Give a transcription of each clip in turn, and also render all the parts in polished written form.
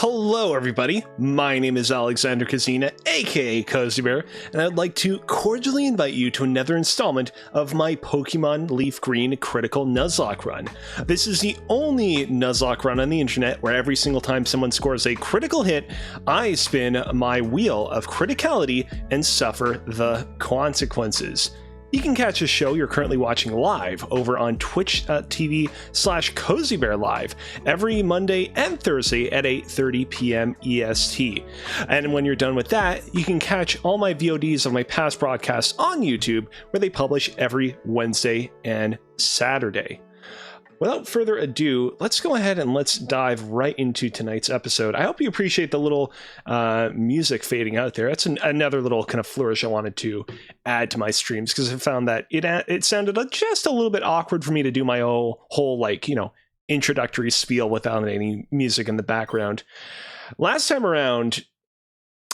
Hello everybody, my name is Alexander Kazina, aka Kozibear, and I'd like to cordially invite you to another installment of my Pokemon LeafGreen Critical Nuzlocke run. This is the only Nuzlocke run on the internet where every single time someone scores a critical hit, I spin my wheel of criticality and suffer the consequences. You can catch a show you're currently watching live over on twitch.tv/Kozibear Live every Monday and Thursday at 8:30 p.m. EST. And when you're done with that, you can catch all my VODs of my past broadcasts on YouTube, where they publish every Wednesday and Saturday. Without further ado, let's go ahead and let's dive right into tonight's episode. I hope you appreciate the little music fading out there. That's another little kind of flourish I wanted to add to my streams, because I found that it sounded just a little bit awkward for me to do my whole like, you know, introductory spiel without any music in the background. Last time around,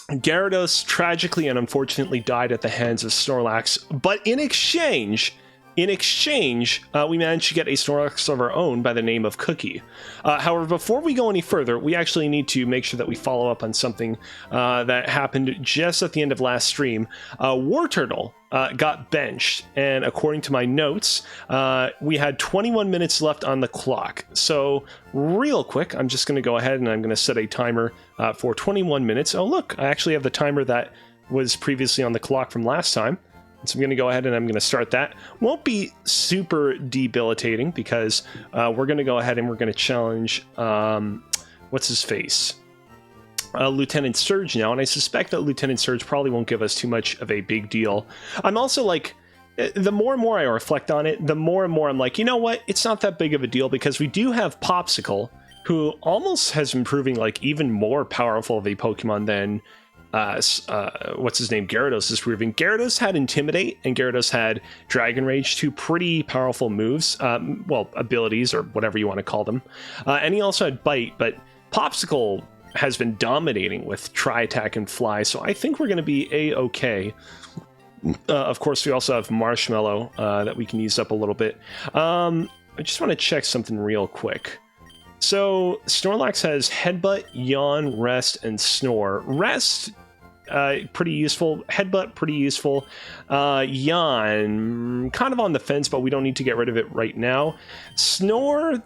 Gyarados tragically and unfortunately died at the hands of Snorlax, but in exchange, we managed to get a Snorlax of our own by the name of Cookie. However, before we go any further, we actually need to make sure that we follow up on something that happened just at the end of last stream. Wartortle got benched, and according to my notes, we had 21 minutes left on the clock. So real quick, I'm just going to go ahead and I'm going to set a timer for 21 minutes. Oh look, I actually have the timer that was previously on the clock from last time. So I'm going to go ahead and I'm going to start that. Won't be super debilitating, because we're going to go ahead and we're going to challenge, what's his face? Lieutenant Surge now, and I suspect that Lieutenant Surge probably won't give us too much of a big deal. I'm also like, the more and more I reflect on it, the more and more I'm like, you know what? It's not that big of a deal, because we do have Popsicle, who almost has been proving like even more powerful of a Pokemon than what's his name, Gyarados is proving. Gyarados had Intimidate and Gyarados had Dragon Rage, two pretty powerful moves, well, abilities or whatever you want to call them, and he also had Bite, but Popsicle has been dominating with Tri-Attack and Fly, so I think we're going to be a-okay. Of course, we also have Marshmallow that we can use up a little bit. I just want to check something real quick. So, Snorlax has Headbutt, Yawn, Rest, and Snore. Rest, pretty useful. Headbutt, pretty useful. Yawn, kind of on the fence, but we don't need to get rid of it right now. Snore,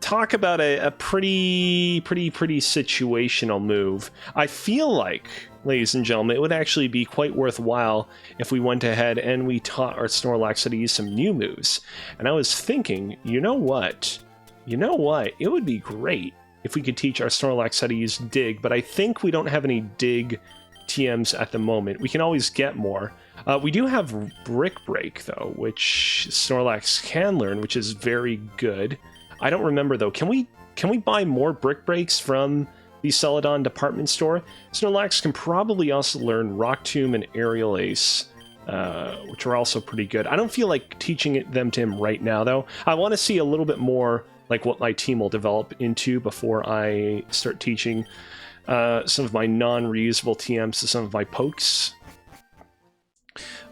talk about a pretty situational move. I feel like, ladies and gentlemen, it would actually be quite worthwhile if we went ahead and we taught our Snorlax how to use some new moves. And I was thinking, you know what? It would be great if we could teach our Snorlax how to use Dig, but I think we don't have any Dig TMs at the moment. We can always get more. We do have Brick Break, though, which Snorlax can learn, which is very good. I don't remember, though. Can we buy more Brick Breaks from the Celadon department store? Snorlax can probably also learn Rock Tomb and Aerial Ace, which are also pretty good. I don't feel like teaching them to him right now, though. I want to see a little bit more like what my team will develop into before I start teaching some of my non-reusable TMs to some of my pokes.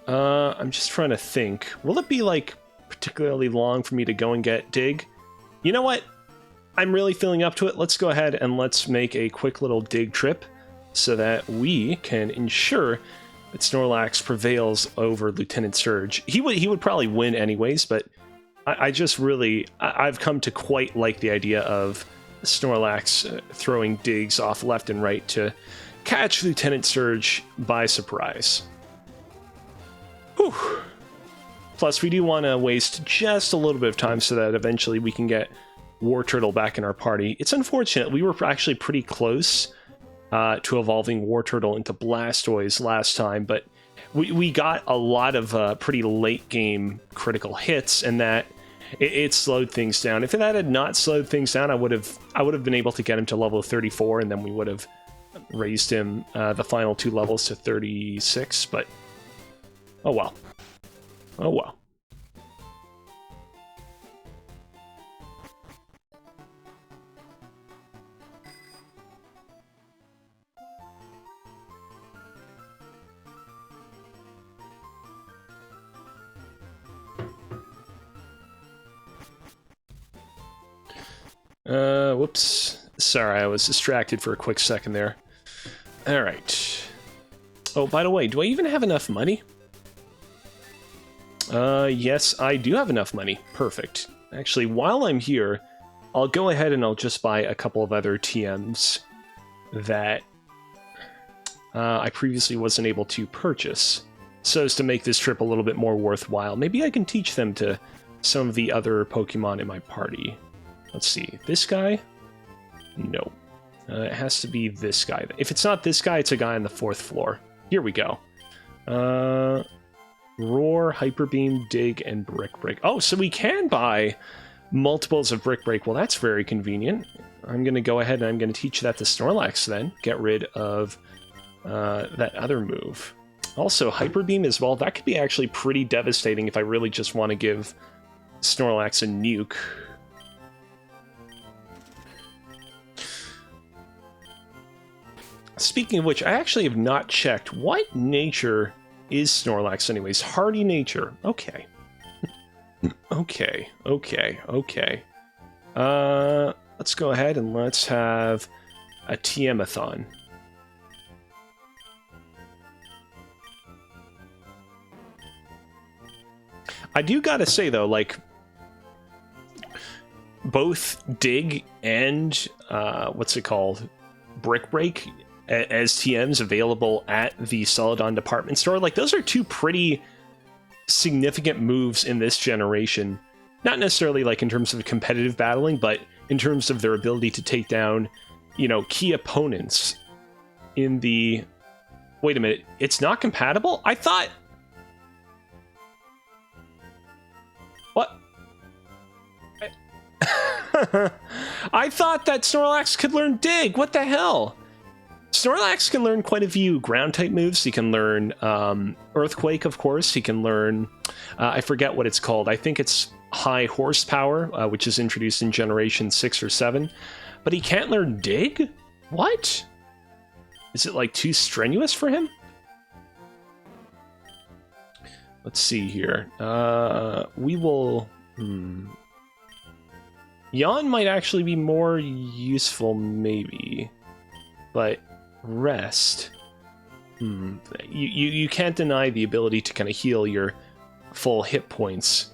I'm just trying to think. Will it be like particularly long for me to go and get Dig? You know what? I'm really feeling up to it. Let's go ahead and let's make a quick little Dig trip so that we can ensure that Snorlax prevails over Lieutenant Surge. He would probably win anyways, but I've come to quite like the idea of Snorlax throwing digs off left and right to catch Lieutenant Surge by surprise. Whew. Plus, we do want to waste just a little bit of time so that eventually we can get Wartortle back in our party. It's unfortunate. We were actually pretty close to evolving Wartortle into Blastoise last time, but we got a lot of pretty late game critical hits, and that it slowed things down. If that had not slowed things down, I would have been able to get him to level 34, and then we would have raised him the final 2 levels to 36. But oh well. Oh well. Whoops. Sorry, I was distracted for a quick second there. All right. Oh, by the way, do I even have enough money? Yes, I do have enough money. Perfect. Actually, while I'm here, I'll go ahead and I'll just buy a couple of other TMs that I previously wasn't able to purchase, so as to make this trip a little bit more worthwhile. Maybe I can teach them to some of the other Pokemon in my party. Let's see. This guy? No. It has to be this guy. If it's not this guy, it's a guy on the 4th floor. Here we go. Roar, Hyper Beam, Dig, and Brick Break. Oh, so we can buy multiples of Brick Break. Well, that's very convenient. I'm going to go ahead and I'm going to teach that to Snorlax then. Get rid of that other move. Also, Hyper Beam as well. That could be actually pretty devastating if I really just want to give Snorlax a nuke. Speaking of which, I actually have not checked what nature is Snorlax anyways. Hardy nature. Okay. Okay. Let's go ahead and let's have a TM-a-thon. I do gotta say though, like, both Dig and what's it called? Brick Break as TMs available at the Celadon department store. Like, those are two pretty significant moves in this generation. Not necessarily like in terms of competitive battling, but in terms of their ability to take down, you know, key opponents in the... Wait a minute, it's not compatible? I thought... What? I thought that Snorlax could learn Dig. What the hell? Snorlax can learn quite a few ground-type moves. He can learn Earthquake, of course. He can learn... I forget what it's called. I think it's High Horsepower, which is introduced in Generation 6 or 7. But he can't learn Dig? What? Is it, like, too strenuous for him? Let's see here. We will... Yawn might actually be more useful, maybe. But... Rest. You can't deny the ability to kind of heal your full hit points.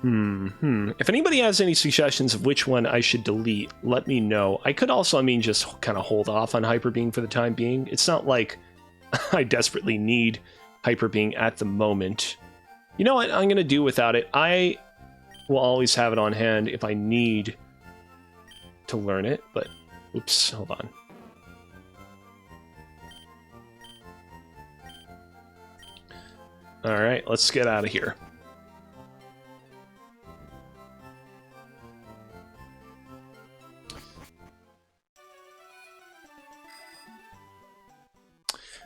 If anybody has any suggestions of which one I should delete, let me know. I could also, I mean, just kind of hold off on Hyper Beam for the time being. It's not like I desperately need Hyper Beam at the moment. You know what? I'm going to do without it. I will always have it on hand if I need to learn it, but... Oops, hold on. Alright, let's get out of here.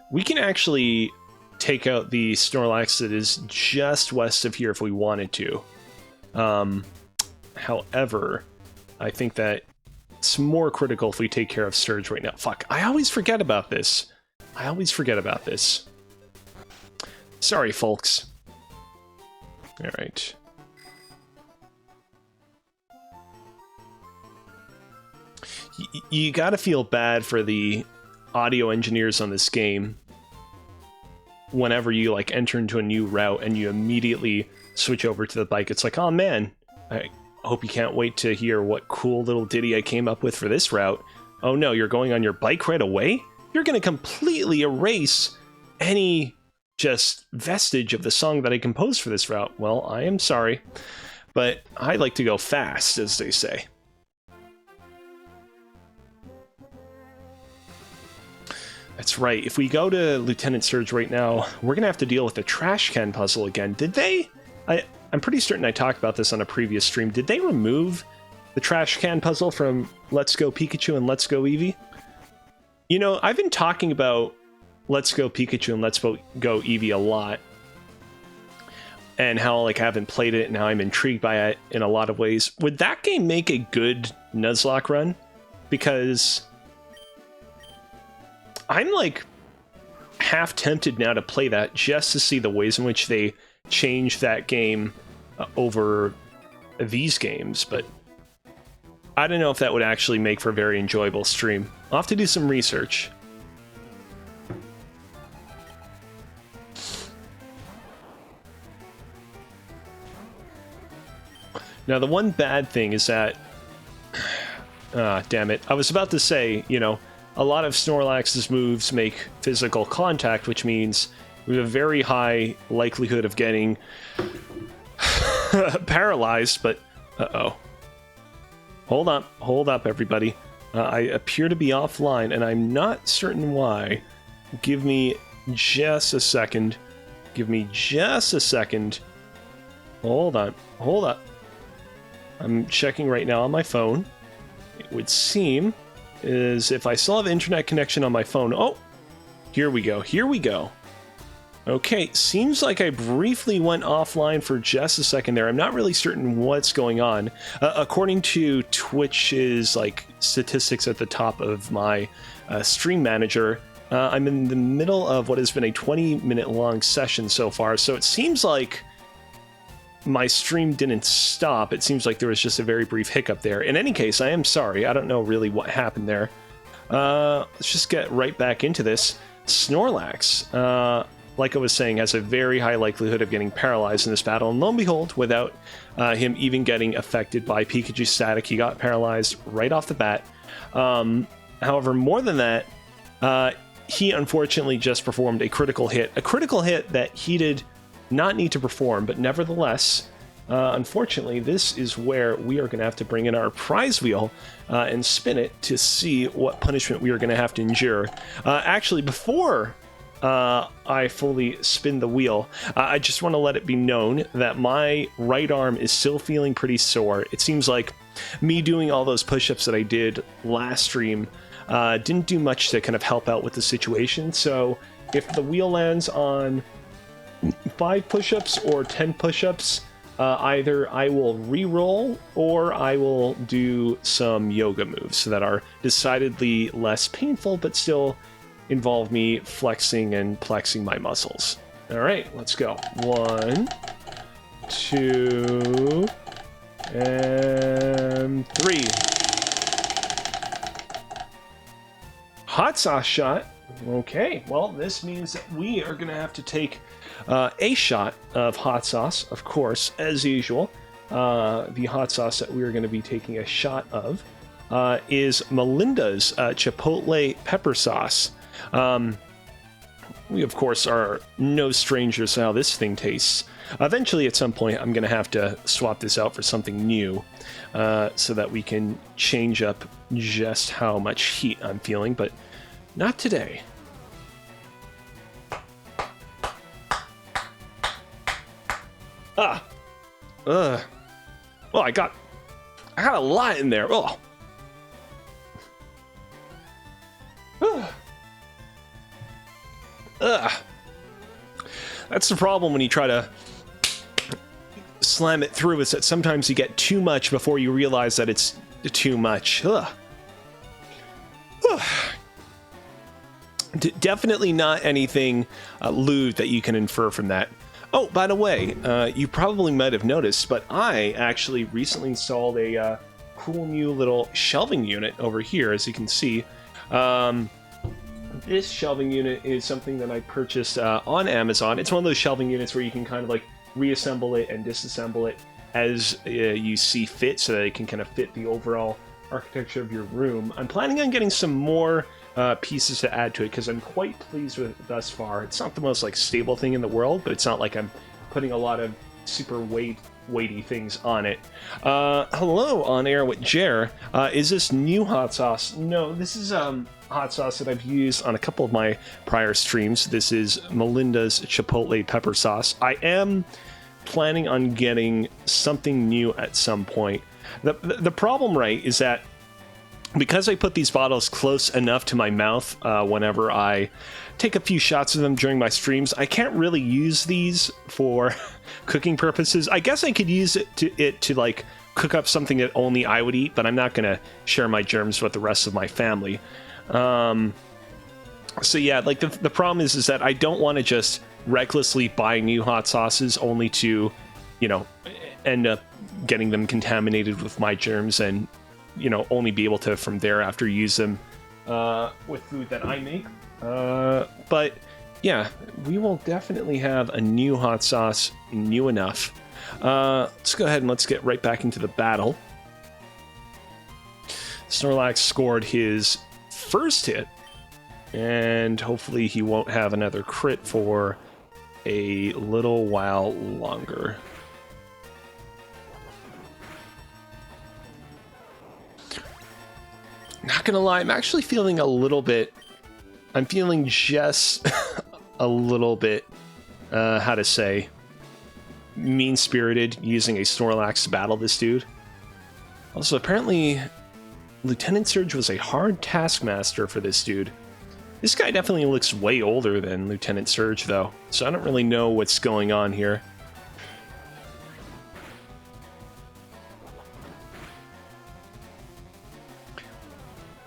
We can actually take out the Snorlax that is just west of here if we wanted to. However, I think that it's more critical if we take care of Surge right now. Fuck, I always forget about this. Sorry, folks. Alright. You gotta feel bad for the audio engineers on this game whenever you, like, enter into a new route and you immediately switch over to the bike. It's like, oh man, I hope you can't wait to hear what cool little ditty I came up with for this route. Oh no, you're going on your bike right away? You're gonna completely erase any... just vestige of the song that I composed for this route. Well, I am sorry, but I like to go fast, as they say. That's right. If we go to Lieutenant Surge right now, we're going to have to deal with the trash can puzzle again. Did they? I'm pretty certain I talked about this on a previous stream. Did they remove the trash can puzzle from Let's Go Pikachu and Let's Go Eevee? You know, I've been talking about Let's Go Pikachu and Let's Go Eevee a lot, and how, like, I haven't played it and how I'm intrigued by it in a lot of ways. Would that game make a good Nuzlocke run? Because I'm, like, half tempted now to play that just to see the ways in which they change that game over these games, but I don't know if that would actually make for a very enjoyable stream. I'll have to do some research. Now, the one bad thing is that... damn it. I was about to say, you know, a lot of Snorlax's moves make physical contact, which means we have a very high likelihood of getting paralyzed, but... Uh-oh. Hold up, everybody. I appear to be offline, and I'm not certain why. Give me just a second. Give me just a second. Hold on. Hold up. I'm checking right now on my phone. It would seem as if I still have internet connection on my phone. Oh, here we go. Here we go. Okay, seems like I briefly went offline for just a second there. I'm not really certain what's going on. According to Twitch's like statistics at the top of my stream manager, I'm in the middle of what has been a 20-minute long session so far. So it seems like my stream didn't stop. It seems like there was just a very brief hiccup there. In any case, I am sorry. I don't know really what happened there. Let's just get right back into this. Snorlax, like I was saying, has a very high likelihood of getting paralyzed in this battle. And lo and behold, without him even getting affected by Pikachu's static, he got paralyzed right off the bat. However, more than that, he unfortunately just performed a critical hit. A critical hit that he did not need to perform, but nevertheless, unfortunately, this is where we are going to have to bring in our prize wheel and spin it to see what punishment we are going to have to endure. Actually, before I fully spin the wheel, I just want to let it be known that my right arm is still feeling pretty sore. It seems like me doing all those push-ups that I did last stream didn't do much to kind of help out with the situation. So if the wheel lands on 5 push-ups or 10 push-ups, either I will re-roll or I will do some yoga moves that are decidedly less painful but still involve me flexing and plexing my muscles. All right, let's go. 1, 2, and 3. Hot sauce shot. Okay, well, this means that we are going to have to take a shot of hot sauce, of course, as usual. The hot sauce that we are going to be taking a shot of is Melinda's Chipotle pepper sauce. We, of course, are no strangers to how this thing tastes. Eventually, at some point, I'm going to have to swap this out for something new so that we can change up just how much heat I'm feeling, but not today. Well, I got a lot in there. Oh. That's the problem when you try to slam it through, is that sometimes you get too much before you realize that it's too much. Definitely not anything lewd that you can infer from that. Oh, by the way, you probably might have noticed, but I actually recently installed a cool new little shelving unit over here, as you can see. This shelving unit is something that I purchased on Amazon. It's one of those shelving units where you can kind of like reassemble it and disassemble it as you see fit, so that it can kind of fit the overall architecture of your room. I'm planning on getting some more pieces to add to it, because I'm quite pleased with it thus far. It's not the most like stable thing in the world, but it's not like I'm putting a lot of super weighty things on it. Hello, On Air with Jer. Is this new hot sauce? No, this is hot sauce that I've used on a couple of my prior streams. This is Melinda's Chipotle pepper sauce. I am planning on getting something new at some point. The problem, right, is that because I put these bottles close enough to my mouth whenever I take a few shots of them during my streams, I can't really use these for cooking purposes. I guess I could use it to like cook up something that only I would eat, but I'm not going to share my germs with the rest of my family. So yeah, like the problem is that I don't want to just recklessly buy new hot sauces only to, you know, end up getting them contaminated with my germs and you know, only be able to from there after use them with food that I make. But yeah, we will definitely have a new hot sauce, new enough. Let's go ahead and let's get right back into the battle. Snorlax scored his first hit, and hopefully he won't have another crit for a little while longer. Not gonna lie, I'm actually feeling a little bit, I'm feeling just a little bit, how to say, mean-spirited using a Snorlax to battle this dude. Also, apparently, Lieutenant Surge was a hard taskmaster for this dude. This guy definitely looks way older than Lieutenant Surge, though, so I don't really know what's going on here.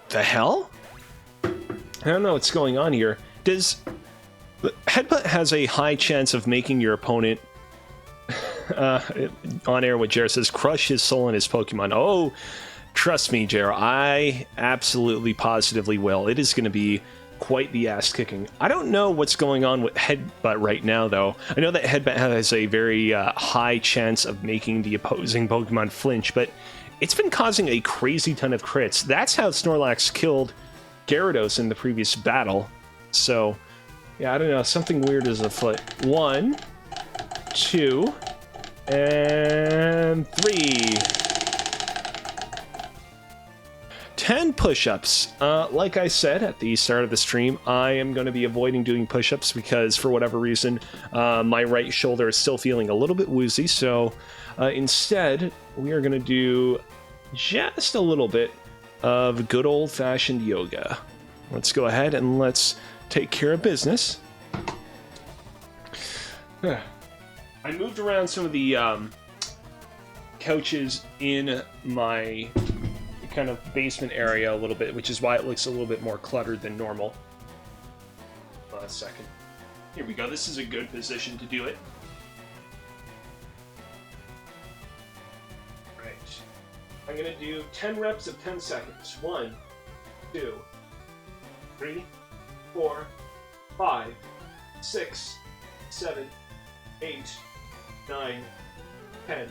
The hell? I don't know what's going on here. Does... Headbutt has a high chance of making your opponent... on air what Jer says, crush his soul in his Pokemon. Oh, trust me, Jer, I absolutely positively will. It is going to be quite the ass kicking. I don't know what's going on with Headbutt right now, though. I know that Headbutt has a very high chance of making the opposing Pokemon flinch, but it's been causing a crazy ton of crits. That's how Snorlax killed Gyarados in the previous battle. So, yeah, I don't know. Something weird is afoot. 1, 2, and 3. 10 push-ups. Like I said at the start of the stream, I am going to be avoiding doing push-ups because for whatever reason, my right shoulder is still feeling a little bit woozy. So instead, we are going to do just a little bit of good old-fashioned yoga. Let's go ahead and let's take care of business. I moved around some of the couches in my kind of basement area a little bit, which is why it looks a little bit more cluttered than normal. A second. Here we go. This is a good position to do it. Right. I'm going to do 10 reps of 10 seconds. 1, 2, 3, 4, 5, 6, 7, 8, 9, 10.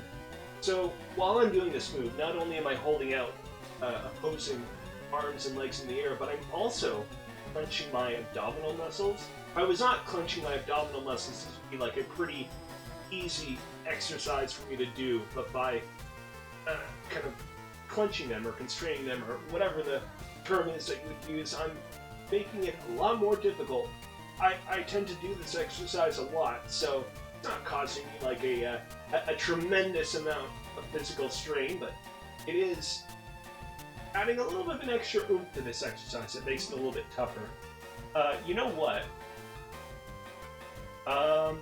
So while I'm doing this move, not only am I holding out opposing arms and legs in the air, but I'm also clenching my abdominal muscles. If I was not clenching my abdominal muscles, this would be like a pretty easy exercise for me to do, but by kind of clenching them or constraining them or whatever the term is that you would use, I'm making it a lot more difficult. I tend to do this exercise a lot, so it's not causing me like a tremendous amount of physical strain, but it is adding a little bit of an extra oomph to this exercise. It makes it a little bit tougher. You know what? I'm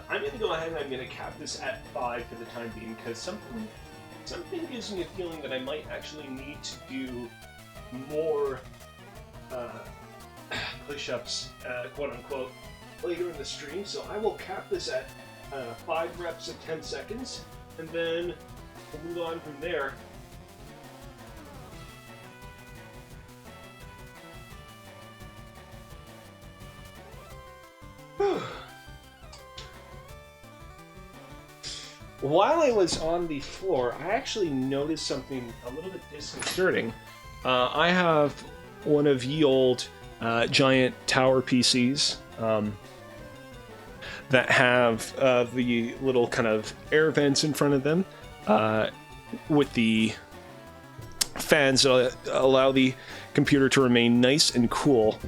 going to go ahead and I'm going to cap this at 5 for the time being, because something gives me a feeling that I might actually need to do more push-ups, quote-unquote, later in the stream. So I will cap this at 5 reps of 10 seconds, and then we'll move on from there. While I was on the floor, I actually noticed something a little bit disconcerting. I have one of ye old giant tower PCs that have the little kind of air vents in front of them with the fans that allow the computer to remain nice and cool.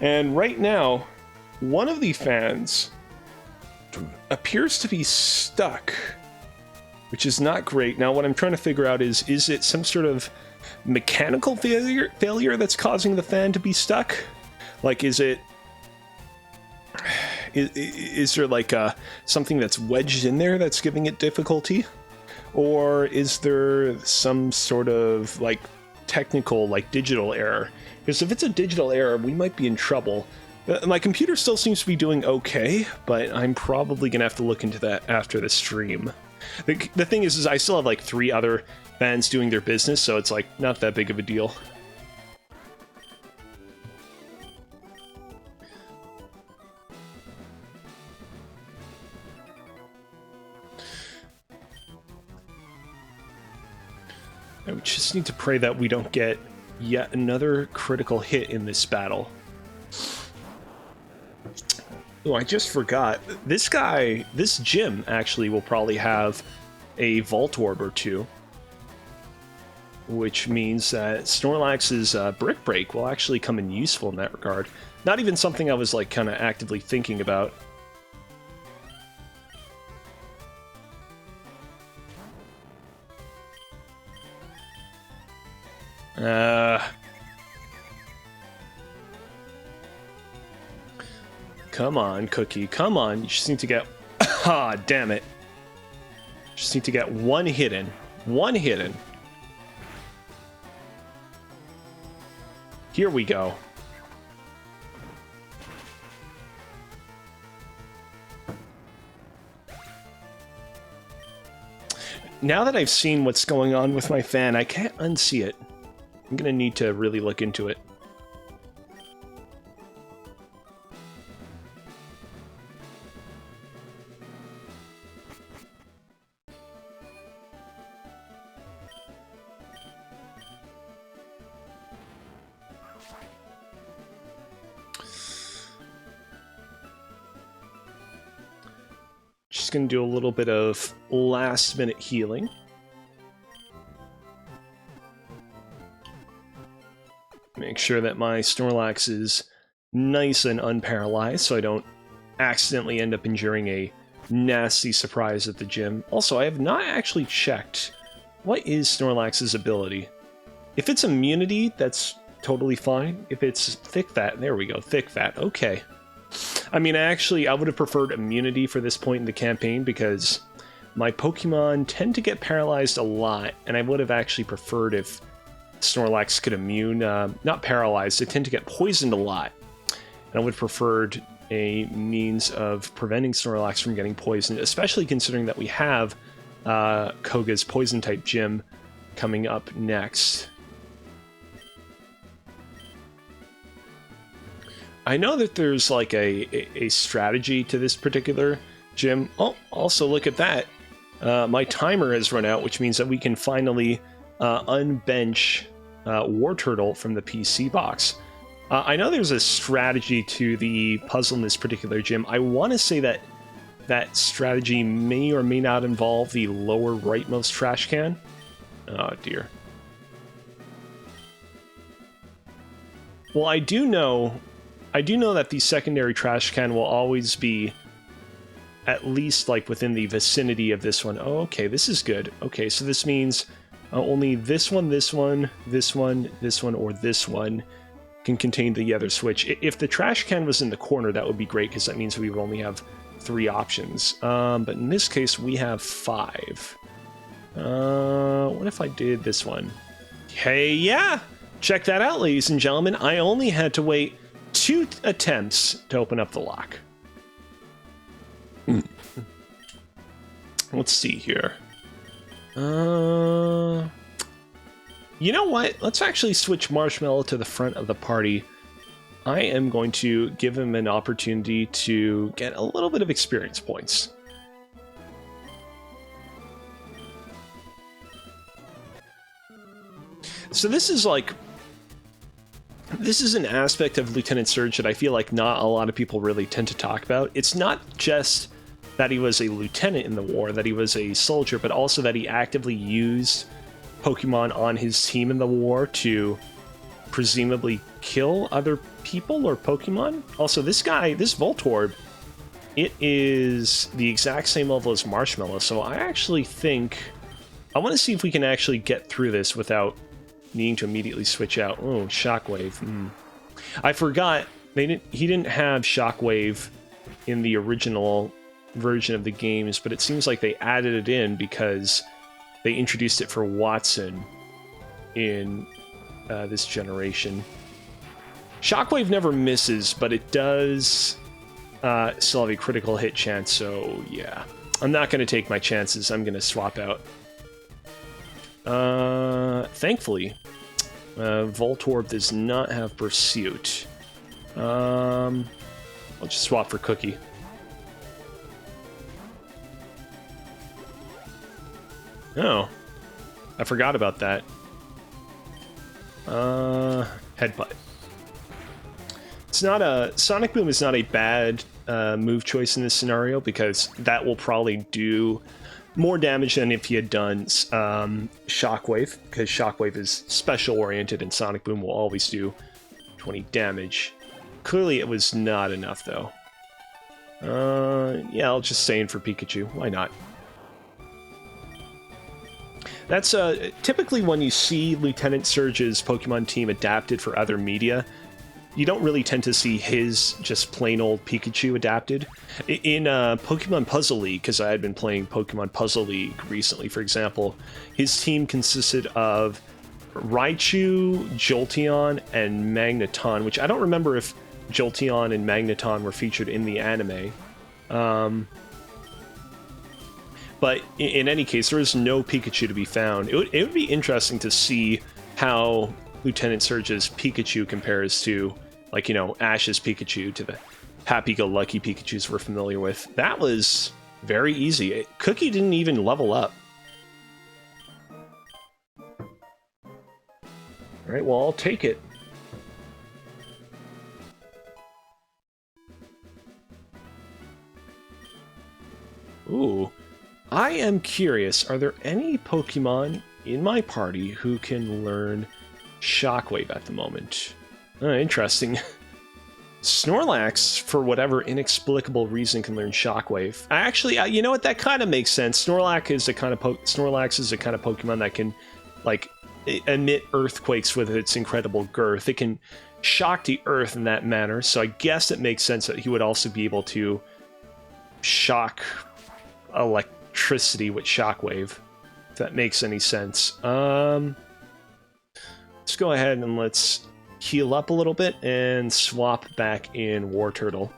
And right now, one of the fans appears to be stuck, which is not great. Now, what I'm trying to figure out is it some sort of mechanical failure that's causing the fan to be stuck? Like, is there like something that's wedged in there that's giving it difficulty? Or is there some sort of like technical, like digital error? Because if it's a digital error, we might be in trouble. My computer still seems to be doing okay, but I'm probably going to have to look into that after the stream. The thing is I still have like 3 other fans doing their business, so it's like not that big of a deal. I just need to pray that we don't get yet another critical hit in this battle. Oh, I just forgot. This gym actually will probably have a Vault Orb or 2. Which means that Snorlax's Brick Break will actually come in useful in that regard. Not even something I was like kind of actively thinking about. Come on, Cookie. Come on. You just need to get... Ah, damn it. Just need to get one hit in. One hit in. Here we go. Now that I've seen what's going on with my fan, I can't unsee it. I'm gonna need to really look into it. Just gonna do a little bit of last-minute healing. Make sure that my Snorlax is nice and unparalyzed so I don't accidentally end up enduring a nasty surprise at the gym. Also, I have not actually checked what is Snorlax's ability. If it's immunity, that's totally fine. If it's thick fat, there we go, thick fat, okay. I mean, actually, I would have preferred immunity for this point in the campaign because my Pokemon tend to get paralyzed a lot, and I would have actually preferred if Snorlax could immune, not paralyzed, they tend to get poisoned a lot. And I would have preferred a means of preventing Snorlax from getting poisoned, especially considering that we have Koga's Poison-type gym coming up next. I know that there's like a strategy to this particular gym. Oh, also look at that. My timer has run out, which means that we can finally unbench War Turtle from the PC box. I know there's a strategy to the puzzle in this particular gym. I want to say that that strategy may or may not involve the lower rightmost trash can. Oh dear. Well, I do know that the secondary trash can will always be at least like within the vicinity of this one. Oh, okay, this is good. Okay, so this means only this one, this one, this one, this one, or this one can contain the other switch. If the trash can was in the corner, that would be great because that means we would only have 3 options. But in this case, we have 5. What if I did this one? Hey, yeah! Check that out, ladies and gentlemen. I only had to wait 2 attempts to open up the lock. Let's see here. You know what? Let's actually switch Marshmallow to the front of the party. I am going to give him an opportunity to get a little bit of experience points. So this is an aspect of Lieutenant Surge that I feel like not a lot of people really tend to talk about. It's not just that he was a lieutenant in the war, that he was a soldier, but also that he actively used Pokemon on his team in the war to presumably kill other people or Pokemon. Also, this guy, this Voltorb, it is the exact same level as Marshmallow, so I actually think... I want to see if we can actually get through this without needing to immediately switch out. Oh, Shockwave. I forgot, he didn't have Shockwave in the original version of the games, but it seems like they added it in because they introduced it for Watson in this generation. Shockwave never misses, but it does still have a critical hit chance, so yeah. I'm not going to take my chances. I'm going to swap out. Thankfully, Voltorb does not have Pursuit. I'll just swap for Cookie. Oh, I forgot about that. Headbutt. It's not a... Sonic Boom is not a bad move choice in this scenario, because that will probably do more damage than if he had done Shockwave, because Shockwave is special oriented and Sonic Boom will always do 20 damage. Clearly it was not enough though. Yeah, I'll just stay in for Pikachu. Why not? That's typically when you see Lieutenant Surge's Pokemon team adapted for other media, you don't really tend to see his just plain old Pikachu adapted. In Pokemon Puzzle League, because I had been playing Pokemon Puzzle League recently, for example, his team consisted of Raichu, Jolteon, and Magneton, which I don't remember if Jolteon and Magneton were featured in the anime. But in any case, there is no Pikachu to be found. It would be interesting to see how Lieutenant Surge's Pikachu compares to, like, you know, Ash's Pikachu, to the happy-go-lucky Pikachus we're familiar with. That was very easy. Cookie didn't even level up. Alright, well, I'll take it. Ooh. I am curious, are there any Pokemon in my party who can learn Shockwave at the moment? Interesting. Snorlax, for whatever inexplicable reason, can learn Shockwave. Actually, you know what? That kind of makes sense. Snorlax is the kind of Pokemon that can, like, emit earthquakes with its incredible girth. It can shock the earth in that manner, so I guess it makes sense that he would also be able to shock electricity with Shockwave, if that makes any sense. Let's go ahead and let's heal up a little bit and swap back in Wartortle.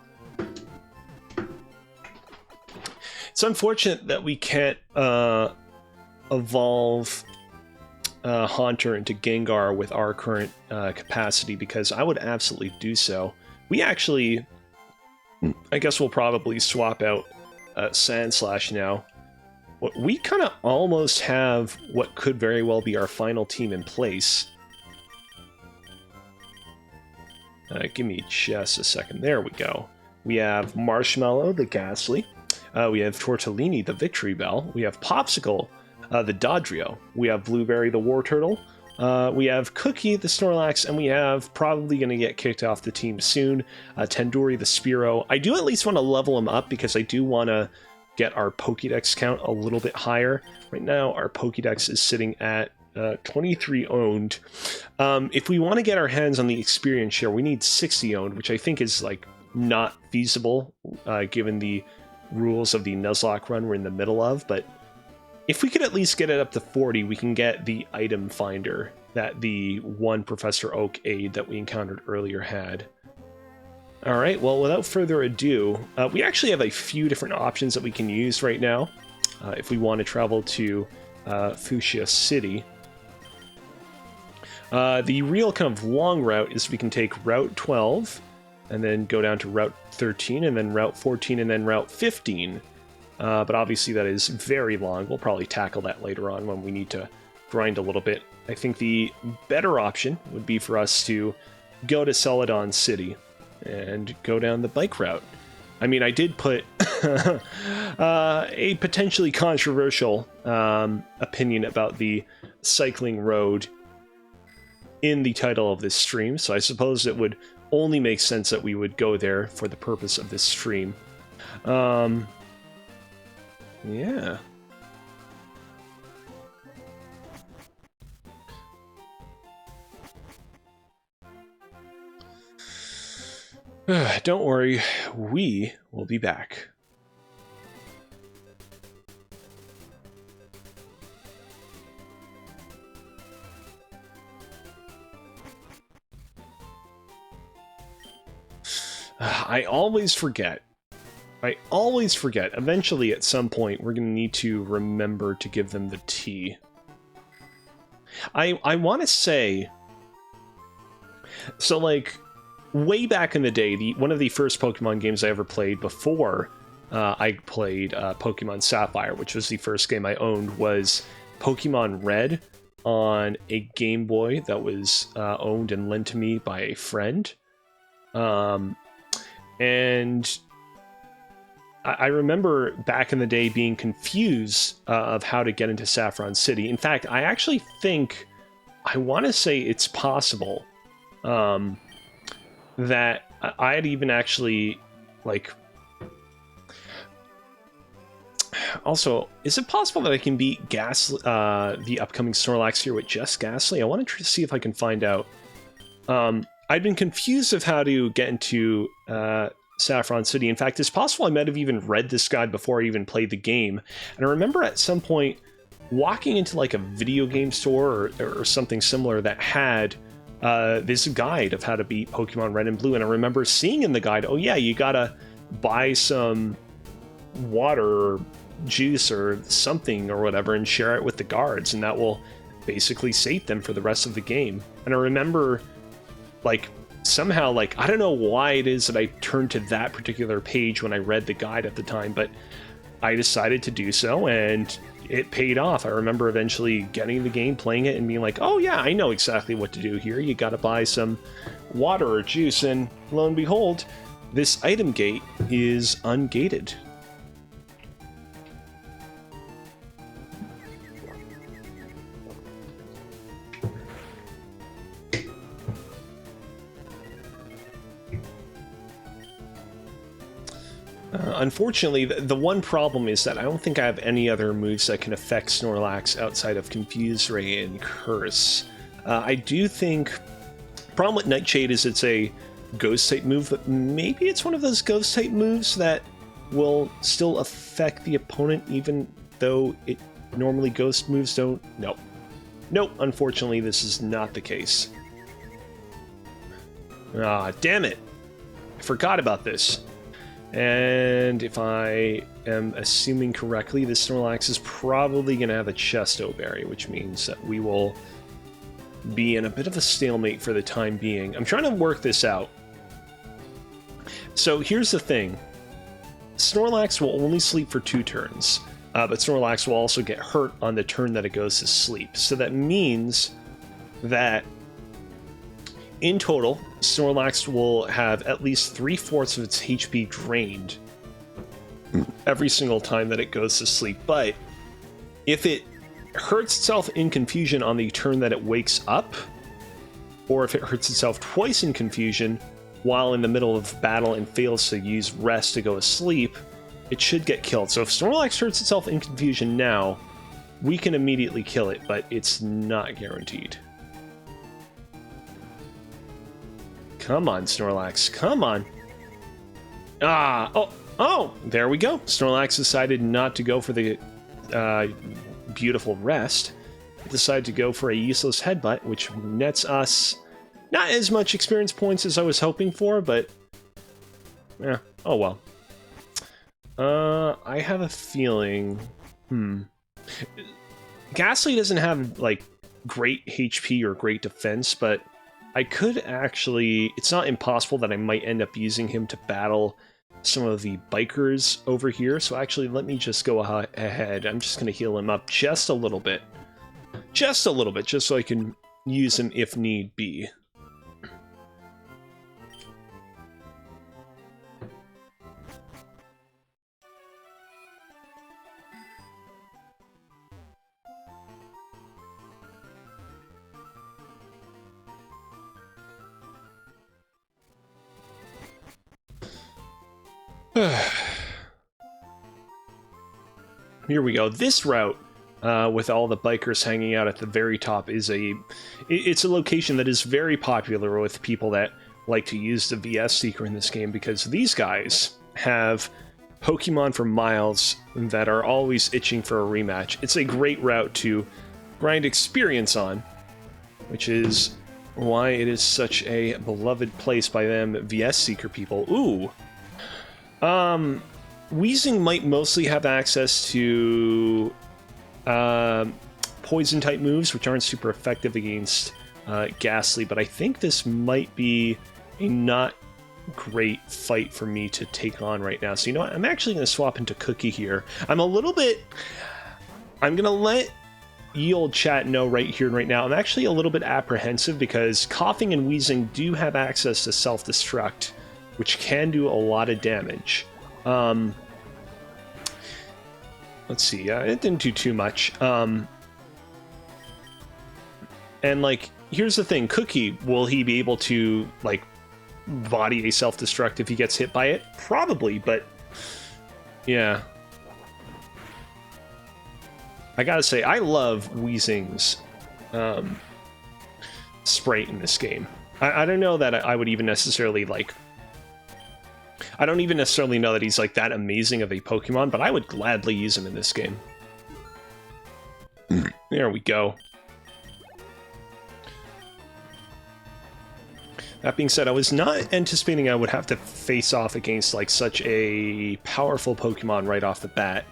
It's unfortunate that we can't evolve Haunter into Gengar with our current capacity, because I would absolutely do so. We actually, I guess we'll probably swap out Sandslash now. We kind of almost have what could very well be our final team in place. Give me just a second. There we go. We have Marshmallow, the Ghastly. We have Tortellini, the Victory Bell. We have Popsicle, the Dodrio. We have Blueberry, the Wartortle. We have Cookie, the Snorlax, and we have, probably going to get kicked off the team soon, Tandori, the Spearow. I do at least want to level him up, because I do want to get our Pokédex count a little bit higher. Right now, our Pokédex is sitting at 23 owned. If we want to get our hands on the experience share, we need 60 owned, which I think is, like, not feasible, given the rules of the Nuzlocke run we're in the middle of, but if we could at least get it up to 40, we can get the item finder that the one Professor Oak aid that we encountered earlier had. Alright, well, without further ado, we actually have a few different options that we can use right now if we want to travel to Fuchsia City. The real kind of long route is we can take Route 12, and then go down to Route 13, and then Route 14, and then Route 15. But obviously that is very long. We'll probably tackle that later on when we need to grind a little bit. I think the better option would be for us to go to Celadon City and go down the bike route. I mean, I did put a potentially controversial opinion about the cycling road in the title of this stream, so I suppose it would only make sense that we would go there for the purpose of this stream. Yeah. Don't worry, we will be back. I always forget. I always forget. Eventually, at some point, we're going to need to remember to give them the T. I want to say... So, like, way back in the day, one of the first Pokemon games I ever played before I played Pokemon Sapphire, which was the first game I owned, was Pokemon Red on a Game Boy that was owned and lent to me by a friend. And I remember back in the day being confused of how to get into Saffron City. In fact, I actually think, I want to say it's possible that I had even actually, like... Also, is it possible that I can beat the upcoming Snorlax here with just Ghastly? I want to see if I can find out. I'd been confused of how to get into Saffron City. In fact, it's possible I might have even read this guide before I even played the game. And I remember at some point walking into like a video game store or something similar that had this guide of how to beat Pokemon Red and Blue. And I remember seeing in the guide, oh yeah, you gotta buy some water or juice or something or whatever and share it with the guards, and that will basically save them for the rest of the game. And I remember, like, somehow, like, I don't know why it is that I turned to that particular page when I read the guide at the time, but I decided to do so, and it paid off. I remember eventually getting the game, playing it, and being like, oh yeah, I know exactly what to do here. You gotta buy some water or juice, and lo and behold, this item gate is ungated. Unfortunately, the one problem is that I don't think I have any other moves that can affect Snorlax outside of Confuse Ray and Curse. I do think... problem with Nightshade is it's a Ghost-type move, but maybe it's one of those Ghost-type moves that will still affect the opponent even though it normally Ghost moves don't... Nope. Nope, unfortunately this is not the case. Ah, damn it! I forgot about this. And if I am assuming correctly, this Snorlax is probably going to have a Chesto Berry, which means that we will be in a bit of a stalemate for the time being. I'm trying to work this out. So here's the thing. Snorlax will only sleep for 2 turns, but Snorlax will also get hurt on the turn that it goes to sleep. So that means that in total, Snorlax will have at least 3/4 of its HP drained every single time that it goes to sleep. But if it hurts itself in Confusion on the turn that it wakes up, or if it hurts itself twice in Confusion while in the middle of battle and fails to use Rest to go to sleep, it should get killed. So if Snorlax hurts itself in Confusion now, we can immediately kill it, but it's not guaranteed. Come on, Snorlax. Come on. Ah, oh, there we go. Snorlax decided not to go for the beautiful Rest. It decided to go for a useless Headbutt, which nets us not as much experience points as I was hoping for, but yeah, oh well. I have a feeling... Ghastly doesn't have, like, great HP or great defense, but I could actually... It's not impossible that I might end up using him to battle some of the bikers over here, so actually let me just go ahead. I'm just going to heal him up just a little bit. Just a little bit, just so I can use him if need be. Here we go. This route, with all the bikers hanging out at the very top, is it's a location that is very popular with people that like to use the VS Seeker in this game, because these guys have Pokemon for miles that are always itching for a rematch. It's a great route to grind experience on, which is why it is such a beloved place by them VS Seeker people. Ooh. Weezing might mostly have access to poison type moves, which aren't super effective against Ghastly, but I think this might be a not great fight for me to take on right now. So you know what? I'm actually going to swap into Cookie here. I'm going to let ye old chat know right here and right now. I'm actually a little bit apprehensive because Coughing and Wheezing do have access to self-destruct, which can do a lot of damage. Let's see. It didn't do too much. And like, here's the thing. Cookie, will he be able to like body a self-destruct if he gets hit by it? Probably, but yeah. I gotta say, I love Weezing's Sprite in this game. I don't know that I would even necessarily like... I don't even necessarily know that he's like that amazing of a Pokemon, but I would gladly use him in this game. There we go. That being said, I was not anticipating I would have to face off against like such a powerful Pokemon right off the bat.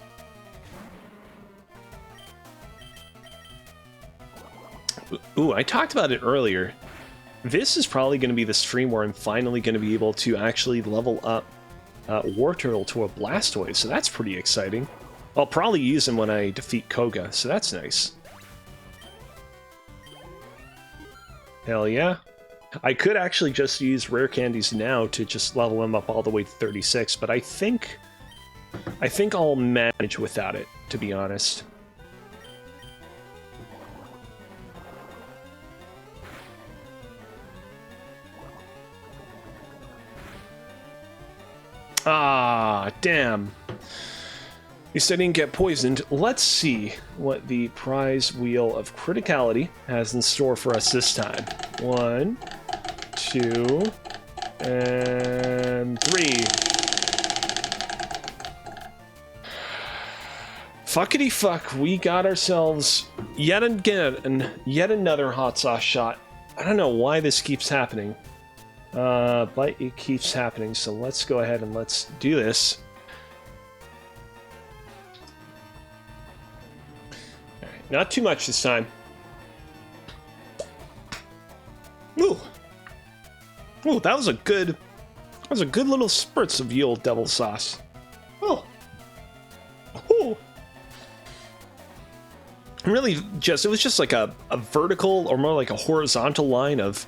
Ooh, I talked about it earlier. This is probably going to be the stream where I'm finally going to be able to actually level up Wartortle to a Blastoise, so that's pretty exciting. I'll probably use him when I defeat Koga, so that's nice. Hell yeah. I could actually just use rare candies now to just level him up all the way to 36, but I think I'll manage without it, to be honest. Ah, damn. At least I didn't get poisoned. Let's see what the prize wheel of criticality has in store for us this time. 1, 2, and 3. Fuckity fuck, we got ourselves yet another hot sauce shot. I don't know why this keeps happening. But it keeps happening, so let's go ahead and let's do this. All right, not too much this time. Ooh, ooh, that was a good little spurts of ye old devil sauce. Oh, ooh. Really, it was just like a vertical or more like a horizontal line of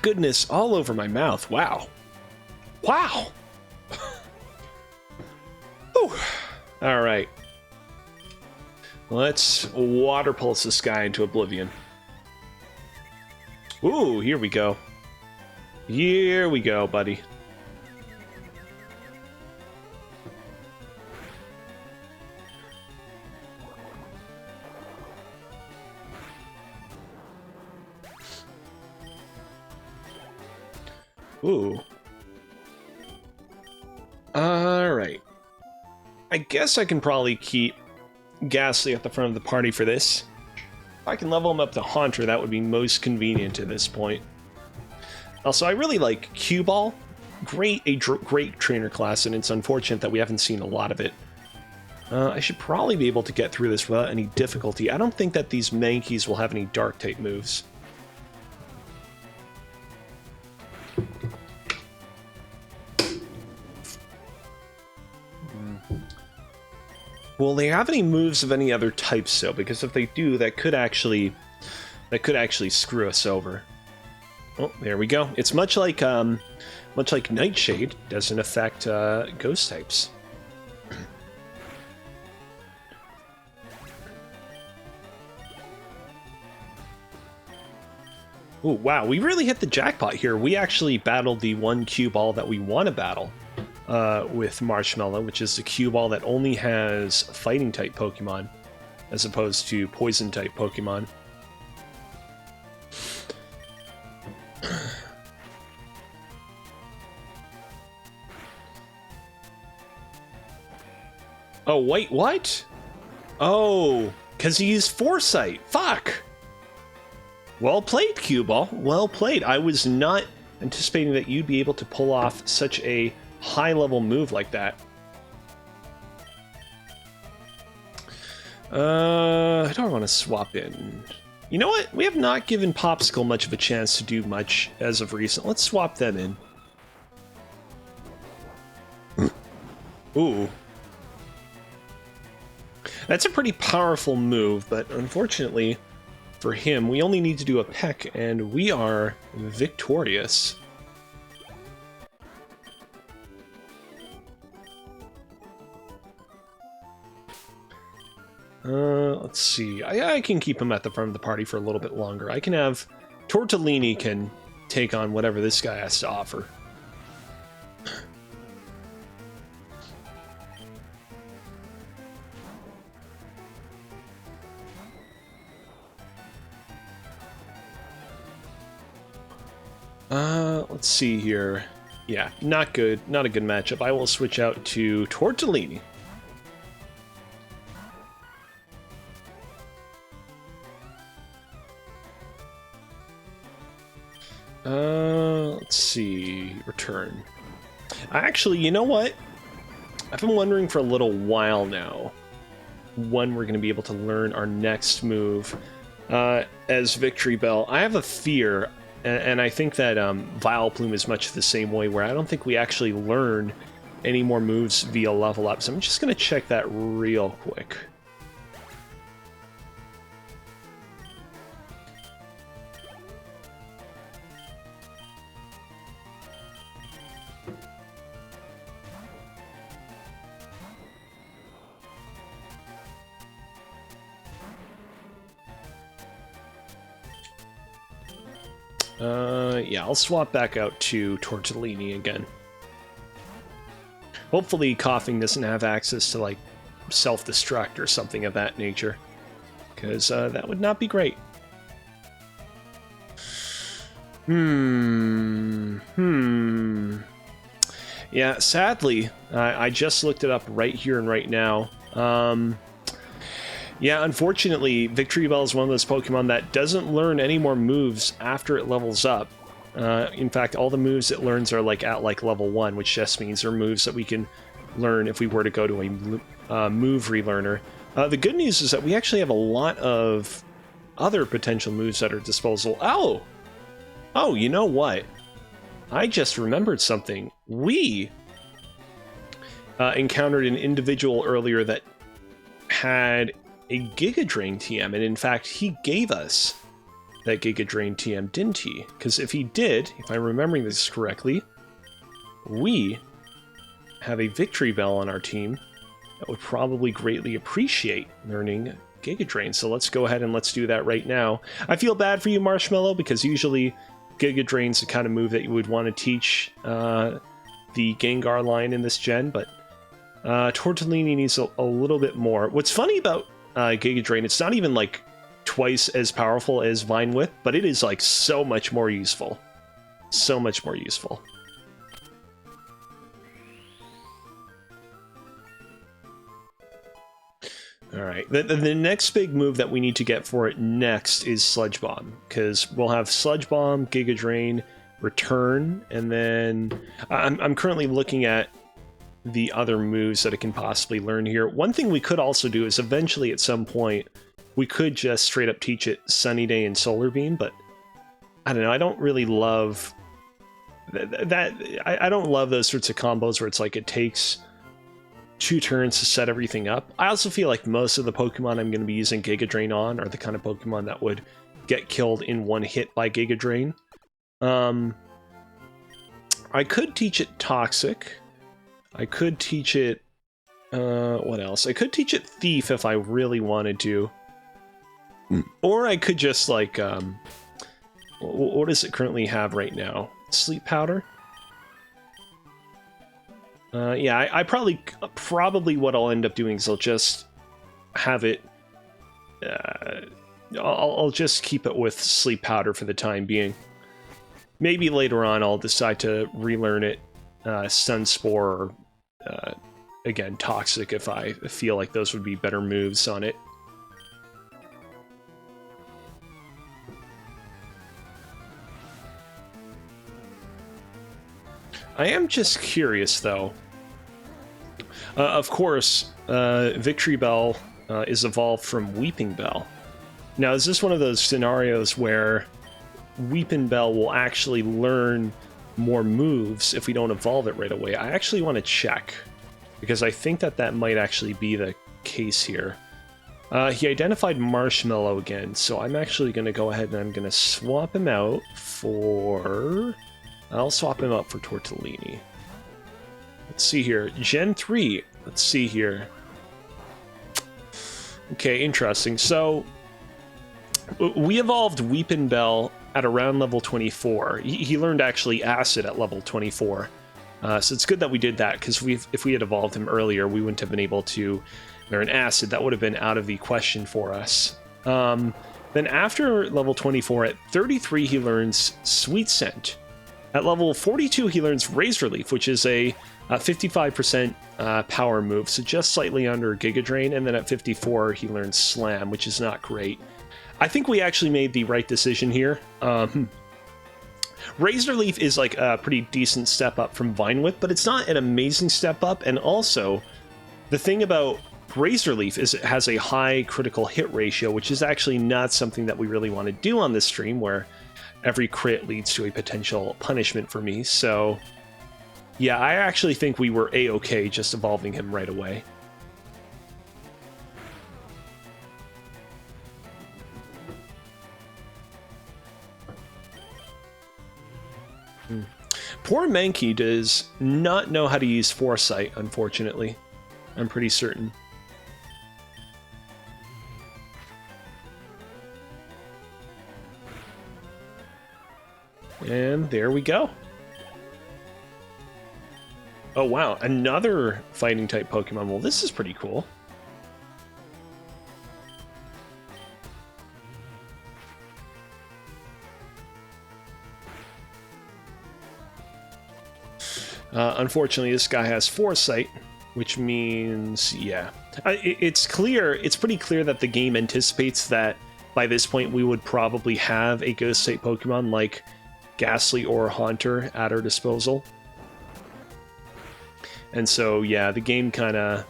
goodness all over my mouth. Wow. Wow. Ooh. All right. Let's water pulse this guy into oblivion. Ooh, here we go. Here we go, buddy. Ooh. Alright. I guess I can probably keep Ghastly at the front of the party for this. If I can level him up to Haunter, that would be most convenient at this point. Also, I really like Cue Ball. Great trainer class, and it's unfortunate that we haven't seen a lot of it. I should probably be able to get through this without any difficulty. I don't think that these Mankeys will have any Dark-type moves. Will they have any moves of any other types, though? Because if they do, that could actually screw us over. Oh, there we go. It's much like Nightshade doesn't affect ghost types. Oh wow, we really hit the jackpot here. We actually battled the one cue ball that we want to battle. With Marshmallow, which is the cue ball that only has fighting type Pokemon as opposed to poison type Pokemon. Oh wait, what? Oh, because he used Foresight. Fuck! Well played, cue ball. Well played. I was not anticipating that you'd be able to pull off such a high-level move like that. I don't want to swap in. You know what? We have not given Popsicle much of a chance to do much as of recent. Let's swap them in. Ooh. That's a pretty powerful move, but unfortunately for him, we only need to do a peck, and we are victorious. Let's see. I can keep him at the front of the party for a little bit longer. I can have... Tortellini can take on whatever this guy has to offer. Let's see here. Yeah, not good. Not a good matchup. I will switch out to Tortellini. Let's see. Return. Actually, you know what? I've been wondering for a little while now when we're going to be able to learn our next move as Victory Bell. I have a fear, and I think that Vileplume is much the same way, where I don't think we actually learn any more moves via level up. So I'm just going to check that real quick. Yeah, I'll swap back out to Tortellini again. Hopefully Coughing doesn't have access to, like, self-destruct or something of that nature, because that would not be great. Yeah, sadly, I just looked it up right here and right now. Yeah, unfortunately, Victory Bell is one of those Pokemon that doesn't learn any more moves after it levels up. In fact, all the moves it learns are at level 1, which just means they're moves that we can learn if we were to go to a move relearner. The good news is that we actually have a lot of other potential moves at our disposal. Oh, you know what? I just remembered something. We encountered an individual earlier that had a Giga Drain TM, and in fact, he gave us that Giga Drain TM, didn't he? Because if he did, if I'm remembering this correctly, we have a Victory Bell on our team that would probably greatly appreciate learning Giga Drain. So let's go ahead and let's do that right now. I feel bad for you, Marshmallow, because usually Giga Drain's the kind of move that you would want to teach the Gengar line in this gen, but Tortellini needs a little bit more. What's funny about Giga Drain, it's not even like twice as powerful as Vine Whip, but it is like so much more useful. So much more useful. Alright, the next big move that we need to get for it next is Sludge Bomb, because we'll have Sludge Bomb, Giga Drain, Return, and then I'm currently looking at the other moves that it can possibly learn here. One thing we could also do is eventually at some point we could just straight up teach it Sunny Day and Solar Beam, but I don't know, I don't really love that. I don't love those sorts of combos where it's like it takes 2 turns to set everything up. I also feel like most of the Pokemon I'm going to be using Giga Drain on are the kind of Pokemon that would get killed in one hit by Giga Drain. I could teach it Toxic. I could teach it, what else? I could teach it Thief if I really wanted to. Or I could just, like, what does it currently have right now? Sleep Powder? Yeah, I probably what I'll end up doing is I'll just have it, I'll just keep it with Sleep Powder for the time being. Maybe later on I'll decide to relearn it Sunspore or, again, Toxic if I feel like those would be better moves on it. I am just curious, though. Of course, Victory Bell is evolved from Weeping Bell. Now, is this one of those scenarios where Weeping Bell will actually learn more moves if we don't evolve it right away? I actually want to check, because I think that that might actually be the case here. He identified Marshmallow again, so I'm actually going to go ahead and I'm going to swap him out for... I'll swap him out for Tortellini. Let's see here. Gen 3. Let's see here. Okay, interesting. So, we evolved Weeping Bell at around level 24. He learned actually Acid at level 24. So it's good that we did that, because if we had evolved him earlier, we wouldn't have been able to learn Acid. That would have been out of the question for us. Then after level 24, at 33, he learns Sweet Scent. At level 42, he learns Razor Leaf, which is a 55% power move, so just slightly under Giga Drain. And then at 54, he learns Slam, which is not great. I think we actually made the right decision here. Razor Leaf is like a pretty decent step up from Vine Whip, but it's not an amazing step up. And also, the thing about Razor Leaf is it has a high critical hit ratio, which is actually not something that we really want to do on this stream, where every crit leads to a potential punishment for me. So, yeah, I actually think we were A-okay just evolving him right away. Poor Mankey does not know how to use Foresight, unfortunately. I'm pretty certain. And there we go. Oh wow, another fighting type Pokemon. Well, this is pretty cool. Unfortunately, this guy has Foresight, which means, yeah. It's pretty clear that the game anticipates that by this point we would probably have a Ghost-type Pokemon like Ghastly or Haunter at our disposal. And so, yeah, the game kind of...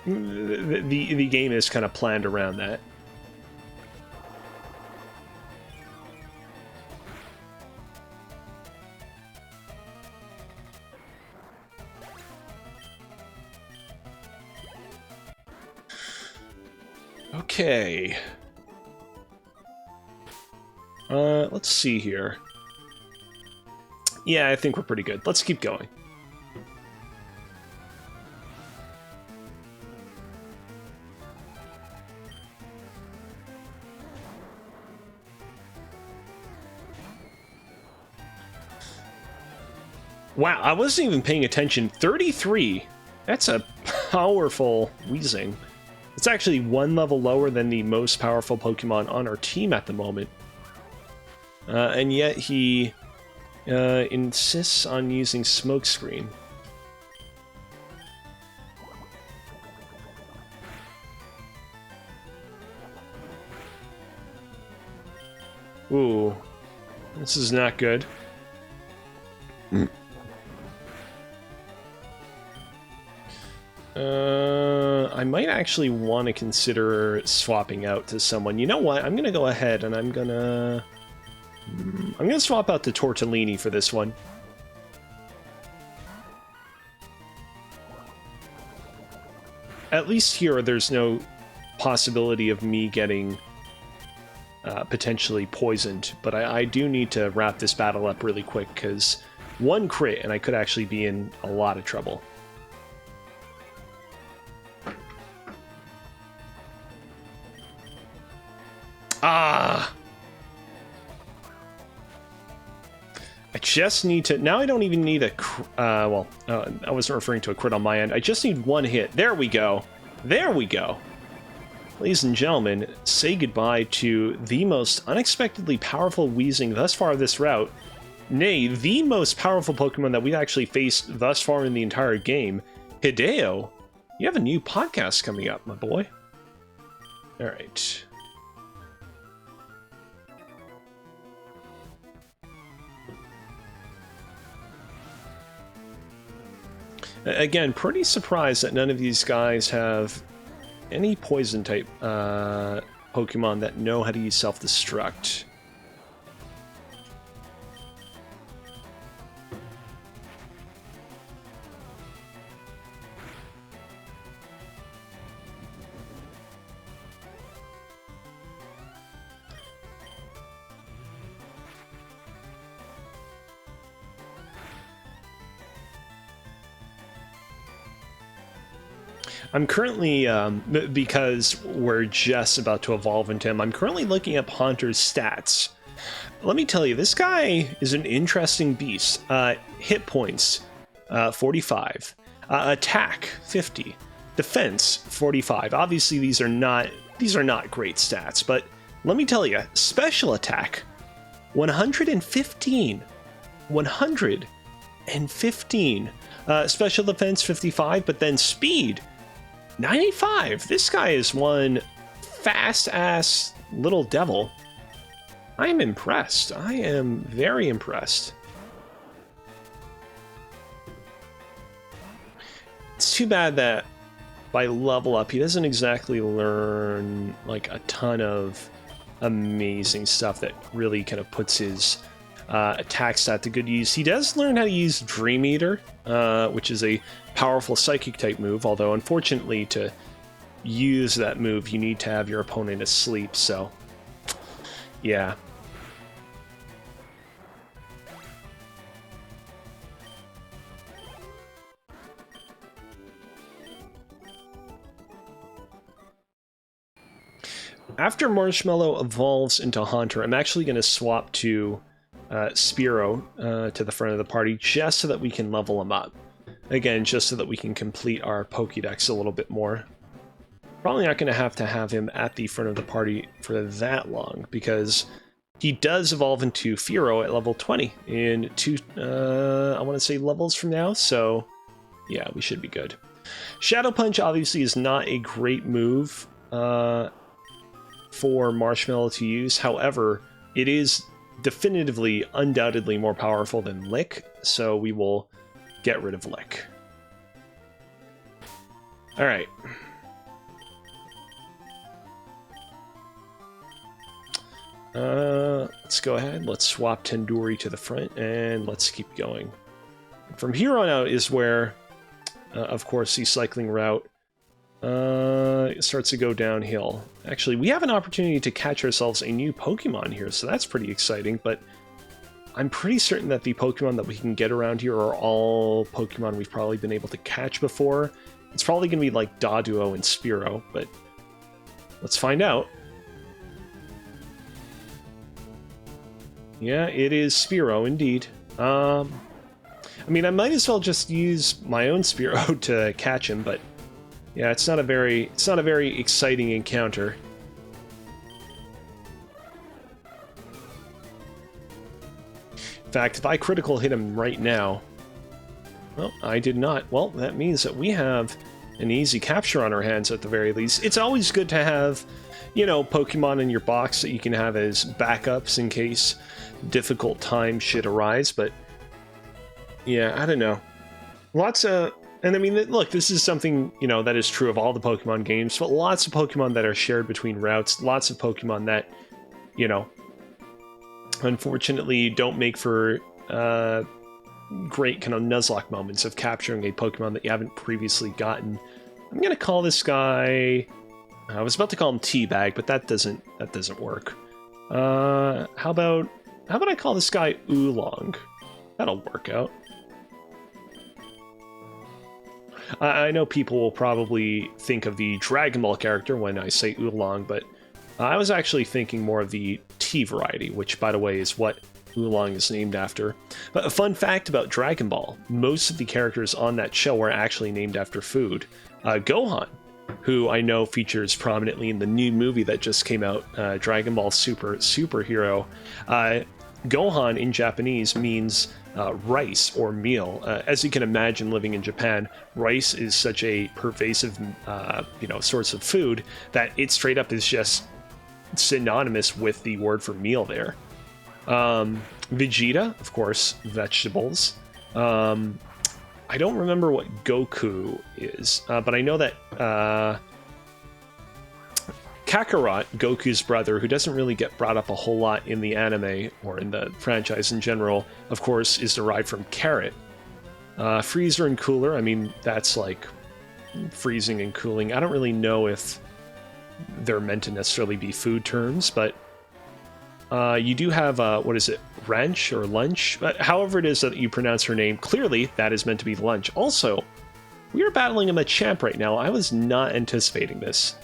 The game is kind of planned around that. Okay. Let's see here. Yeah, I think we're pretty good. Let's keep going. Wow, I wasn't even paying attention. 33. That's a powerful Weezing. It's actually one level lower than the most powerful Pokemon on our team at the moment. And yet he insists on using Smokescreen. Ooh, this is not good. I might actually want to consider swapping out to someone. You know what? I'm gonna go ahead and I'm gonna swap out to Tortellini for this one. At least here, there's no possibility of me getting potentially poisoned, but I do need to wrap this battle up really quick, because one crit and I could actually be in a lot of trouble. Ah! I just need to... Now I don't even need a... I wasn't referring to a crit on my end. I just need one hit. There we go. There we go. Ladies and gentlemen, say goodbye to the most unexpectedly powerful Weezing thus far this route. Nay, the most powerful Pokemon that we've actually faced thus far in the entire game. Hideo, you have a new podcast coming up, my boy. Alright. Again, pretty surprised that none of these guys have any poison type Pokemon that know how to use self-destruct. I'm currently, because we're just about to evolve into him, I'm currently looking up Haunter's stats. Let me tell you, this guy is an interesting beast. Hit points, 45. Attack, 50. Defense, 45. Obviously, these are not great stats, but let me tell you, special attack, 115. 115. Special defense, 55, but then speed, 95. This guy is one fast-ass little devil. I am impressed. I am very impressed. It's too bad that by level up, he doesn't exactly learn like a ton of amazing stuff that really kind of puts his attack stat to good use. He does learn how to use Dream Eater, which is a powerful psychic type move, although unfortunately to use that move you need to have your opponent asleep, so yeah. After Marshmallow evolves into Haunter, I'm actually going to swap to Spearow to the front of the party just so that we can level him up. Again, just so that we can complete our Pokédex a little bit more. Probably not going to have him at the front of the party for that long, because he does evolve into Fearow at level 20 in two, I want to say levels from now, so yeah, we should be good. Shadow Punch obviously is not a great move for Marshmallow to use, however, it is definitively, undoubtedly more powerful than Lick, so we will get rid of Lick. Alright. Let's go ahead, let's swap Tenduri to the front, and let's keep going. From here on out is where, of course, the cycling route starts to go downhill. Actually, we have an opportunity to catch ourselves a new Pokemon here, so that's pretty exciting, but I'm pretty certain that the Pokemon that we can get around here are all Pokemon we've probably been able to catch before. It's probably going to be like Doduo and Spearow, but let's find out. Yeah, it is Spearow indeed. I mean, I might as well just use my own Spearow to catch him, but yeah, it's not a very exciting encounter. In fact, if I critical hit him right now... Well, I did not. Well, that means that we have an easy capture on our hands at the very least. It's always good to have, you know, Pokemon in your box that you can have as backups in case difficult times should arise, but yeah, I don't know. Lots of... And I mean, look, this is something, you know, that is true of all the Pokemon games, but lots of Pokemon that are shared between routes, lots of Pokemon that, you know, unfortunately don't make for great kind of Nuzlocke moments of capturing a Pokemon that you haven't previously gotten. I'm gonna call this guy... I was about to call him Teabag, but that doesn't work. How about I call this guy Oolong? That'll work out. I know people will probably think of the Dragon Ball character when I say Oolong, but I was actually thinking more of the T variety, which, by the way, is what Oolong is named after. But a fun fact about Dragon Ball, most of the characters on that show are actually named after food. Gohan, who I know features prominently in the new movie that just came out, Dragon Ball Superhero. Gohan in Japanese means rice or meal. As you can imagine, living in Japan, rice is such a pervasive, you know, source of food that it straight up is just synonymous with the word for meal there. Vegeta, of course, vegetables. I don't remember what Goku is, but I know that Kakarot, Goku's brother, who doesn't really get brought up a whole lot in the anime or in the franchise in general, of course, is derived from carrot. Freezer and cooler, I mean, that's like freezing and cooling. I don't really know if they're meant to necessarily be food terms, but you do have, what is it, Wrench or Lunch? However it is that you pronounce her name, clearly that is meant to be lunch. Also, we are battling a Machamp right now. I was not anticipating this.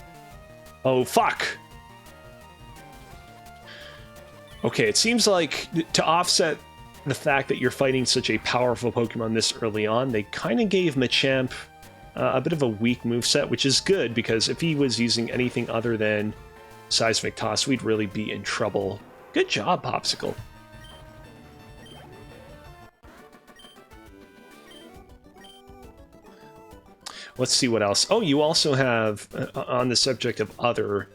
Oh, fuck! Okay, it seems like to offset the fact that you're fighting such a powerful Pokemon this early on, they kind of gave Machamp a bit of a weak moveset, which is good, because if he was using anything other than Seismic Toss, we'd really be in trouble. Good job, Popsicle. Let's see what else. Oh, you also have, on the subject of other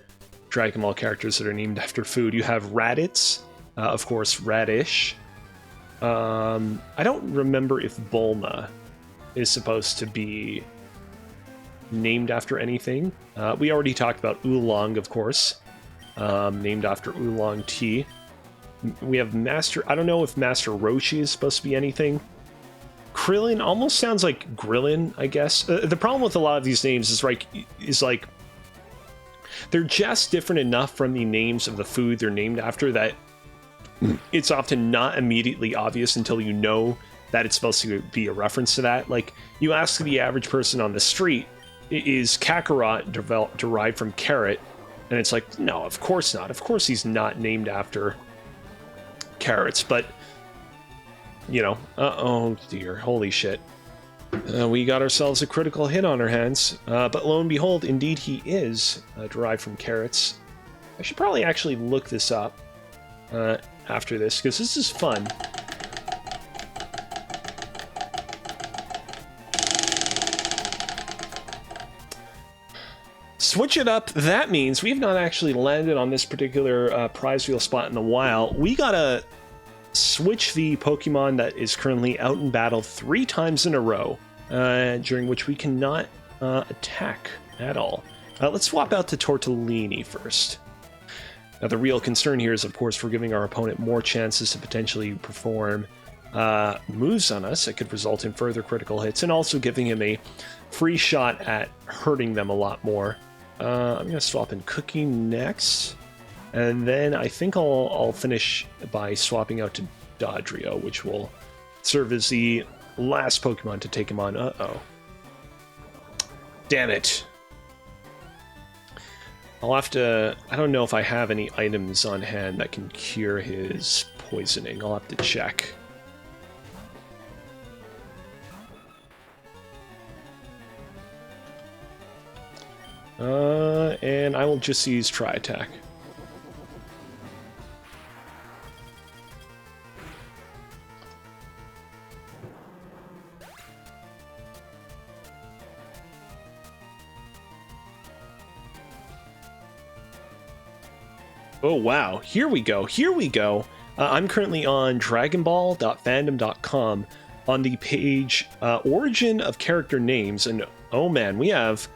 Dragon Ball characters that are named after food, you have Raditz, of course, Radish. I don't remember if Bulma is supposed to be named after anything. We already talked about Oolong, of course, named after Oolong Tea. We have Master... I don't know if Master Roshi is supposed to be anything. Krillin almost sounds like Grillin, I guess. The problem with a lot of these names is like they're just different enough from the names of the food they're named after that it's often not immediately obvious until you know that it's supposed to be a reference to that. Like, you ask the average person on the street, is Kakarot derived from carrot? And it's like, no, of course not. Of course he's not named after carrots, but... You know, oh dear, holy shit. We got ourselves a critical hit on our hands, but lo and behold, indeed he is derived from carrots. I should probably actually look this up after this, because this is fun. Switch it up, that means we've not actually landed on this particular prize wheel spot in a while. We gotta switch the Pokemon that is currently out in battle 3 times in a row, during which we cannot attack at all. Let's swap out to Tortellini first. Now, the real concern here is, of course, we're giving our opponent more chances to potentially perform moves on us that could result in further critical hits, and also giving him a free shot at hurting them a lot more. I'm going to swap in Cookie next. And then I think I'll finish by swapping out to Dodrio, which will serve as the last Pokemon to take him on. Uh-oh. Damn it. I'll have to... I don't know if I have any items on hand that can cure his poisoning. I'll have to check. And I will just use Tri-Attack. Oh, wow. Here we go. Here we go. I'm currently on dragonball.fandom.com on the page Origin of Character Names. And, oh man, we have...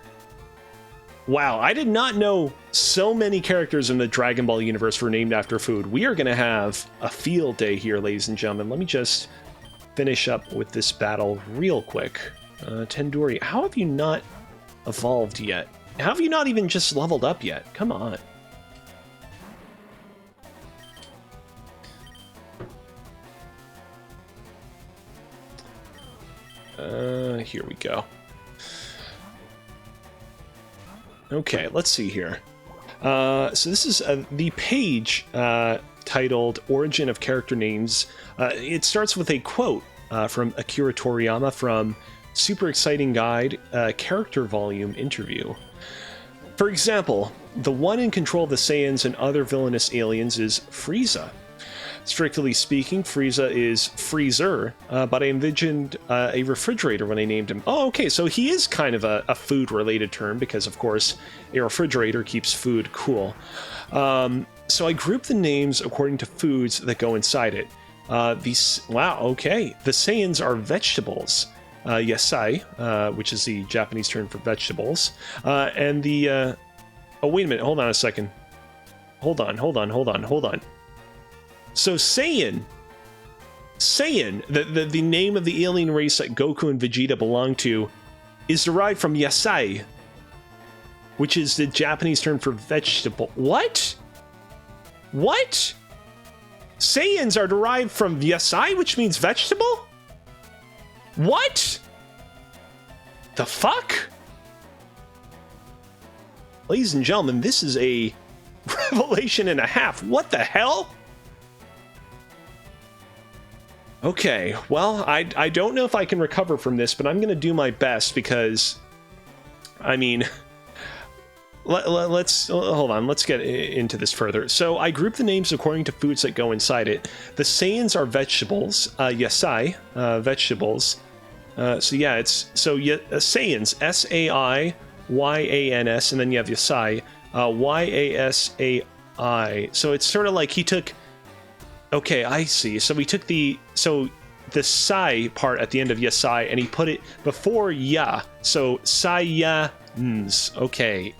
Wow, I did not know so many characters in the Dragon Ball universe were named after food. We are going to have a field day here, ladies and gentlemen. Let me just finish up with this battle real quick. Tenduri, how have you not evolved yet? How have you not even just leveled up yet? Come on. Here we go. Okay, let's see here. So this is the page titled Origin of Character Names. It starts with a quote from Akira Toriyama from Super Exciting Guide Character Volume Interview. For example, the one in control of the Saiyans and other villainous aliens is Frieza. Strictly speaking, Frieza is Freezer, but I envisioned a refrigerator when I named him. Oh, okay, so he is kind of a food-related term, because, of course, a refrigerator keeps food cool. So I grouped the names according to foods that go inside it. Wow, okay. The Saiyans are vegetables. Yasai, which is the Japanese term for vegetables. And the Oh, wait a minute. Hold on a second. Hold on. So Saiyan, the name of the alien race that Goku and Vegeta belong to, is derived from yasai, which is the Japanese term for vegetable. What? What? Saiyans are derived from yasai, which means vegetable? What? The fuck? Ladies and gentlemen, this is a revelation and a half. What the hell? Okay, well, I don't know if I can recover from this, but I'm going to do my best because, I mean, let's hold on. Let's get into this further. So I group the names according to foods that go inside it. The Saiyans are vegetables, yasai, vegetables. So yeah, it's Saiyans, Saiyans, and then you have yasai, Yasai. So it's sort of like he took. Okay, I see. So we took the sai part at the end of yasai and he put it before ya. So Saiyans. Okay.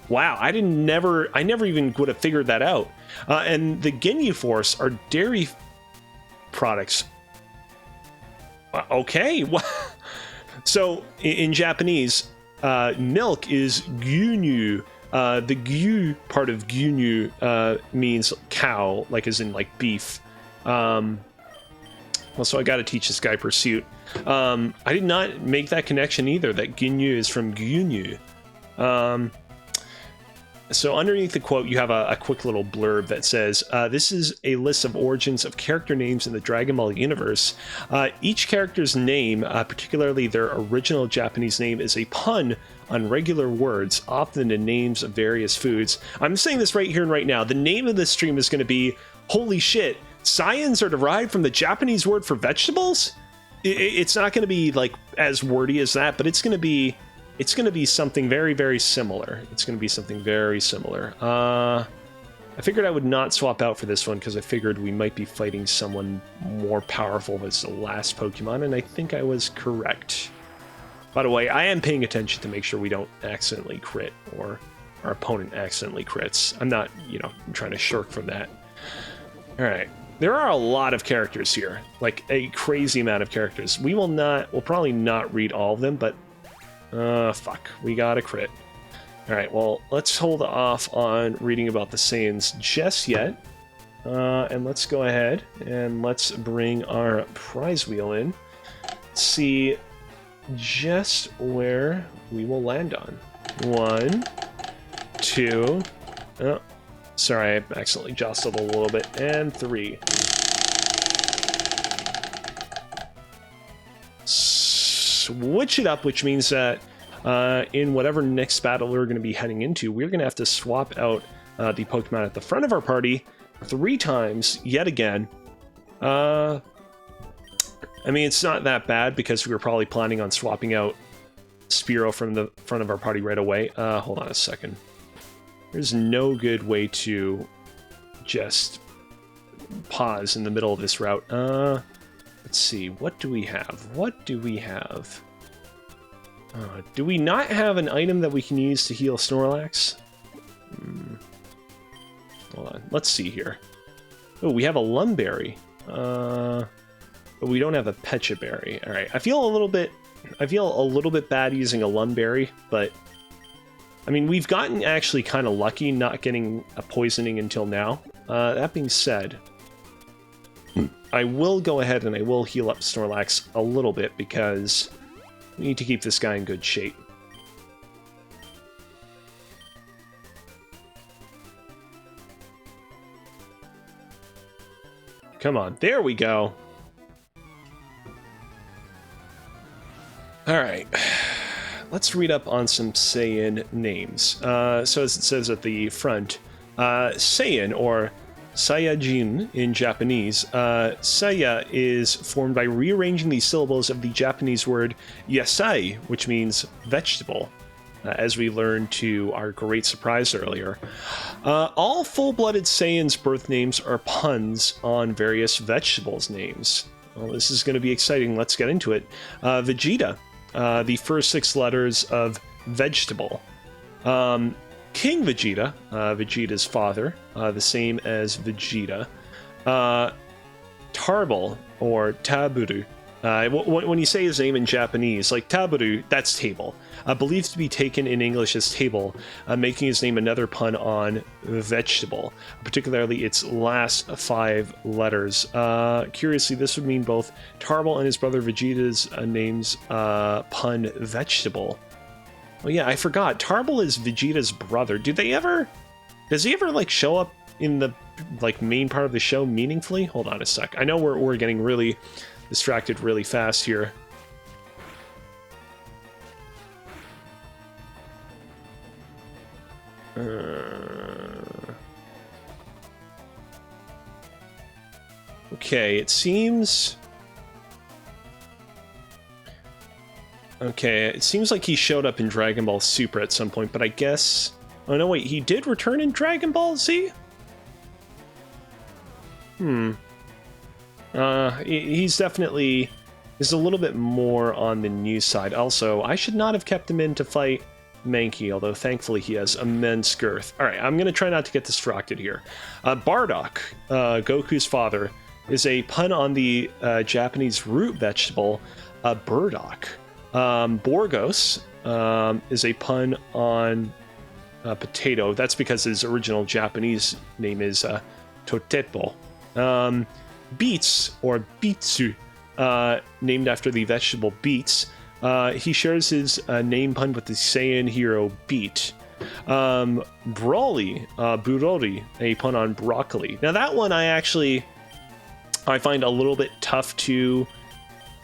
Wow, I never even would have figured that out. And the Ginyu Force are dairy products. Okay. So in Japanese, milk is gyunyu. The gyu part of gyunyu means cow, like as in like beef. Also, I got to teach this guy Pursuit. I did not make that connection either, that ginyu is from gyunyu. So underneath the quote, you have a quick little blurb that says, this is a list of origins of character names in the Dragon Ball universe. Each character's name, particularly their original Japanese name, is a pun on regular words, often in names of various foods. I'm saying this right here and right now. The name of this stream is going to be, holy shit, Saiyans are derived from the Japanese word for vegetables? It's not going to be like as wordy as that, but it's going to be something very, very similar. I figured I would not swap out for this one because I figured we might be fighting someone more powerful as the last Pokemon, and I think I was correct. By the way, I am paying attention to make sure we don't accidentally crit or our opponent accidentally crits. I'm not, I'm trying to shirk from that. All right. There are a lot of characters here, like a crazy amount of characters. We'll probably not read all of them, but fuck, we got a crit. All right, well, let's hold off on reading about the Saiyans just yet. And let's go ahead and let's bring our prize wheel in. See just where we will land on. 1, 2, oh, sorry, I accidentally jostled a little bit, and 3. Switch it up, which means that in whatever next battle we're going to be heading into, we're going to have to swap out the Pokemon at the front of our party 3 times yet again. I mean, it's not that bad because we were probably planning on swapping out Spearow from the front of our party right away. Hold on a second. There's no good way to just pause in the middle of this route. Let's see. What do we have? Do we not have an item that we can use to heal Snorlax? Hold on. Let's see here. Oh, we have a Lumberry. But we don't have a Pecha Berry. All right. I feel a little bit bad using a Lumberry, but I mean, we've gotten actually kind of lucky not getting a poisoning until now. That being said, I will go ahead and I will heal up Snorlax a little bit because we need to keep this guy in good shape. Come on, there we go. All right, let's read up on some Saiyan names. So as it says at the front, Saiyan or Saiyajin in Japanese. Saya is formed by rearranging the syllables of the Japanese word yasai, which means vegetable, as we learned to our great surprise earlier. All full-blooded Saiyans' birth names are puns on various vegetables' names. Well, this is going to be exciting. Let's get into it. Vegeta, the first 6 letters of vegetable. King Vegeta, Vegeta's father, the same as Vegeta. Tarbal, or Taburu. When you say his name in Japanese, like Taburu, that's table. Believed to be taken in English as table, making his name another pun on vegetable, particularly its last 5 letters. Curiously, this would mean both Tarbal and his brother Vegeta's names pun vegetable. Oh yeah, I forgot. Tarbal is Vegeta's brother. Does he ever like show up in the like main part of the show meaningfully? Hold on a sec. I know we're getting really distracted really fast here. Okay, it seems... Okay, it seems like he showed up in Dragon Ball Super at some point, but I guess... Oh no, wait, he did return in Dragon Ball Z? He's definitely... He's a little bit more on the new side. Also, I should not have kept him in to fight Mankey, although thankfully he has immense girth. Alright, I'm going to try not to get distracted here. Bardock, Goku's father, is a pun on the Japanese root vegetable, burdock. Borgos is a pun on potato. That's because his original Japanese name is Totepo. Beets, or Bitsu, named after the vegetable beets. He shares his name pun with the Saiyan hero Beet. Brawly, Burori, a pun on broccoli. Now that one I find a little bit tough to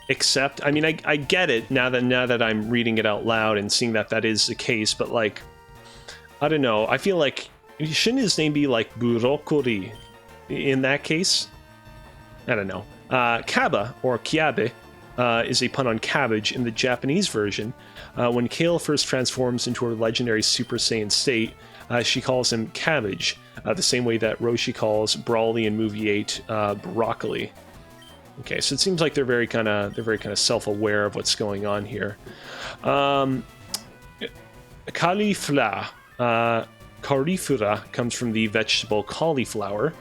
accept. I mean, I get it now that I'm reading it out loud and seeing that is the case, but like, I don't know. I feel like, shouldn't his name be like Burokuri in that case? I don't know. Kaba, or Kiabe, is a pun on cabbage in the Japanese version. When Kale first transforms into her legendary Super Saiyan state, she calls him Cabbage, the same way that Roshi calls Brawly in movie 8 broccoli. Okay, so it seems like they're very kind of self-aware of what's going on here. Caulifla. Caulifla comes from the vegetable cauliflower.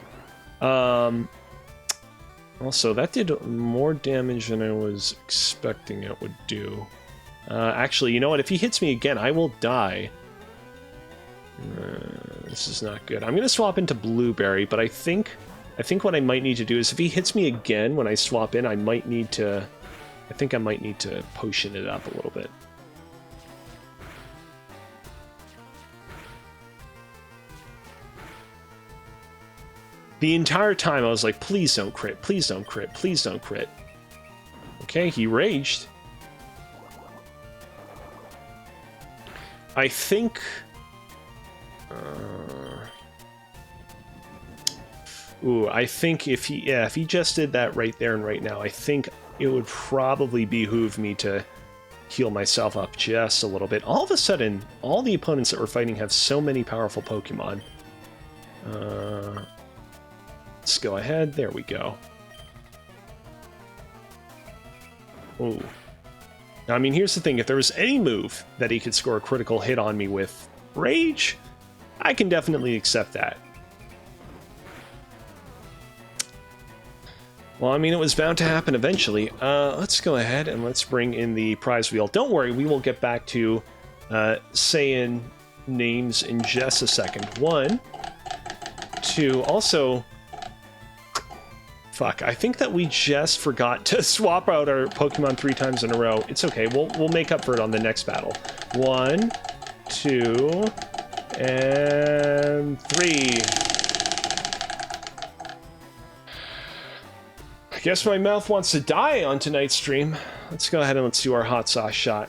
Also, that did more damage than I was expecting it would do. Actually, you know what? If he hits me again, I will die. This is not good. I'm going to swap into Blueberry, but I think what I might need to do is if he hits me again when I swap in, I might need to potion it up a little bit. The entire time I was like, please don't crit, please don't crit, please don't crit. Okay, he raged. I think... I think if he just did that right there and right now, I think it would probably behoove me to heal myself up just a little bit. All of a sudden, all the opponents that we're fighting have so many powerful Pokemon. Let's go ahead. There we go. Ooh. Now, I mean, here's the thing. If there was any move that he could score a critical hit on me with Rage, I can definitely accept that. Well, I mean, it was bound to happen eventually. Let's go ahead and let's bring in the prize wheel. Don't worry, we will get back to Saiyan names in just a second. 1, 2, also... Fuck, I think that we just forgot to swap out our Pokemon 3 times in a row. It's okay, we'll make up for it on the next battle. 1, 2, and 3. I guess my mouth wants to die on tonight's stream. Let's go ahead and let's do our hot sauce shot.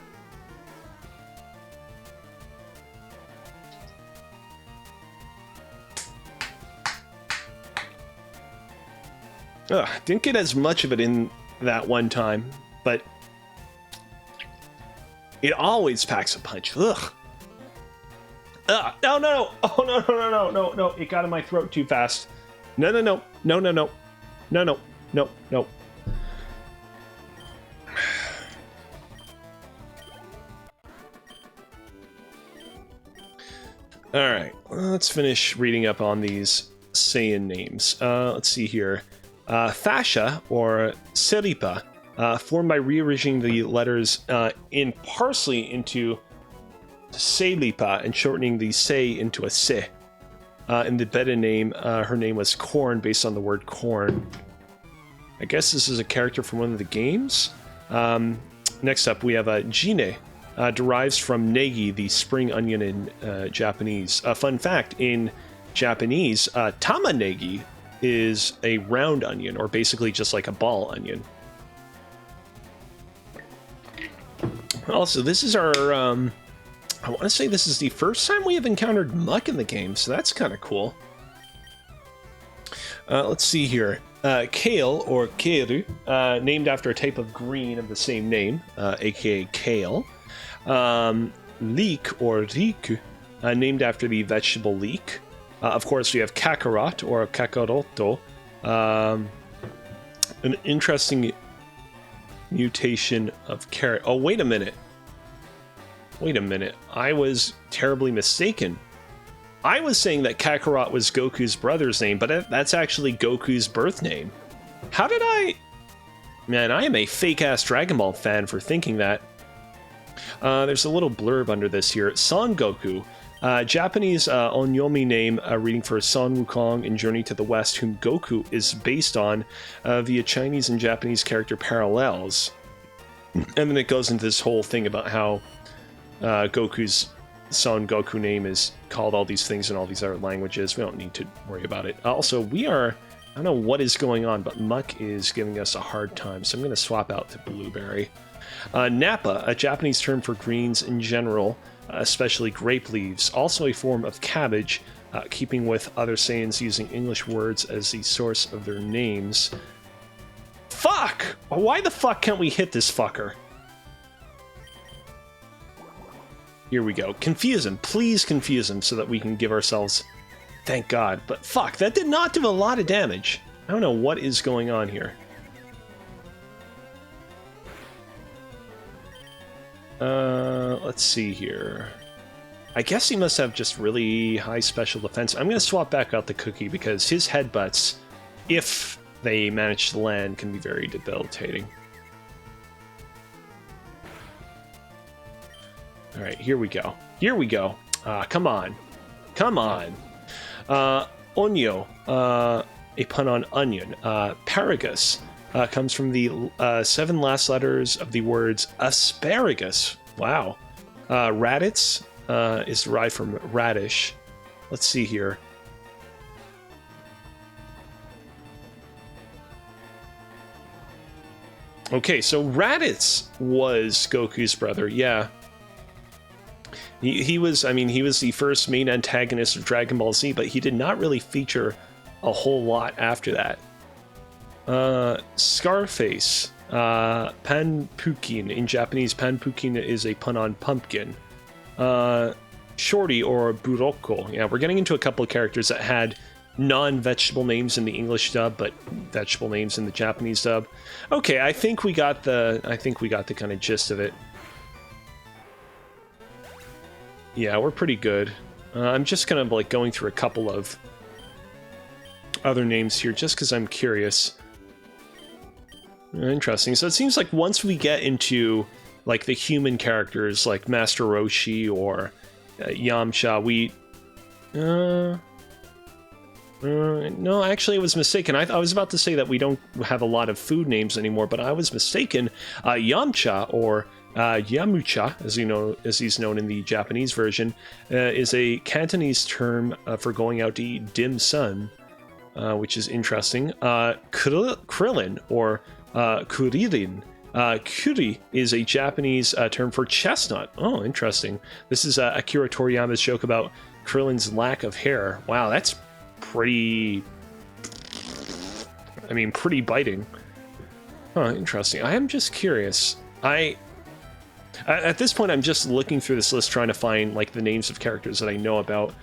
Ugh, didn't get as much of it in that one time, but it always packs a punch. Ugh. Ugh. No, no, oh, no, it got in my throat too fast. No. Alright, let's finish reading up on these Saiyan names. Let's see here. Fascia, or Seripa, formed by rearranging the letters in parsley into Seilipa and shortening the Se into a Se. In the beta name, her name was Corn, based on the word corn. I guess this is a character from one of the games. Next up, we have Jine. Derives from negi, the spring onion in Japanese. A fun fact, in Japanese, tamanegi is a round onion, or basically just like a ball onion. Also, this is our, I want to say this is the first time we have encountered muck in the game, so that's kind of cool. Let's see here. Kale, or Keiru, named after a type of green of the same name, aka kale. Leek, or riku, named after the vegetable leek. Of course, we have kakarot, or kakaroto, an interesting mutation of carrot. Oh, wait a minute. Wait a minute. I was terribly mistaken. I was saying that Kakarot was Goku's brother's name, but that's actually Goku's birth name. How did I... Man, I am a fake-ass Dragon Ball fan for thinking that. There's a little blurb under this here. Son Goku, Japanese onyomi name reading for Son Wukong in Journey to the West, whom Goku is based on via Chinese and Japanese character parallels. And then it goes into this whole thing about how Goku's Son Goku name is called all these things in all these other languages. We don't need to worry about it. Also, we are... I don't know what is going on, but Muck is giving us a hard time, so I'm going to swap out to Blueberry. Nappa, a Japanese term for greens in general, especially grape leaves, also a form of cabbage, keeping with other Saiyans using English words as the source of their names. Fuck! Why the fuck can't we hit this fucker? Here we go. Confuse him. Please confuse him so that we can give ourselves... Thank God. But fuck, that did not do a lot of damage. I don't know what is going on here. Let's see here. I guess he must have just really high special defense. I'm going to swap back out the cookie because his headbutts, if they manage to land, can be very debilitating. Alright, here we go. Here we go. Come on. Come on. Onyo, a pun on onion. Paragus comes from the 7 last letters of the words asparagus. Wow. Raditz is derived from radish. Let's see here. Okay, so Raditz was Goku's brother, yeah. He was, I mean, he was the first main antagonist of Dragon Ball Z, but he did not really feature a whole lot after that. Scarface, Panpukin. In Japanese, Panpukin is a pun on pumpkin. Shorty, or Buroko. Yeah, we're getting into a couple of characters that had non-vegetable names in the English dub, but vegetable names in the Japanese dub. Okay, I think we got the kind of gist of it. Yeah, we're pretty good. I'm just kind of like going through a couple of other names here just because I'm curious. Interesting. So it seems like once we get into like the human characters like Master Roshi or Yamcha, we... no, actually I was mistaken. I was about to say that we don't have a lot of food names anymore, but I was mistaken. Yamcha, or Yamucha, as he's known in the Japanese version, is a Cantonese term for going out to eat dim sum, which is interesting. Krillin, or Kuririn. Kuri is a Japanese term for chestnut. Oh, interesting. This is Akira Toriyama's joke about Krillin's lack of hair. Wow, that's pretty... I mean, pretty biting. Huh, interesting. I am just curious. At this point, I'm just looking through this list trying to find, like, the names of characters that I know about.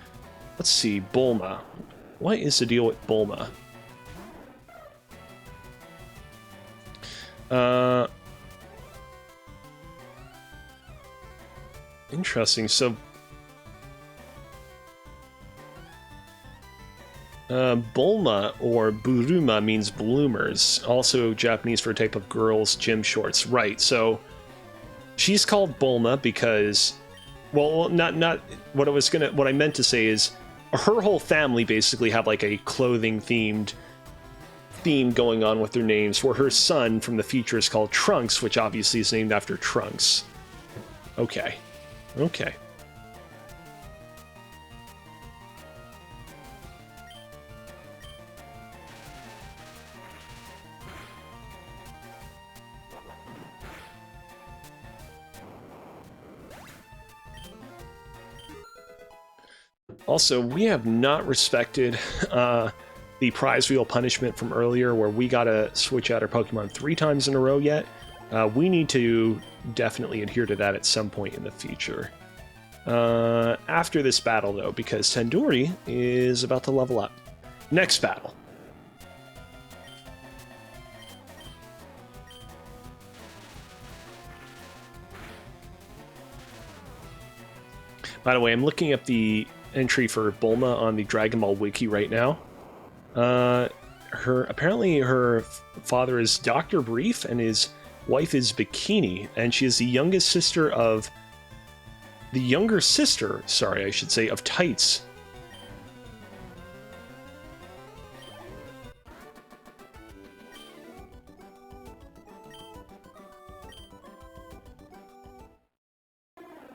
Let's see, Bulma. What is the deal with Bulma? Interesting. So, Bulma or Buruma means bloomers, also Japanese for a type of girls' gym shorts. Right, so she's called Bulma because, well, not what I meant to say is her whole family basically have like a clothing theme going on with their names, where her son from the future is called Trunks, which obviously is named after Trunks. Okay. Okay. Also, we have not respected the prize wheel punishment from earlier, where we gotta switch out our Pokemon 3 times in a row yet. We need to definitely adhere to that at some point in the future. After this battle, though, because Tandoori is about to level up. Next battle. By the way, I'm looking up the entry for Bulma on the Dragon Ball wiki right now. Apparently her father is Dr. Brief and his wife is Bikini, and she is the younger sister, of Tights.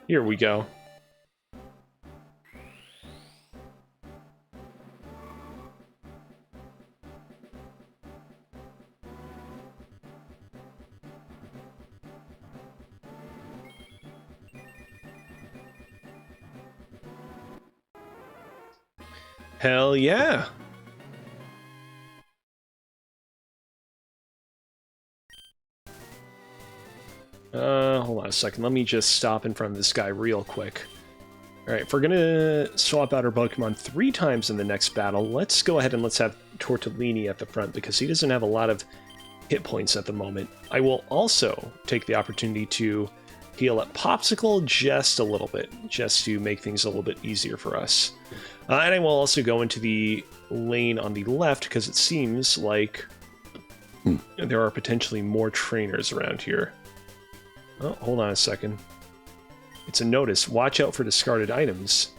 Here we go. Hell yeah! Hold on a second. Let me just stop in front of this guy real quick. Alright, if we're gonna swap out our Pokemon 3 times in the next battle, let's go ahead and let's have Tortellini at the front, because he doesn't have a lot of hit points at the moment. I will also take the opportunity to heal up Popsicle just a little bit, just to make things a little bit easier for us. And I will also go into the lane on the left, because it seems like there are potentially more trainers around here. Oh, hold on a second. It's a notice. Watch out for discarded items.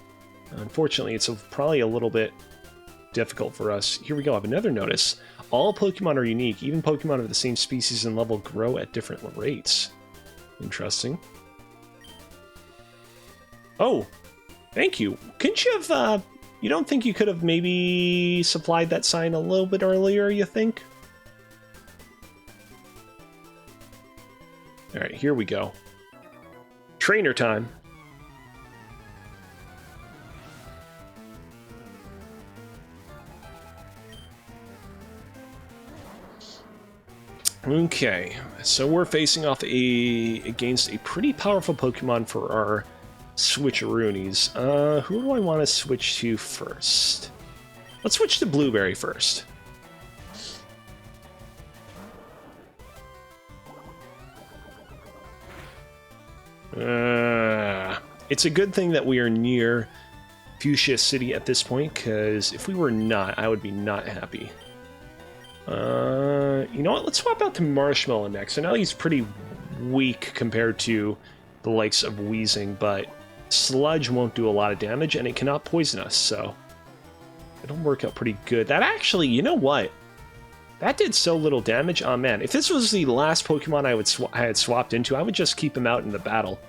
Unfortunately, it's probably a little bit difficult for us. Here we go. I have another notice. All Pokemon are unique. Even Pokemon of the same species and level grow at different rates. Interesting. Oh, thank you. Couldn't you have, you don't think you could have maybe supplied that sign a little bit earlier, you think? Alright, here we go. Trainer time. Okay, so we're facing off against a pretty powerful Pokemon for our switcheroonies. Who do I want to switch to first? Let's switch to Blueberry first. It's a good thing that we are near Fuchsia City at this point, because if we were not, I would be not happy. You know what? Let's swap out to Marshmallow next. I know he's pretty weak compared to the likes of Weezing, but Sludge won't do a lot of damage, and it cannot poison us, so it'll work out pretty good. That actually, you know what? That did so little damage. Oh man, if this was the last Pokemon I had swapped into, I would just keep him out in the battle.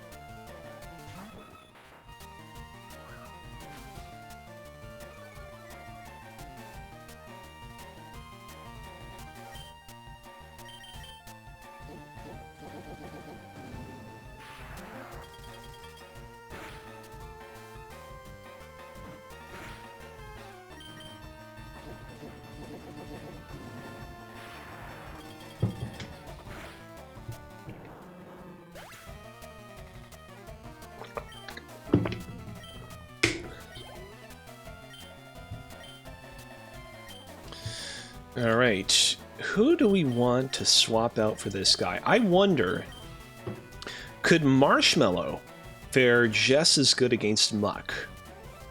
Alright, who do we want to swap out for this guy? I wonder, could Marshmallow fare just as good against Muck?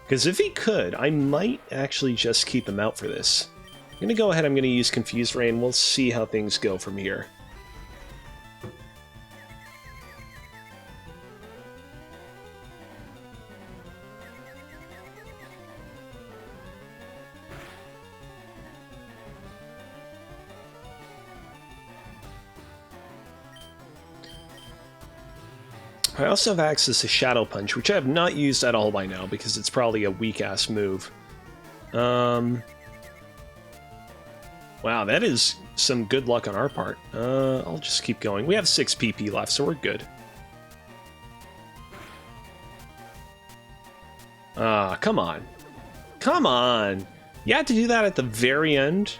Because if he could, I might actually just keep him out for this. I'm going to go ahead, I'm going to use Confused Ray, and we'll see how things go from here. I also have access to Shadow Punch, which I have not used at all by now, because it's probably a weak-ass move. Wow, that is some good luck on our part. I'll just keep going. We have 6 PP left, so we're good. Come on. Come on! You had to do that at the very end?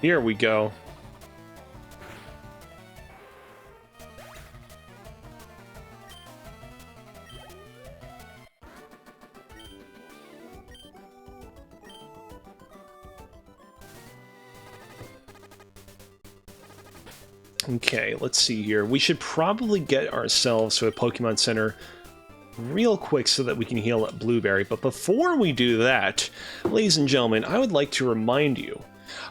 Here we go. Okay, let's see here. We should probably get ourselves to a Pokemon Center real quick so that we can heal up Blueberry. But before we do that, ladies and gentlemen, I would like to remind you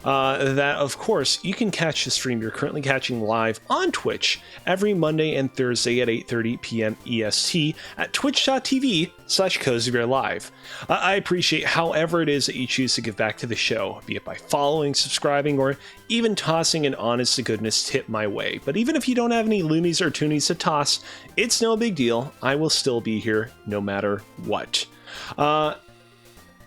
that, of course, you can catch the stream you're currently catching live on Twitch every Monday and Thursday at 8:30 p.m. EST at twitch.tv/Kozibear Live. I appreciate however it is that you choose to give back to the show, be it by following, subscribing, or even tossing an honest-to-goodness tip my way. But even if you don't have any loonies or toonies to toss, it's no big deal. I will still be here no matter what.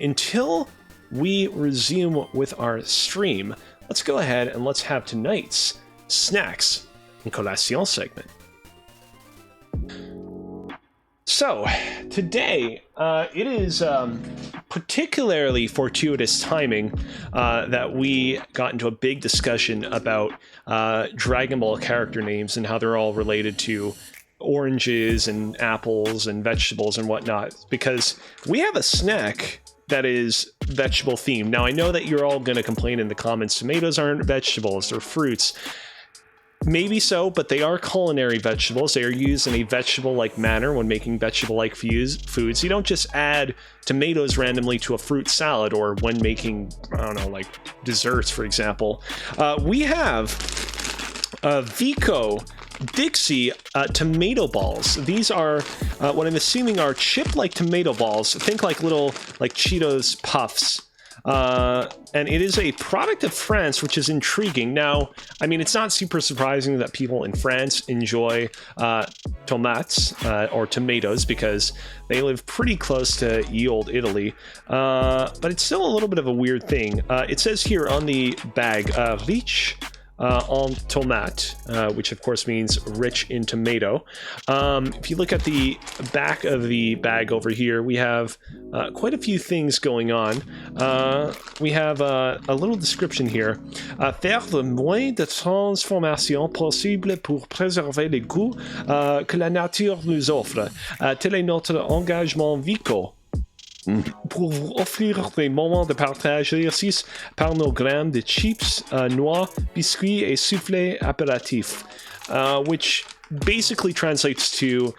Until we resume with our stream, let's go ahead and let's have tonight's snacks and collation segment. So today it is particularly fortuitous timing that we got into a big discussion about Dragon Ball character names and how they're all related to oranges and apples and vegetables and whatnot, because we have a snack that is vegetable themed. Now, I know that you're all going to complain in the comments, tomatoes aren't vegetables, they're fruits. Maybe so, but they are culinary vegetables. They are used in a vegetable-like manner when making vegetable-like foods. You don't just add tomatoes randomly to a fruit salad or when making, I don't know, like desserts, for example. We have Vico Dixie tomato balls. These are what I'm assuming are chip-like tomato balls. Think like little like Cheetos puffs. And it is a product of France, which is intriguing. Now, I mean, it's not super surprising that people in France enjoy tomates or tomatoes because they live pretty close to ye old Italy. But it's still a little bit of a weird thing. It says here on the bag, riche en tomate, which of course means rich in tomato. If you look at the back of the bag over here, we have quite a few things going on. We have a little description here. Faire le moins de transformation possible pour préserver les goûts que la nature nous offre. Tel est notre engagement Vico. Pour vous offrir des moments de partage exercice par nos grammes de chips, noix, biscuits et soufflés apéritifs, which basically translates to,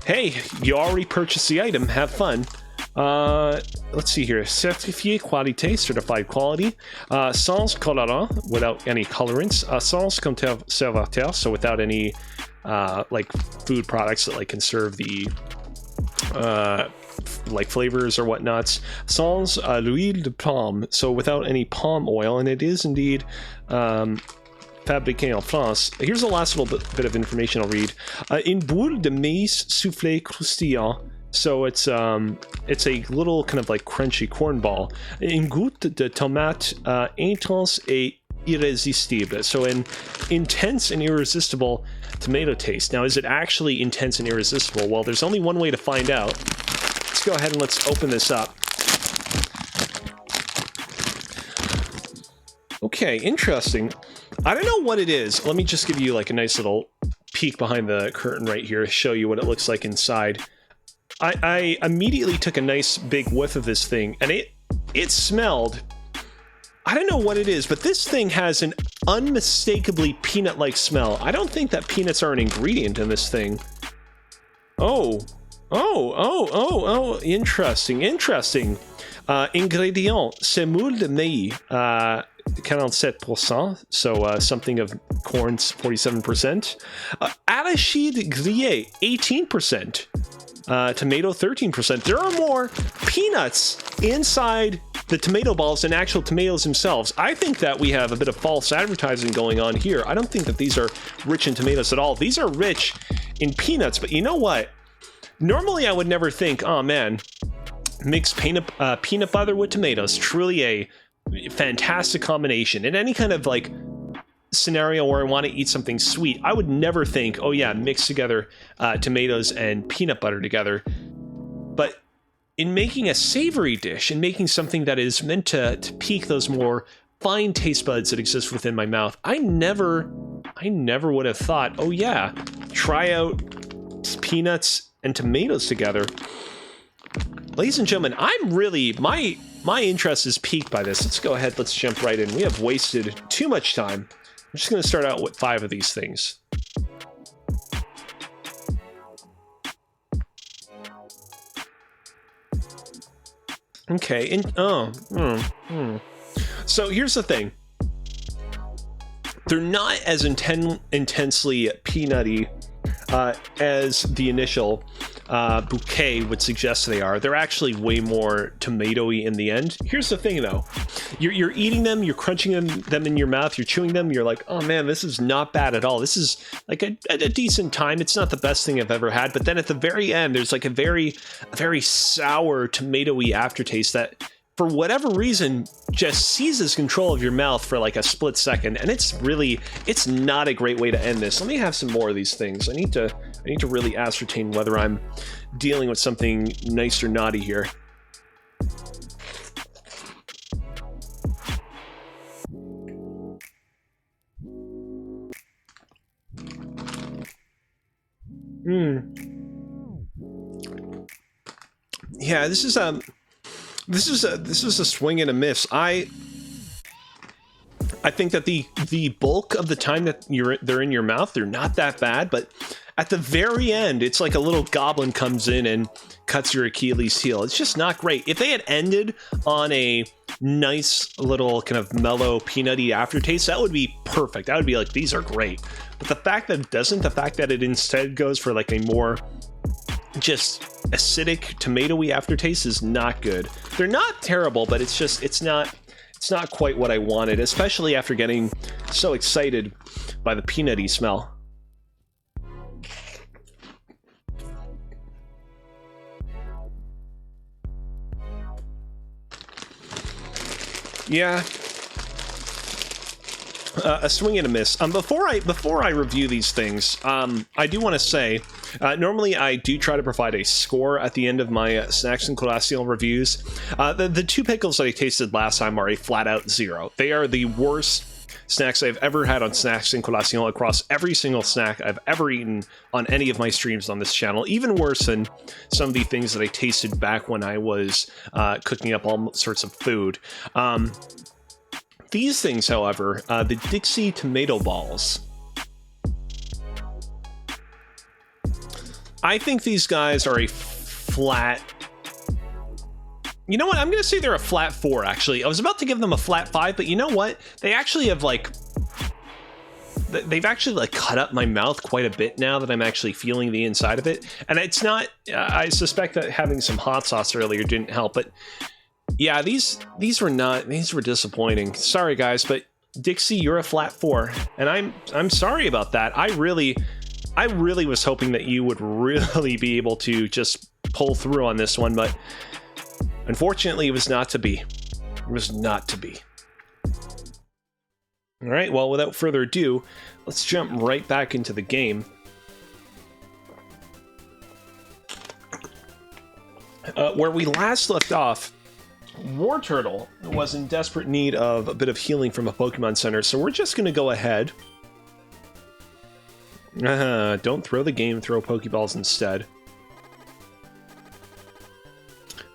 hey, you already purchased the item, have fun. Let's see here, certifié qualité, certified quality, sans colorant, without any colorants, sans conservateur, so without any like food products that like conserve the like flavors or whatnots, sans l'huile de palme, so without any palm oil, and it is indeed fabriqué en France. Here's the last little bit of information I'll read. Une boule de maïs soufflé croustillant, so it's a little kind of like crunchy corn ball. Une goutte de tomate intense et irrésistible, so an intense and irresistible tomato taste. Now, is it actually intense and irresistible? Well, there's only one way to find out. Let's go ahead and let's open this up. Okay, interesting. I don't know what it is. Let me just give you like a nice little peek behind the curtain right here to show you what it looks like inside. I immediately took a nice big whiff of this thing, and it smelled I don't know what it is, but this thing has an unmistakably peanut-like smell. I don't think that peanuts are an ingredient in this thing. Oh, interesting, interesting. Ingrédient, semoule de maïs, 47%, so something of corns, 47%. Arachide grillé, 18%. Tomato, 13%. There are more peanuts inside the tomato balls than actual tomatoes themselves. I think that we have a bit of false advertising going on here. I don't think that these are rich in tomatoes at all. These are rich in peanuts, but you know what? Normally I would never think, oh man, mix peanut butter with tomatoes. Truly a fantastic combination. In any kind of like scenario where I want to eat something sweet, I would never think, oh yeah, mix together tomatoes and peanut butter together. But in making a savory dish and making something that is meant to pique those more fine taste buds that exist within my mouth, I never would have thought, oh yeah, try out peanuts and tomatoes together. Ladies and gentlemen, I'm really, my interest is piqued by this. Let's go ahead, let's jump right in. We have wasted too much time. I'm just going to start out with 5 of these things. Okay, So here's the thing. They're not as intensely peanutty as the initial bouquet would suggest they are. They're actually way more tomatoey in the end. Here's the thing though. You're eating them, you're crunching them in your mouth, you're chewing them, you're like, oh man, this is not bad at all. This is like a decent time. It's not the best thing I've ever had. But then at the very end, there's like a very sour tomatoey aftertaste that for whatever reason just seizes control of your mouth for like a split second, and it's not a great way to end this. Let me have some more of these things. I need to really ascertain whether I'm dealing with something nice or naughty here. Yeah, this is a swing and a miss. I think that the bulk of the time that they're in your mouth, they're not that bad, but at the very end, it's like a little goblin comes in and cuts your Achilles heel. It's just not great. If they had ended on a nice little kind of mellow peanutty aftertaste, that would be perfect. That would be like, these are great. But the fact that it doesn't, the fact that it instead goes for like a more just acidic tomatoey aftertaste is not good. They're not terrible, but it's not quite what I wanted, especially after getting so excited by the peanutty smell. Yeah, a swing and a miss. Before I review these things, I do want to say, normally I do try to provide a score at the end of my Snacks and Collation reviews. The 2 pickles that I tasted last time are a flat-out 0. They are the worst snacks I've ever had on Snacks and Collation across every single snack I've ever eaten on any of my streams on this channel. Even worse than some of the things that I tasted back when I was cooking up all sorts of food. These things, however, the Dixie tomato balls. I think these guys are a flat... You know what? I'm going to say they're a flat 4, actually. I was about to give them a flat 5, but you know what? They actually have, like... They've actually, like, cut up my mouth quite a bit now that I'm actually feeling the inside of it. And it's not... I suspect that having some hot sauce earlier didn't help, but... Yeah, these were disappointing. Sorry, guys, but Dixie, you're a flat 4, and I'm sorry about that. I really was hoping that you would really be able to just pull through on this one, but unfortunately, it was not to be. It was not to be. All right, well, without further ado, let's jump right back into the game. Where we last left off, War Turtle was in desperate need of a bit of healing from a Pokemon Center, so we're just going to go ahead. Don't throw the game, throw Pokeballs instead.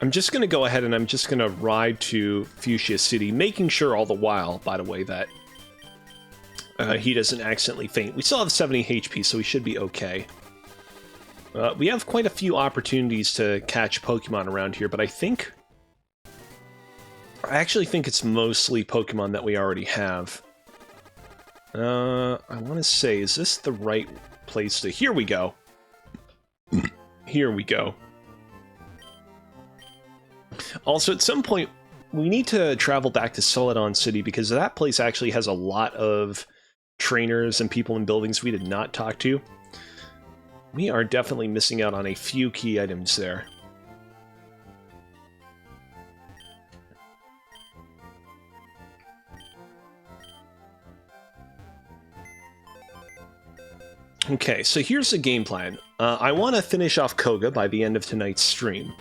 I'm just going to go ahead and I'm just going to ride to Fuchsia City, making sure all the while, by the way, that he doesn't accidentally faint. We still have 70 HP, so we should be okay. We have quite a few opportunities to catch Pokemon around here, but I actually think it's mostly Pokemon that we already have. I want to say, is this the right place to... Here we go. Here we go. Also, at some point, we need to travel back to Celadon City, because that place actually has a lot of trainers and people in buildings we did not talk to. We are definitely missing out on a few key items there. Okay, so here's the game plan. I want to finish off Koga by the end of tonight's stream.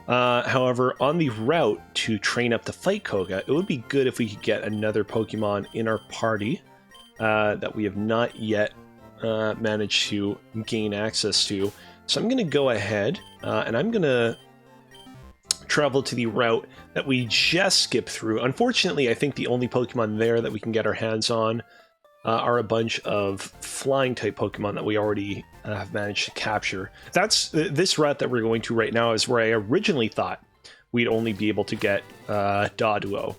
However, on the route to train up to fight Koga, it would be good if we could get another Pokemon in our party that we have not yet managed to gain access to. So I'm going to go ahead and I'm going to travel to the route that we just skipped through. Unfortunately, I think the only Pokemon there that we can get our hands on are a bunch of flying-type Pokemon that we already have managed to capture. That's this route that we're going to right now is where I originally thought we'd only be able to get Doduo.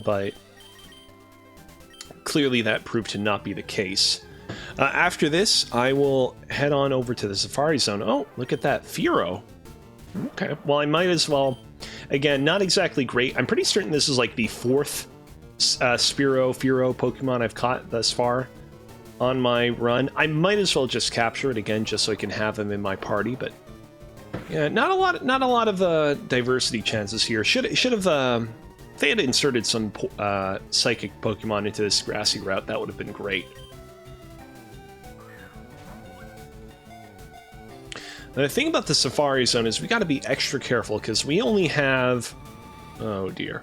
But clearly that proved to not be the case. After this, I will head on over to the Safari Zone. Oh, look at that, Fearow. Okay, well, I might as well... Again, not exactly great. I'm pretty certain this is like the fourth Fearow Pokemon I've caught thus far on my run. I might as well just capture it again just so I can have them in my party, but yeah, not a lot of diversity chances here. Should have if they had inserted some psychic Pokemon into this grassy route, that would have been great. The thing about the Safari Zone is we got to be extra careful because we only have... Oh dear.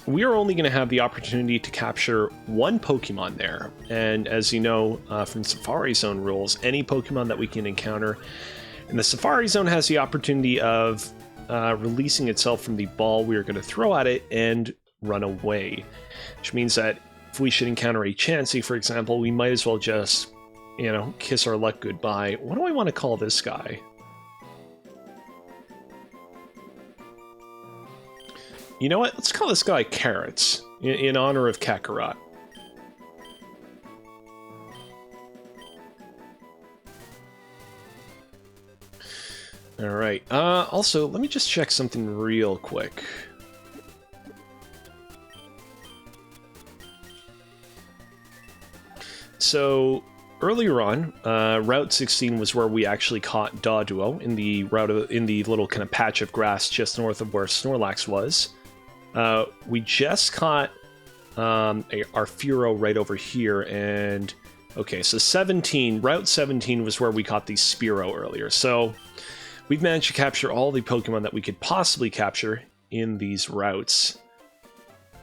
We are only going to have the opportunity to capture one Pokemon there. And as you know from Safari Zone rules, any Pokemon that we can encounter in the Safari Zone has the opportunity of releasing itself from the ball we are going to throw at it and run away. Which means that if we should encounter a Chansey, for example, we might as well just, you know, kiss our luck goodbye. What do I want to call this guy? You know what? Let's call this guy Carrots, in honor of Kakarot. Alright, also, let me just check something real quick. So, earlier on, Route 16 was where we actually caught Doduo in the little kind of patch of grass just north of where Snorlax was. We just caught our Fearow right over here, and okay, so Route 17 was where we caught the Spearow earlier. So we've managed to capture all the Pokemon that we could possibly capture in these routes.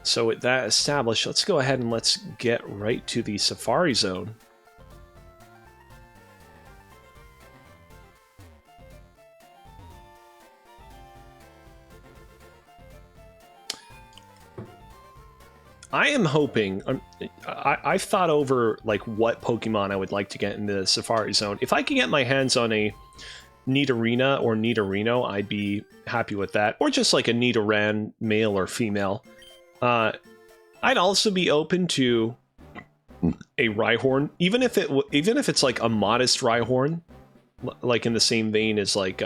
So with that established, let's go ahead and let's get right to the Safari Zone. I am hoping, I've thought over like what Pokemon I would like to get in the Safari Zone. If I could get my hands on a Nidorina or Nidorino, I'd be happy with that. Or just like a Nidoran, male or female. I'd also be open to a Rhyhorn, even if it's like a modest Rhyhorn, like in the same vein as like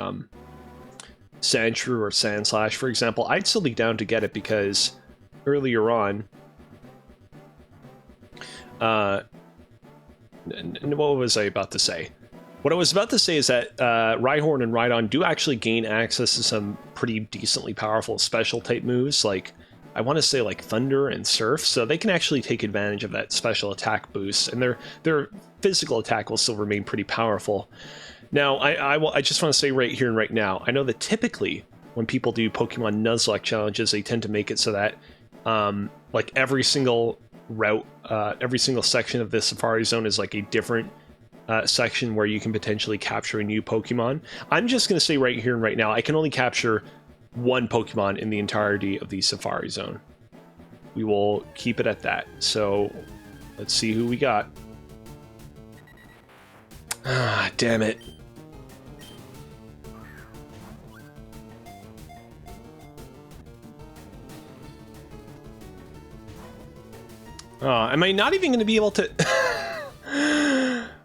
Sandshrew or Sandslash, for example. I'd still be down to get it because earlier on, what was I about to say? What I was about to say is that Rhyhorn and Rhydon do actually gain access to some pretty decently powerful special type moves, like I want to say like Thunder and Surf, so they can actually take advantage of that special attack boost, and their physical attack will still remain pretty powerful. Now, I just want to say right here and right now, I know that typically when people do Pokemon Nuzlocke challenges, they tend to make it so that like every single route, every single section of the Safari Zone is like a different section where you can potentially capture a new Pokemon. I'm just going to say right here and right now, I can only capture one Pokemon in the entirety of the Safari Zone. We will keep it at that. So let's see who we got. Ah, damn it. Am I not even going to be able to...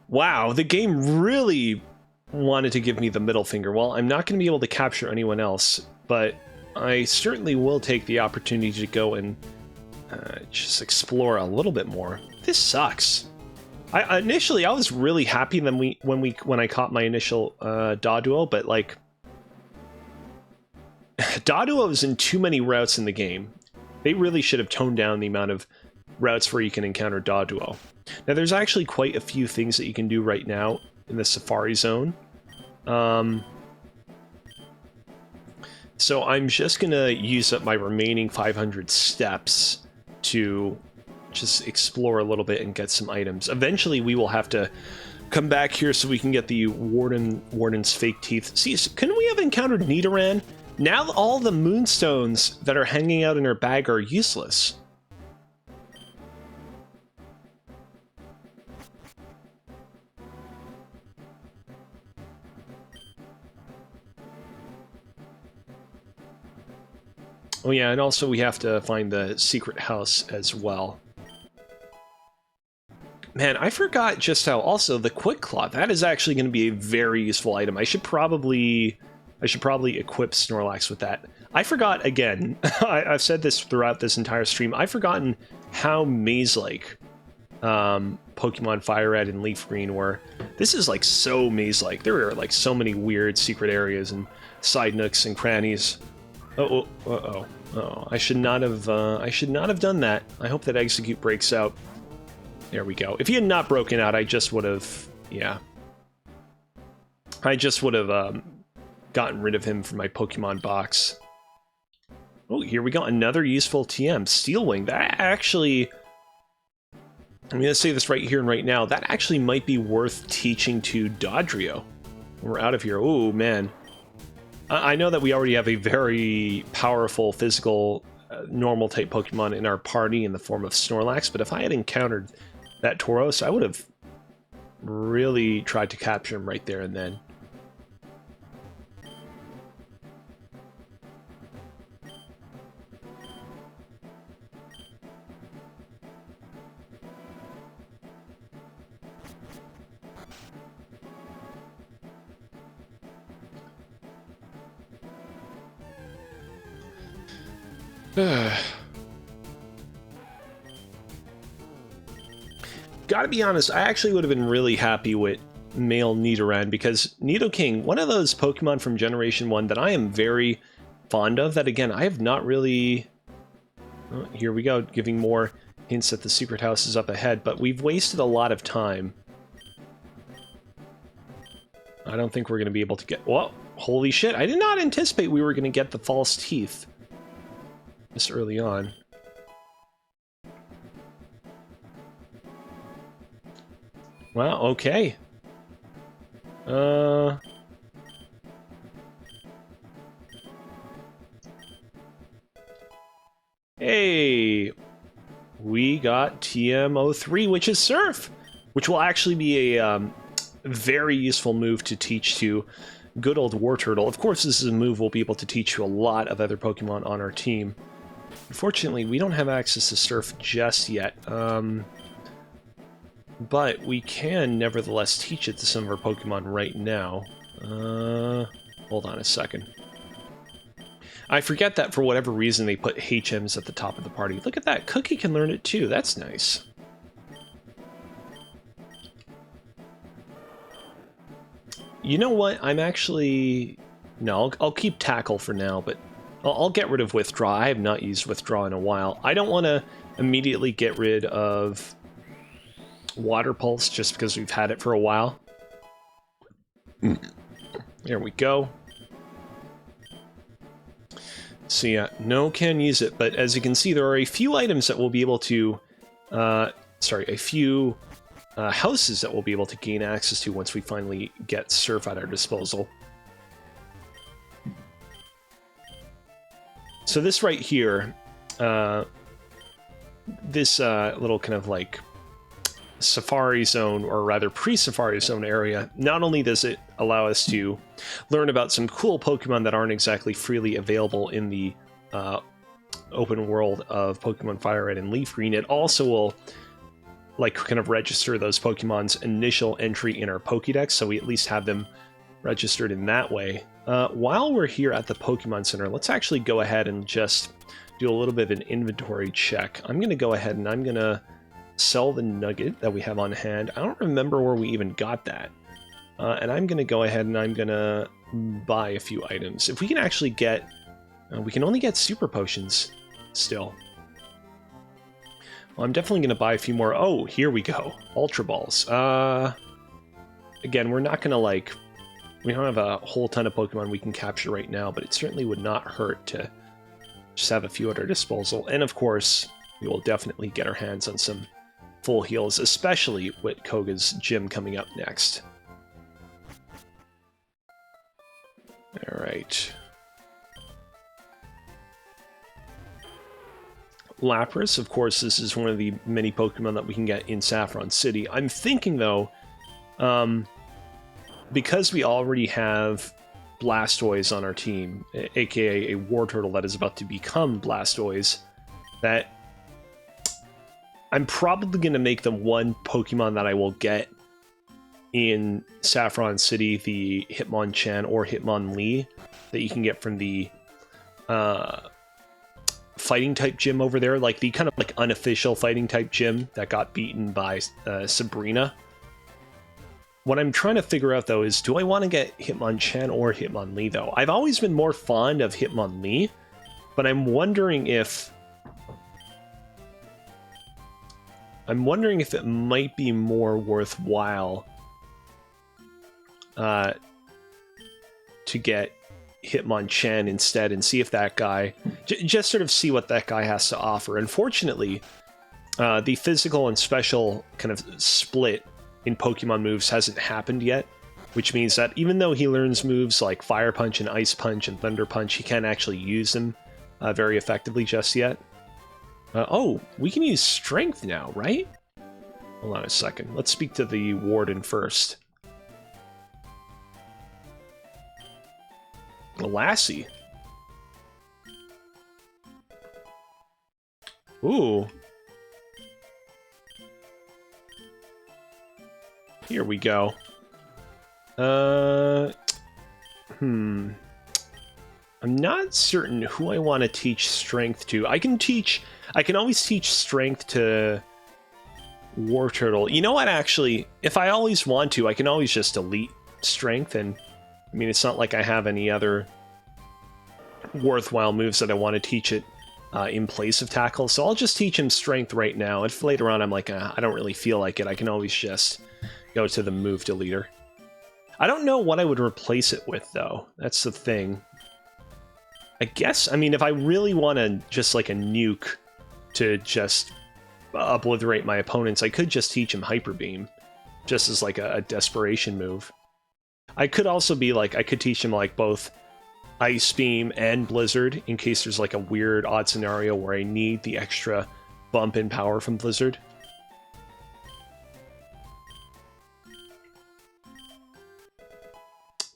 Wow, the game really wanted to give me the middle finger. Well, I'm not going to be able to capture anyone else, but I certainly will take the opportunity to go and just explore a little bit more. This sucks. Initially, I was really happy when I caught my initial Doduo, but like... Doduo is in too many routes in the game. They really should have toned down the amount of routes where you can encounter Doduo. Now, there's actually quite a few things that you can do right now in the Safari Zone. So I'm just going to use up my remaining 500 steps to just explore a little bit and get some items. Eventually, we will have to come back here so we can get the Warden's fake teeth. See, couldn't we have encountered Nidoran? Now all the moonstones that are hanging out in her bag are useless. Oh yeah, and also we have to find the secret house as well. Man, I forgot just how also the Quick Claw, that is actually going to be a very useful item. I should probably equip Snorlax with that. I forgot again. I've said this throughout this entire stream. I've forgotten how maze-like Pokemon Fire Red and Leaf Green were. This is like so maze-like. There are like so many weird secret areas and side nooks and crannies. Oh, I should not have done that. I hope that Execute breaks out. There we go. If he had not broken out, I just would have, yeah. I just would have gotten rid of him from my Pokemon box. Oh, here we go. Another useful TM. Steel Wing. That actually, I'm going to say this right here and right now, that actually might be worth teaching to Dodrio. We're out of here. Oh, man. I know that we already have a very powerful physical normal type Pokemon in our party in the form of Snorlax, but if I had encountered that Tauros, I would have really tried to capture him right there and then. Gotta be honest, I actually would have been really happy with male Nidoran because Nidoking, one of those Pokemon from Generation 1 that I am very fond of, that again, I have not really... Oh, here we go, giving more hints that the secret house is up ahead, but we've wasted a lot of time. I don't think we're going to be able to get... Whoa, holy shit, I did not anticipate we were going to get the false teeth this early on. Wow, okay. Hey! We got TM03, which is Surf! Which will actually be a very useful move to teach to good old Wartortle. Of course, this is a move we'll be able to teach to a lot of other Pokemon on our team. Unfortunately, we don't have access to Surf just yet. But we can nevertheless teach it to some of our Pokemon right now. Hold on a second. I forget that for whatever reason they put HMs at the top of the party. Look at that, Cookie can learn it too, that's nice. You know what, I'm actually... No, I'll keep Tackle for now, but I'll get rid of Withdraw. I have not used Withdraw in a while. I don't want to immediately get rid of Water Pulse just because we've had it for a while. There we go. So yeah, no can use it, but as you can see, there are a few items that we'll be able to, a few houses that we'll be able to gain access to once we finally get Surf at our disposal. So this right here, this little kind of like Safari Zone, or rather pre-Safari Zone area, not only does it allow us to learn about some cool Pokemon that aren't exactly freely available in the open world of Pokemon Fire Red and Leaf Green, it also will like kind of register those Pokemon's initial entry in our Pokédex, so we at least have them registered in that way. While we're here at the Pokemon Center, let's actually go ahead and just do a little bit of an inventory check. I'm going to go ahead and I'm going to sell the nugget that we have on hand. I don't remember where we even got that. And I'm going to go ahead and I'm going to buy a few items. If we can actually get... we can only get super potions still. Well, I'm definitely going to buy a few more. Oh, here we go. Ultra Balls. Again, we're not going to like... We don't have a whole ton of Pokemon we can capture right now, but it certainly would not hurt to just have a few at our disposal. And of course, we will definitely get our hands on some full heals, especially with Koga's gym coming up next. Alright. Lapras, of course, this is one of the many Pokemon that we can get in Saffron City. I'm thinking, though, because we already have Blastoise on our team, aka a Wartortle that is about to become Blastoise, that I'm probably going to make the one Pokemon that I will get in Saffron City, the Hitmonchan or Hitmonlee, that you can get from the fighting type gym over there, like the kind of like unofficial fighting type gym that got beaten by Sabrina. What I'm trying to figure out, though, is do I want to get Hitmonchan or Hitmonlee, though? I've always been more fond of Hitmonlee, but I'm wondering if it might be more worthwhile to get Hitmonchan instead and see if that guy... just sort of see what that guy has to offer. Unfortunately, the physical and special kind of split in Pokemon moves hasn't happened yet, which means that even though he learns moves like Fire Punch and Ice Punch and Thunder Punch, he can't actually use them very effectively just yet. Oh, we can use Strength now, right? Hold on a second. Let's speak to the Warden first. Lassie. Ooh. Here we go. I'm not certain who I want to teach Strength to. I can always teach Strength to Wartortle. You know what, actually, if I always want to, I can always just delete Strength, and I mean, it's not like I have any other worthwhile moves that I want to teach it in place of Tackle, so I'll just teach him Strength right now. If later on I'm like, I don't really feel like it, I can always just go to the move deleter. I don't know what I would replace it with, though. That's the thing. I guess, I mean, if I really want to just like a nuke to just obliterate my opponents, I could just teach him Hyper Beam, just as like a desperation move. I could also be like, I could teach him like both Ice Beam and Blizzard in case there's like a weird odd scenario where I need the extra bump in power from Blizzard.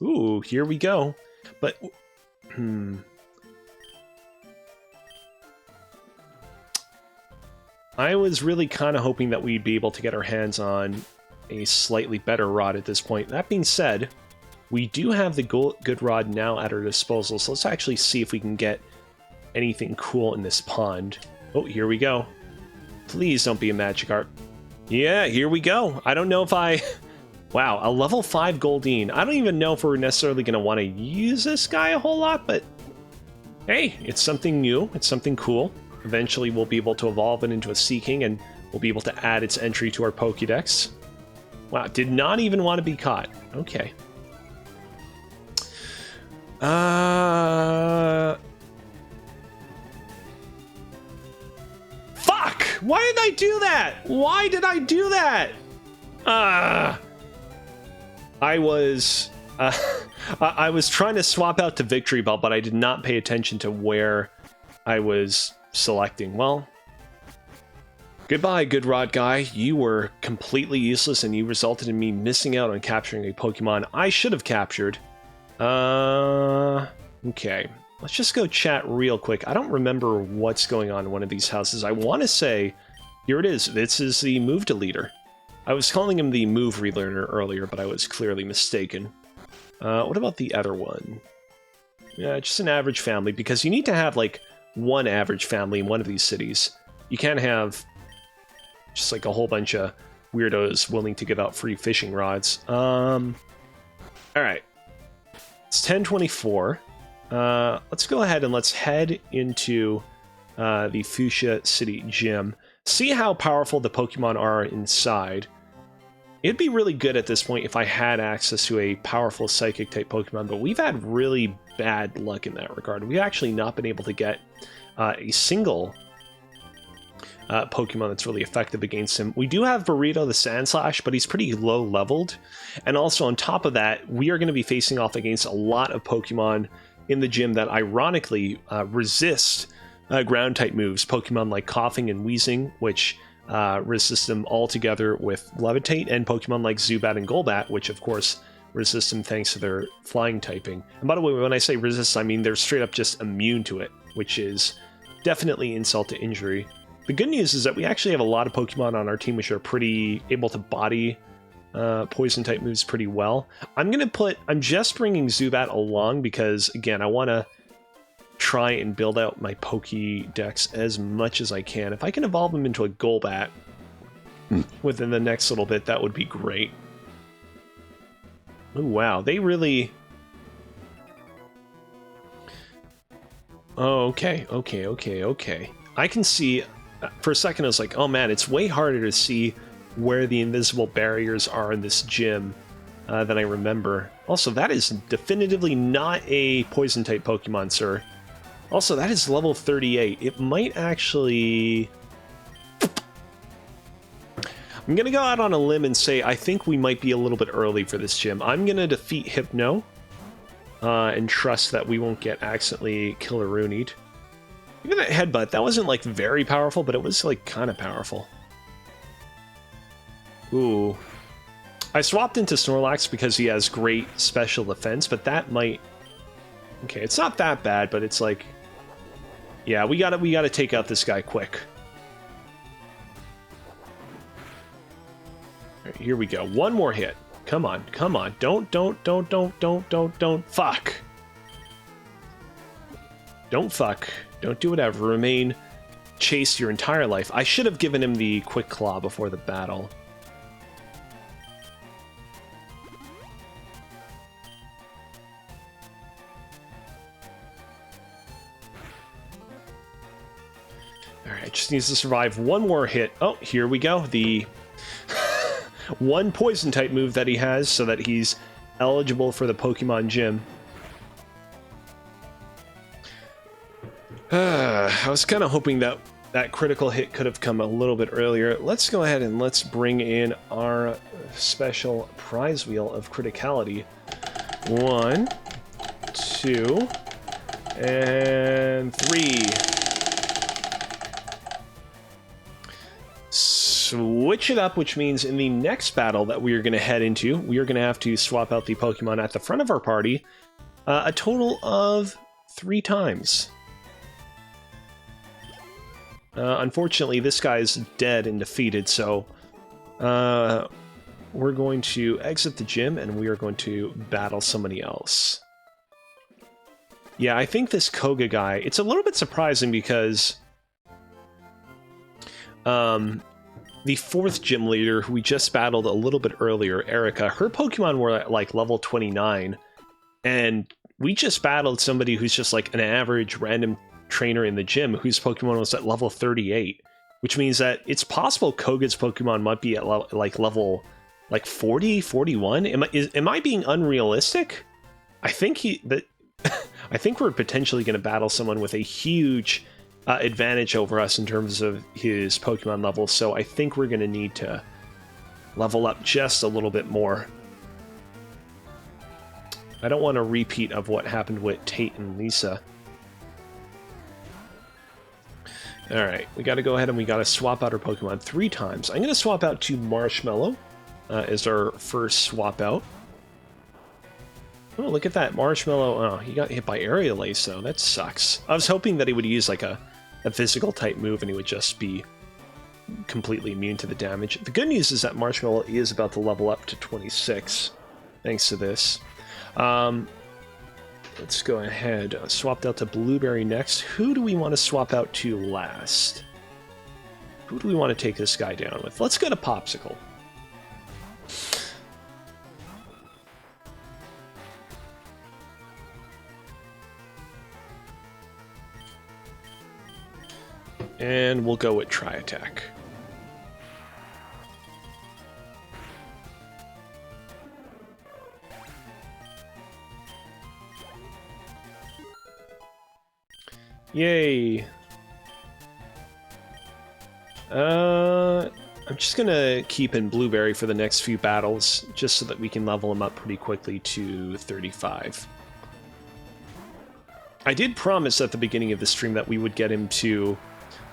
Ooh, here we go. But, I was really kind of hoping that we'd be able to get our hands on a slightly better rod at this point. That being said, we do have the good rod now at our disposal, so let's actually see if we can get anything cool in this pond. Oh, here we go. Please don't be a Magikarp. Yeah, here we go. I don't know if I... Wow, a level 5 Goldeen. I don't even know if we're necessarily going to want to use this guy a whole lot, but hey, it's something new. It's something cool. Eventually, we'll be able to evolve it into a Seaking, and we'll be able to add its entry to our Pokédex. Wow, did not even want to be caught. Okay. Fuck! Why did I do that? Why did I do that? Ah! I was trying to swap out to Victory Bell, but I did not pay attention to where I was selecting. Well, goodbye, Good Rod guy. You were completely useless, and you resulted in me missing out on capturing a Pokemon I should have captured. Okay. Let's just go chat real quick. I don't remember what's going on in one of these houses. I want to say, here it is. This is the Move Deleter. I was calling him the Move Relearner earlier, but I was clearly mistaken. What about the other one? Yeah, just an average family, because you need to have, like, one average family in one of these cities. You can't have just, like, a whole bunch of weirdos willing to give out free fishing rods. Alright. It's 10:24. Let's go ahead and let's head into the Fuchsia City Gym. See how powerful the Pokemon are inside. It'd be really good at this point if I had access to a powerful Psychic-type Pokemon, but we've had really bad luck in that regard. We've actually not been able to get a single Pokemon that's really effective against him. We do have Burrito the Sandslash, but he's pretty low-leveled. And also on top of that, we are going to be facing off against a lot of Pokemon in the gym that ironically resist ground-type moves. Pokemon like Coughing and Wheezing, which resist them altogether with Levitate, and Pokemon like Zubat and Golbat, which of course resist them thanks to their flying typing. And by the way, when I say resist, I mean they're straight up just immune to it, which is definitely insult to injury. The good news is that we actually have a lot of Pokemon on our team which are pretty able to body poison-type moves pretty well. I'm just bringing Zubat along because, again, I want to try and build out my Pokédex as much as I can. If I can evolve him into a Golbat within the next little bit, that would be great. Oh, wow. They really... Oh, okay. I can see... For a second, I was like, oh man, it's way harder to see where the invisible barriers are in this gym than I remember. Also, that is definitively not a Poison-type Pokemon, sir. Also, that is level 38. It might actually... I'm going to go out on a limb and say I think we might be a little bit early for this gym. I'm going to defeat Hypno and trust that we won't get accidentally Killer-Roonied. Even that Headbutt, that wasn't like very powerful, but it was like kind of powerful. Ooh. I swapped into Snorlax because he has great special defense, but that might... Okay, it's not that bad, but it's like... Yeah, we gotta take out this guy quick. Alright, here we go. One more hit. Come on. Don't. Fuck. Don't fuck. Don't do whatever. Remain chased your entire life. I should have given him the Quick Claw before the battle. Alright, just needs to survive one more hit. Oh, here we go. The one Poison-type move that he has so that he's eligible for the Pokemon Gym. I was kind of hoping that that critical hit could have come a little bit earlier. Let's go ahead and let's bring in our special prize wheel of criticality. 1, 2, and 3. Switch it up, which means in the next battle that we are going to head into, we are going to have to swap out the Pokemon at the front of our party a total of 3 times. Unfortunately, this guy's dead and defeated, so we're going to exit the gym and we are going to battle somebody else. Yeah, I think this Koga guy, it's a little bit surprising because the 4th gym leader, who we just battled a little bit earlier, Erica, her Pokemon were at like level 29, and we just battled somebody who's just like an average random trainer in the gym whose Pokemon was at level 38, which means that it's possible Koga's Pokemon might be at level 40, 41. Am I being unrealistic? I think I think we're potentially going to battle someone with a huge advantage over us in terms of his Pokemon level, so I think we're going to need to level up just a little bit more. I don't want a repeat of what happened with Tate and Lisa. Alright, we gotta go ahead and we gotta swap out our Pokemon 3 times. I'm gonna swap out to Marshmallow as our first swap out. Oh, look at that. Marshmallow. Oh, he got hit by Aerial Ace, though. That sucks. I was hoping that he would use like a physical type move and he would just be completely immune to the damage. The good news is that Marshmallow is about to level up to 26, thanks to this. Let's go ahead. Swapped out to Blueberry next. Who do we want to swap out to last? Who do we want to take this guy down with? Let's go to Popsicle. And we'll go with Tri-Attack. Yay! I'm just gonna keep in Blueberry for the next few battles, just so that we can level him up pretty quickly to 35. I did promise at the beginning of the stream that we would get him to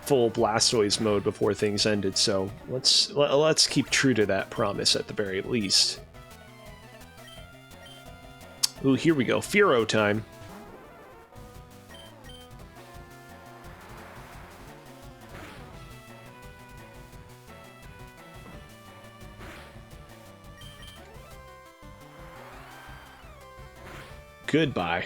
full Blastoise mode before things ended, so let's keep true to that promise at the very least. Ooh, here we go. Fearow time. Goodbye.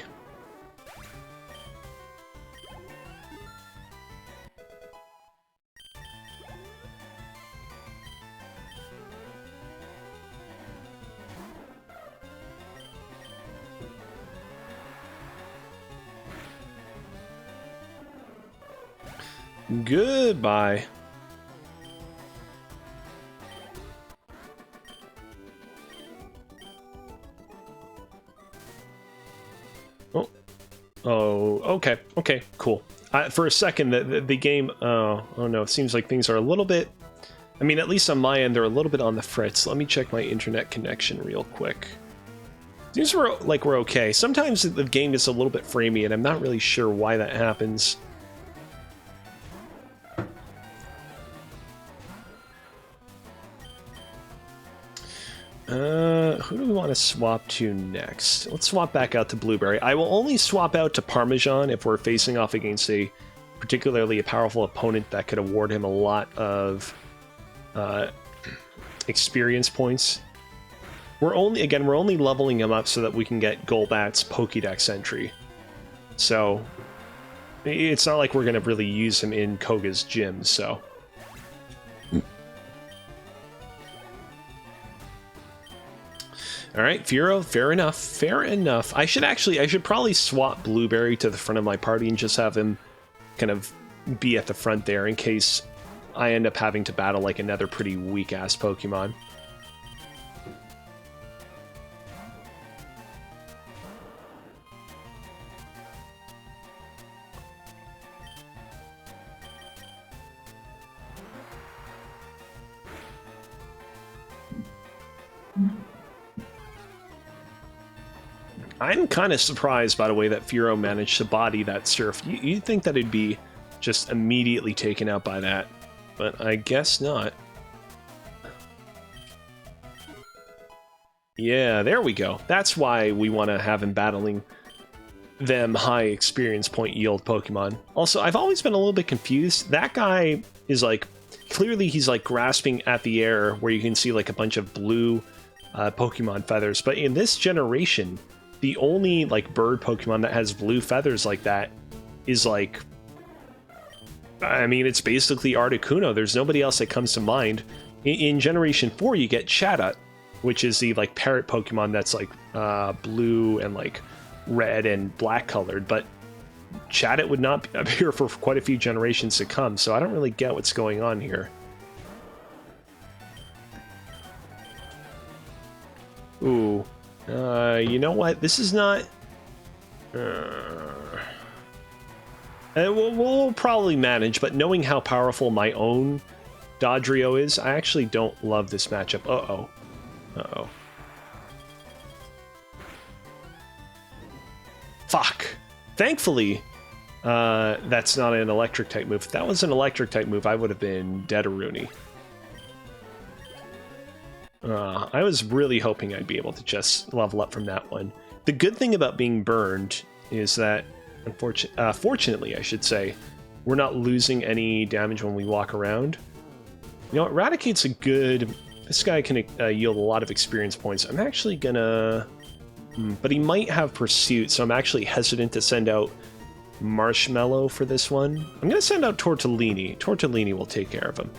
Goodbye. Oh, okay, cool. For a second, the game, oh no, it seems like things are a little bit, I mean, at least on my end, they're a little bit on the fritz. Let me check my internet connection real quick. Seems like we're okay. Sometimes the game is a little bit framey, and I'm not really sure why that happens. Who do we want to swap to next? Let's swap back out to Blueberry. I will only swap out to Parmesan if we're facing off against a particularly powerful opponent that could award him a lot of experience points. We're only leveling him up so that we can get Golbat's Pokédex entry. So it's not like we're going to really use him in Koga's gym, so... Alright, Fearow, fair enough. I should probably swap Blueberry to the front of my party and just have him kind of be at the front there in case I end up having to battle like another pretty weak-ass Pokemon. I'm kind of surprised, by the way, that Fearow managed to body that Surf. You'd think that it'd be just immediately taken out by that, but I guess not. Yeah, there we go. That's why we want to have him battling them high experience point yield Pokemon. Also, I've always been a little bit confused. That guy is like, clearly he's like grasping at the air where you can see like a bunch of blue Pokemon feathers, but in this generation, the only like bird Pokemon that has blue feathers like that is like, I mean, it's basically Articuno. There's nobody else that comes to mind. In Generation 4, you get Chatot, which is the like parrot Pokemon that's like blue and like red and black colored, but Chatot would not appear for quite a few generations to come, so I don't really get what's going on here. Ooh. You know what? This is not... we'll probably manage, but knowing how powerful my own Dodrio is. I actually don't love this matchup. Uh-oh. Uh-oh. Fuck. Thankfully, that's not an electric type move. If that was an electric type move, I would have been dead a Rooney. I was really hoping I'd be able to just level up from that one. The good thing about being burned is that, fortunately, I should say, we're not losing any damage when we walk around. You know, Eradicate's a good... This guy can yield a lot of experience points. I'm actually gonna... But he might have Pursuit, so I'm actually hesitant to send out Marshmallow for this one. I'm gonna send out Tortellini. Tortellini will take care of him.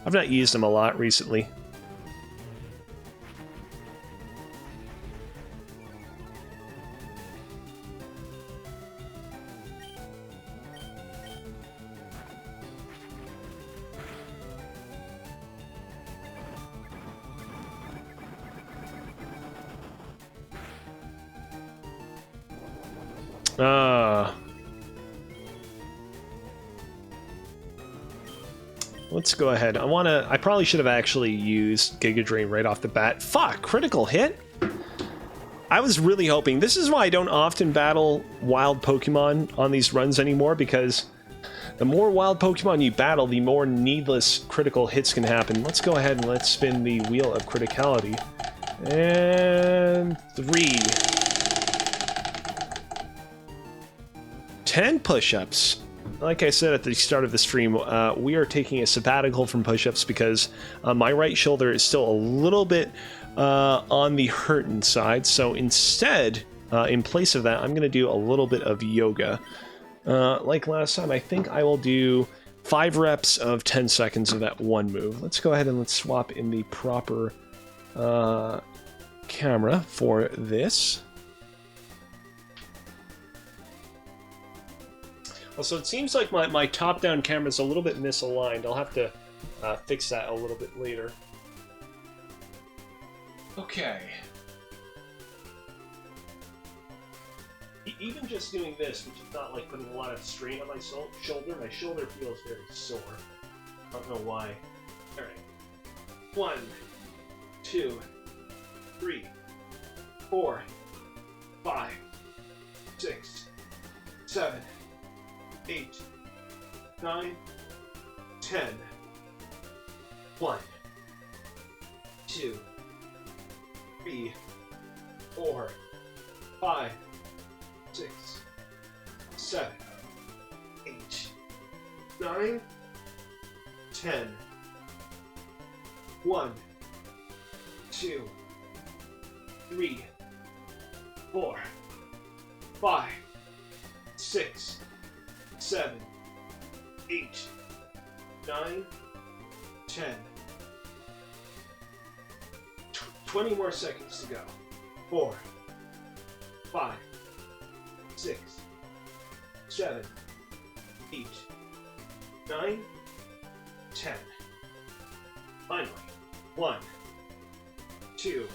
I've not used him a lot recently. Let's go ahead. I probably should have actually used Giga Drain right off the bat. Fuck, critical hit? I was really hoping. This is why I don't often battle wild Pokemon on these runs anymore, because the more wild Pokemon you battle, the more needless critical hits can happen. Let's go ahead and let's spin the wheel of criticality. And 3. 10 push-ups. Like I said at the start of the stream, we are taking a sabbatical from push-ups because my right shoulder is still a little bit on the hurting side. So instead, in place of that, I'm going to do a little bit of yoga. Like last time, I think I will do 5 reps of 10 seconds of that one move. Let's go ahead and let's swap in the proper camera for this. So it seems like my top-down camera is a little bit misaligned. I'll have to fix that a little bit later. Okay. Even just doing this, which is not like putting a lot of strain on my shoulder feels very sore. I don't know why. Alright. 1, 2, 3, 4, 5, 6, 7, 8, 9, 10. 1, 2, 3, 4, 5, 6, 7, 8, 9, 10. 1, 2, 3, 4, 5, 6, 7, 8, 9, 10. 20 more seconds to go. 4, 5, 6, 7, 8, 9, 10. Finally. 1, 2,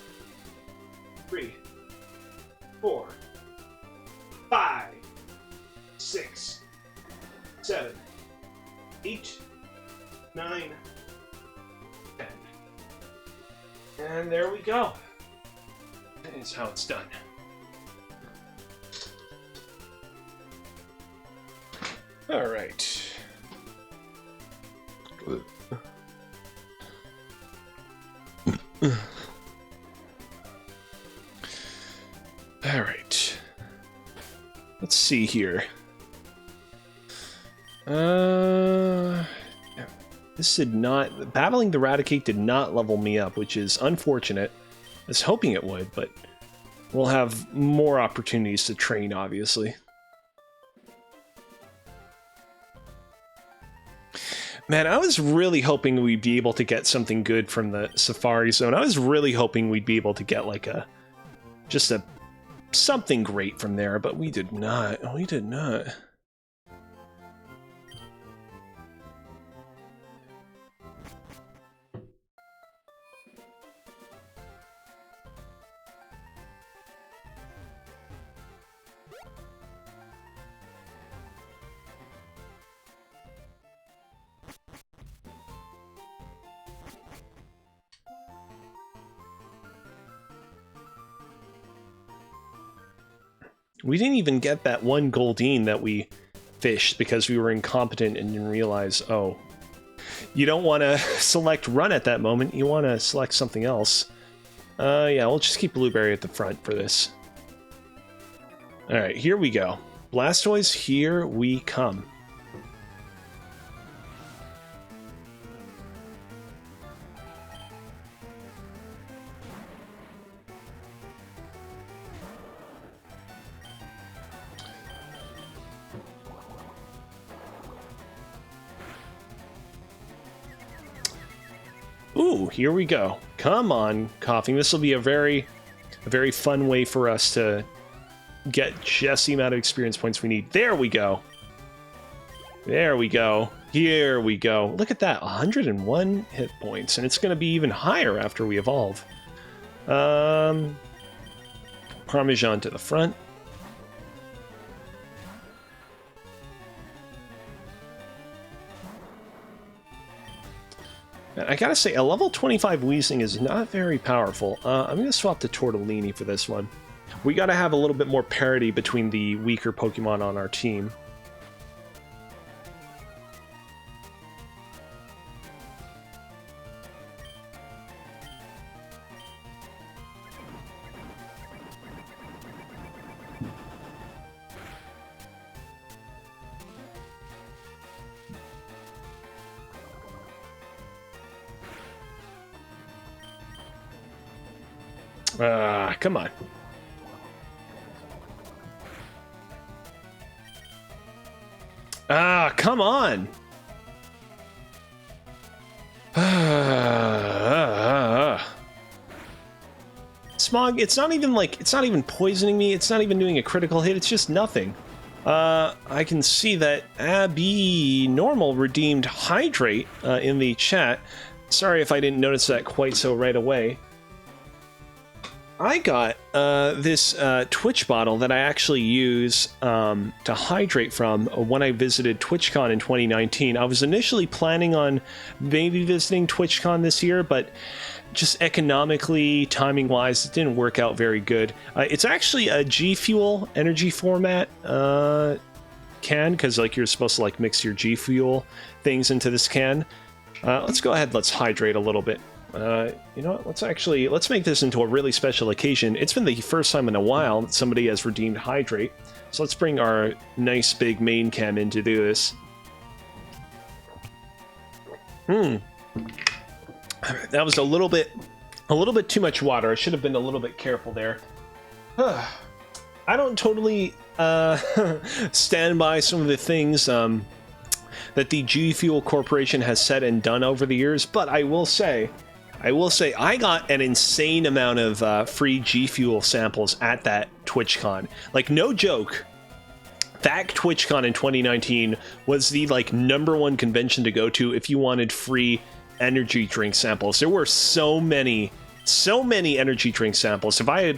3, 4, 5, 6, 7, 8, 9, 10. And there we go. That is how it's done. All right. All right. Let's see here. This did not... Battling the Raticate did not level me up, which is unfortunate. I was hoping it would, but we'll have more opportunities to train, obviously. Man, I was really hoping we'd be able to get something good from the Safari Zone. I was really hoping we'd be able to get like something great from there, but we did not. We did not. We didn't even get that one Goldeen that we fished because we were incompetent and didn't realize, oh, you don't want to select run at that moment. You want to select something else. Yeah, we'll just keep Blueberry at the front for this. All right, here we go. Blastoise, here we come. Ooh, here we go. Come on, Coughing. This will be a very fun way for us to get just the amount of experience points we need. There we go. There we go. Here we go. Look at that, 101 hit points, and it's going to be even higher after we evolve. Parmesan to the front. I gotta say, a level 25 Weezing is not very powerful. I'm gonna swap to Tortellini for this one. We gotta have a little bit more parity between the weaker Pokemon on our team. Come on. Come on. Smog, it's not even poisoning me. It's not even doing a critical hit. It's just nothing. I can see that Abby Normal redeemed Hydrate in the chat. Sorry if I didn't notice that quite so right away. I got this Twitch bottle that I actually use to hydrate from when I visited TwitchCon in 2019. I was initially planning on maybe visiting TwitchCon this year, but just economically, timing-wise, it didn't work out very good. It's actually a G Fuel energy format can, because like you're supposed to like mix your G Fuel things into this can. Let's go ahead, let's hydrate a little bit. You know what, let's make this into a really special occasion. It's been the first time in a while that somebody has redeemed Hydrate. So let's bring our nice big main cam in to do this. That was a little bit too much water. I should have been a little bit careful there. I don't totally stand by some of the things that the G Fuel Corporation has said and done over the years, but I will say I got an insane amount of free G Fuel samples at that TwitchCon. Like, no joke, that TwitchCon in 2019 was the like #1 convention to go to if you wanted free energy drink samples. There were so many energy drink samples. If I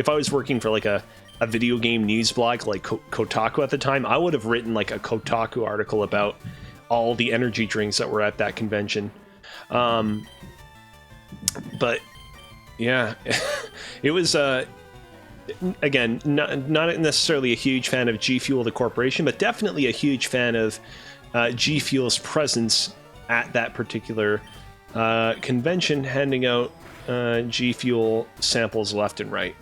was working for like a video game news blog like Kotaku at the time, I would have written like a Kotaku article about all the energy drinks that were at that convention. But yeah, it was again not necessarily a huge fan of G Fuel the corporation, but definitely a huge fan of G Fuel's presence at that particular convention, handing out G Fuel samples left and right.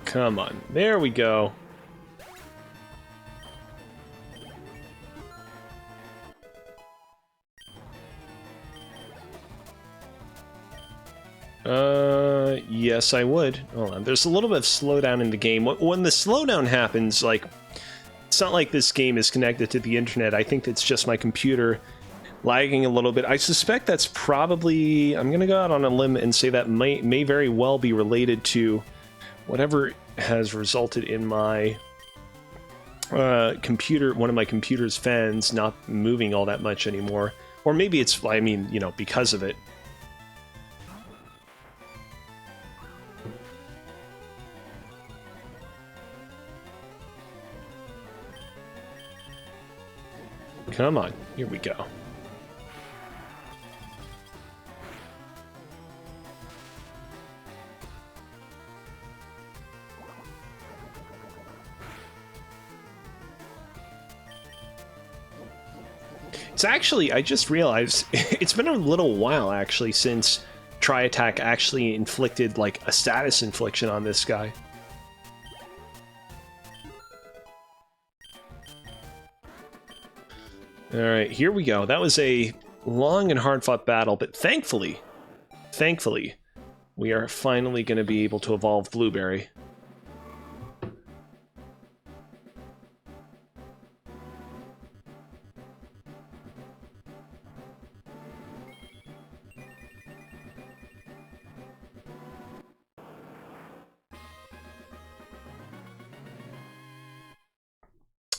Come on, there we go. Yes, I would. Hold on, there's a little bit of slowdown in the game. When the slowdown happens, like, it's not like this game is connected to the internet. I think it's just my computer lagging a little bit. I suspect that's probably, I'm gonna go out on a limb and say that may very well be related to whatever has resulted in my computer, one of my computer's fans not moving all that much anymore. Or maybe it's, I mean, you know, because of it. Come on, here we go. It's actually, I just realized, it's been a little while actually since Tri-Attack actually inflicted like a status infliction on this guy. Alright, here we go. That was a long and hard-fought battle, but thankfully, we are finally going to be able to evolve Blueberry.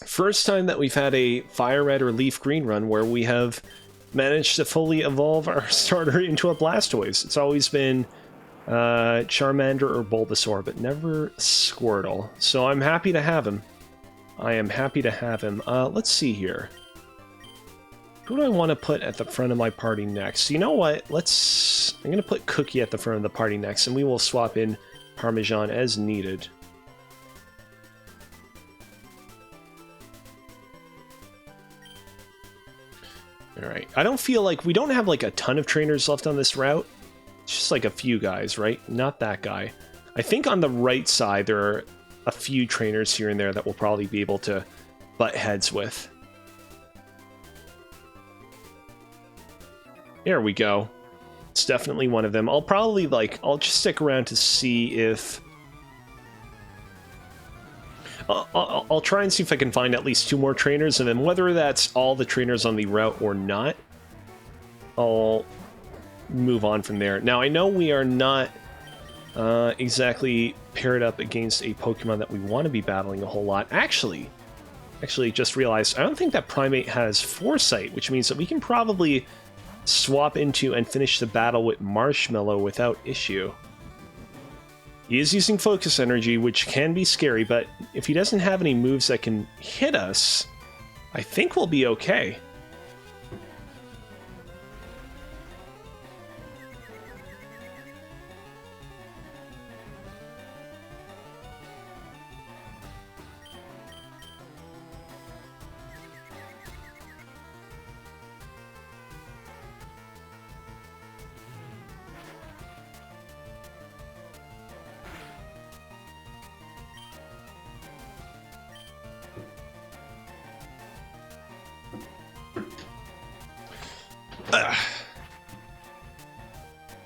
First time that we've had a Fire Red or Leaf Green run where we have managed to fully evolve our starter into a Blastoise. It's always been Charmander or Bulbasaur, but never Squirtle. So I'm happy to have him. I am happy to have him. Let's see here. Who do I want to put at the front of my party next? You know what? I'm going to put Cookie at the front of the party next, and we will swap in Parmesan as needed. Alright, I don't feel like we don't have like a ton of trainers left on this route. It's just like a few guys, right? Not that guy. I think on the right side there are a few trainers here and there that we'll probably be able to butt heads with. There we go. It's definitely one of them. I'll probably I'll just stick around to see if... I'll try and see if I can find at least 2 more trainers, and then whether that's all the trainers on the route or not, I'll move on from there. Now, I know we are not exactly paired up against a Pokemon that we want to be battling a whole lot. Actually, just realized, I don't think that Primate has Foresight, which means that we can probably swap into and finish the battle with Marshmallow without issue. He is using Focus Energy, which can be scary, but if he doesn't have any moves that can hit us, I think we'll be okay.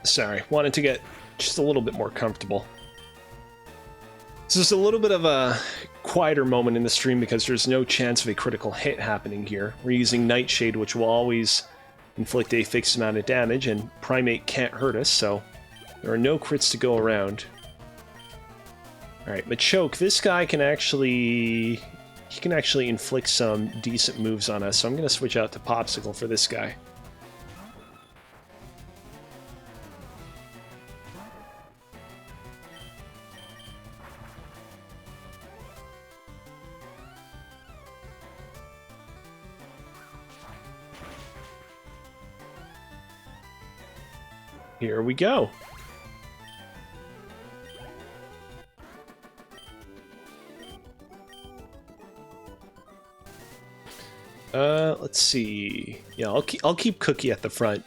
Sorry, wanted to get just a little bit more comfortable. This is a little bit of a quieter moment in the stream because there's no chance of a critical hit happening here. We're using Nightshade, which will always inflict a fixed amount of damage, and Primate can't hurt us, so there are no crits to go around. Alright, Machoke, this guy can actually... he can actually inflict some decent moves on us, so I'm going to switch out to Popsicle for this guy. Here we go. Let's see. Yeah, I'll keep Cookie at the front.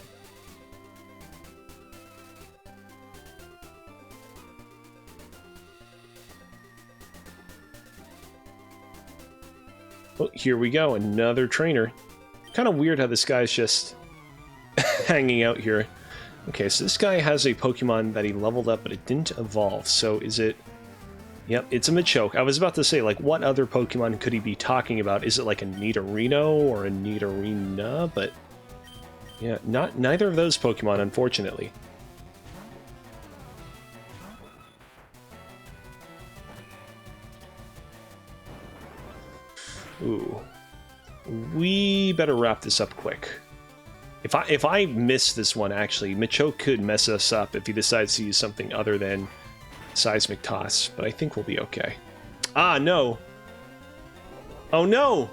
Oh, here we go, another trainer. Kind of weird how this guy's just hanging out here. Okay, so this guy has a Pokemon that he leveled up, but it didn't evolve. So is it... Yep, it's a Machoke. I was about to say, like, what other Pokemon could he be talking about? Is it like a Nidorino or a Nidorina? But yeah, neither of those Pokemon, unfortunately. Ooh. We better wrap this up quick. If I miss this one, actually, Machoke could mess us up if he decides to use something other than Seismic Toss, but I think we'll be okay. Ah, no! Oh, no!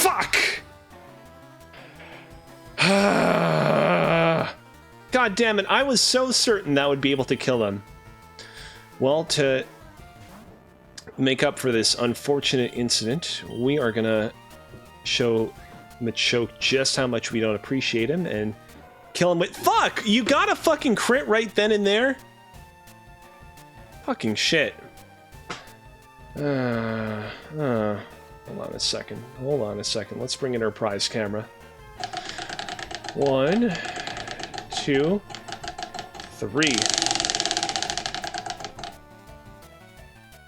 Fuck! God damn it, I was so certain that would be able to kill him. Well, to make up for this unfortunate incident, we are gonna show Machoke just how much we don't appreciate him and kill him with— Fuck! You got a fucking crit right then and there? Fucking shit. Hold on a second. Hold on a second. Let's bring in our prize camera. 1, 2, 3.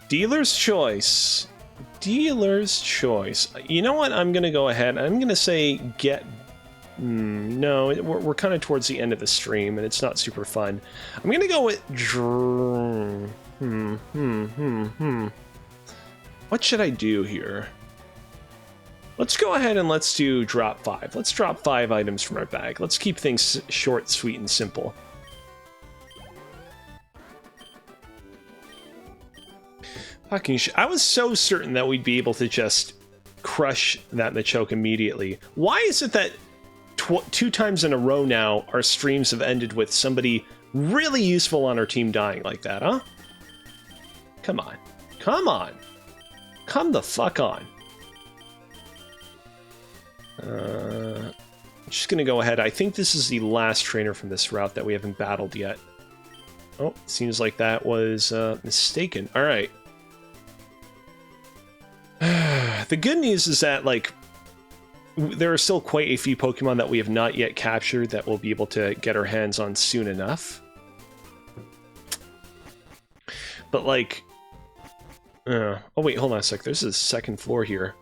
Dealer's choice. Dealer's choice. You know what? I'm gonna go ahead. I'm gonna say get... no, we're kind of towards the end of the stream, and it's not super fun. I'm gonna go with... What should I do here? Let's go ahead and let's do drop 5. Let's drop 5 items from our bag. Let's keep things short, sweet, and simple. Fucking shit. I was so certain that we'd be able to just crush that Machoke immediately. Why is it that 2 times in a row now our streams have ended with somebody really useful on our team dying like that, huh? Come on. Come on. Come the fuck on. I'm just gonna go ahead. I think this is the last trainer from this route that we haven't battled yet. Oh, seems like that was mistaken. Alright. The good news is that, like, there are still quite a few Pokemon that we have not yet captured that we'll be able to get our hands on soon enough. But, like... oh, wait, hold on a sec. There's a second floor here.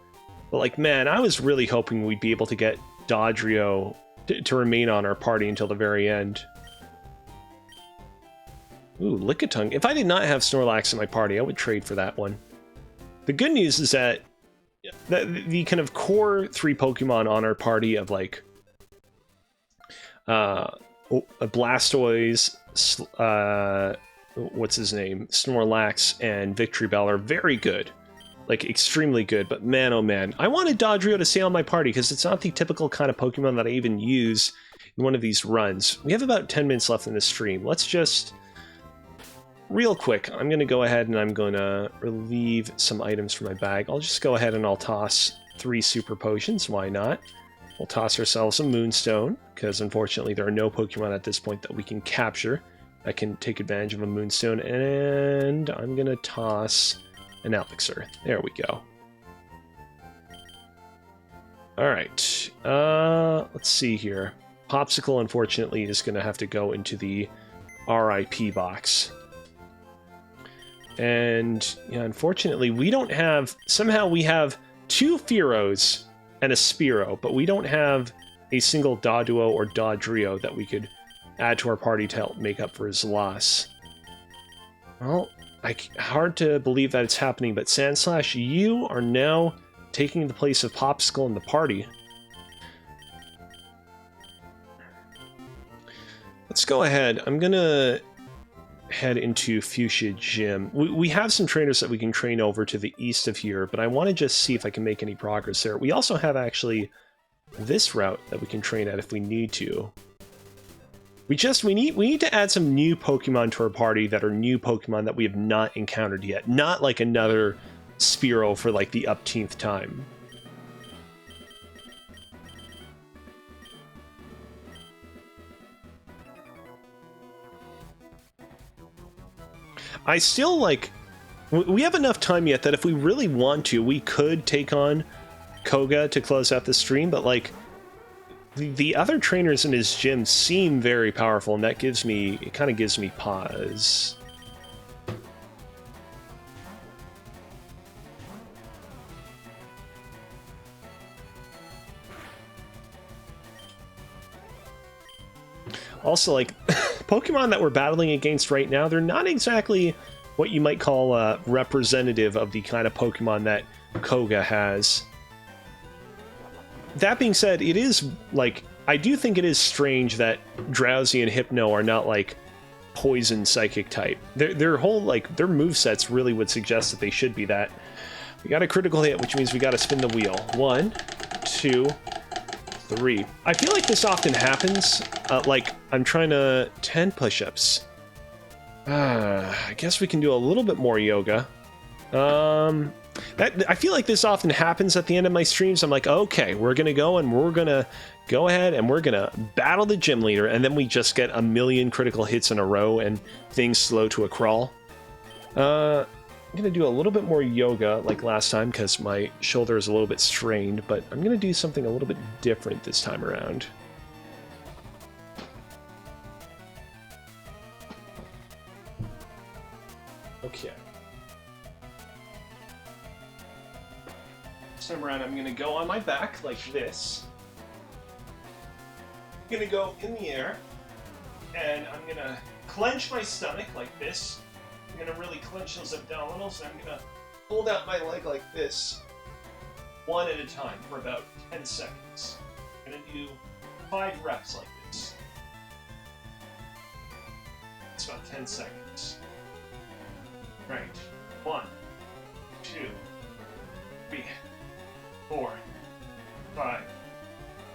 But, like, man, I was really hoping we'd be able to get Dodrio to remain on our party until the very end. Ooh, Lickitung. If I did not have Snorlax in my party, I would trade for that one. The good news is that the kind of core 3 Pokemon on our party of, like, Blastoise, what's his name? Snorlax and Victreebel are very good. Like, extremely good, but man, oh man. I wanted Dodrio to stay on my party because it's not the typical kind of Pokemon that I even use in one of these runs. We have about 10 minutes left in this stream. Let's just... Real quick, I'm going to go ahead and I'm going to relieve some items from my bag. I'll just go ahead and I'll toss 3 super potions. Why not? We'll toss ourselves a Moonstone, because unfortunately there are no Pokemon at this point that we can capture that can take advantage of a Moonstone. And I'm going to toss an Elixir. There we go. Alright. Let's see here. Popsicle, unfortunately, is going to have to go into the RIP box. And yeah, unfortunately, we don't have... Somehow we have 2 Fearos and a Spearow, but we don't have a single Doduo or Dodrio that we could add to our party to help make up for his loss. Well, hard to believe that it's happening, but Sandslash, you are now taking the place of Popsicle in the party. Let's go ahead. I'm gonna head into Fuchsia Gym. We have some trainers that we can train over to the east of here, but I want to just see if I can make any progress there. We also have actually this route that we can train at if we need to. We need to add some new Pokemon to our party that are new Pokemon that we have not encountered yet. Not like another Spearow for like the upteenth time. I still, like... We have enough time yet that if we really want to, we could take on Koga to close out the stream, but, like, the other trainers in his gym seem very powerful, and that gives me... It kind of gives me pause. Also, like, Pokemon that we're battling against right now, they're not exactly what you might call representative of the kind of Pokemon that Koga has. That being said, it is, like, I do think it is strange that Drowsy and Hypno are not, like, poison psychic type. Their whole, like, their movesets really would suggest that they should be that. We got a critical hit, which means we got to spin the wheel. 1, 2, 3. I feel like this often happens. Like, I'm trying to 10 push-ups. I guess we can do a little bit more yoga. I feel like this often happens at the end of my streams. I'm like, okay, we're gonna go and we're gonna go ahead and we're gonna battle the gym leader, and then we just get a million critical hits in a row and things slow to a crawl. I'm gonna do a little bit more yoga like last time because my shoulder is a little bit strained, but I'm gonna do something a little bit different this time around. Okay. This time around, I'm going to go on my back like this. I'm going to go in the air, and I'm going to clench my stomach like this. I'm going to really clench those abdominals, and I'm going to hold out my leg like this, one at a time for about 10 seconds. I'm going to do 5 reps like this. It's about 10 seconds. Right. 1, 2, 3, 4, 5,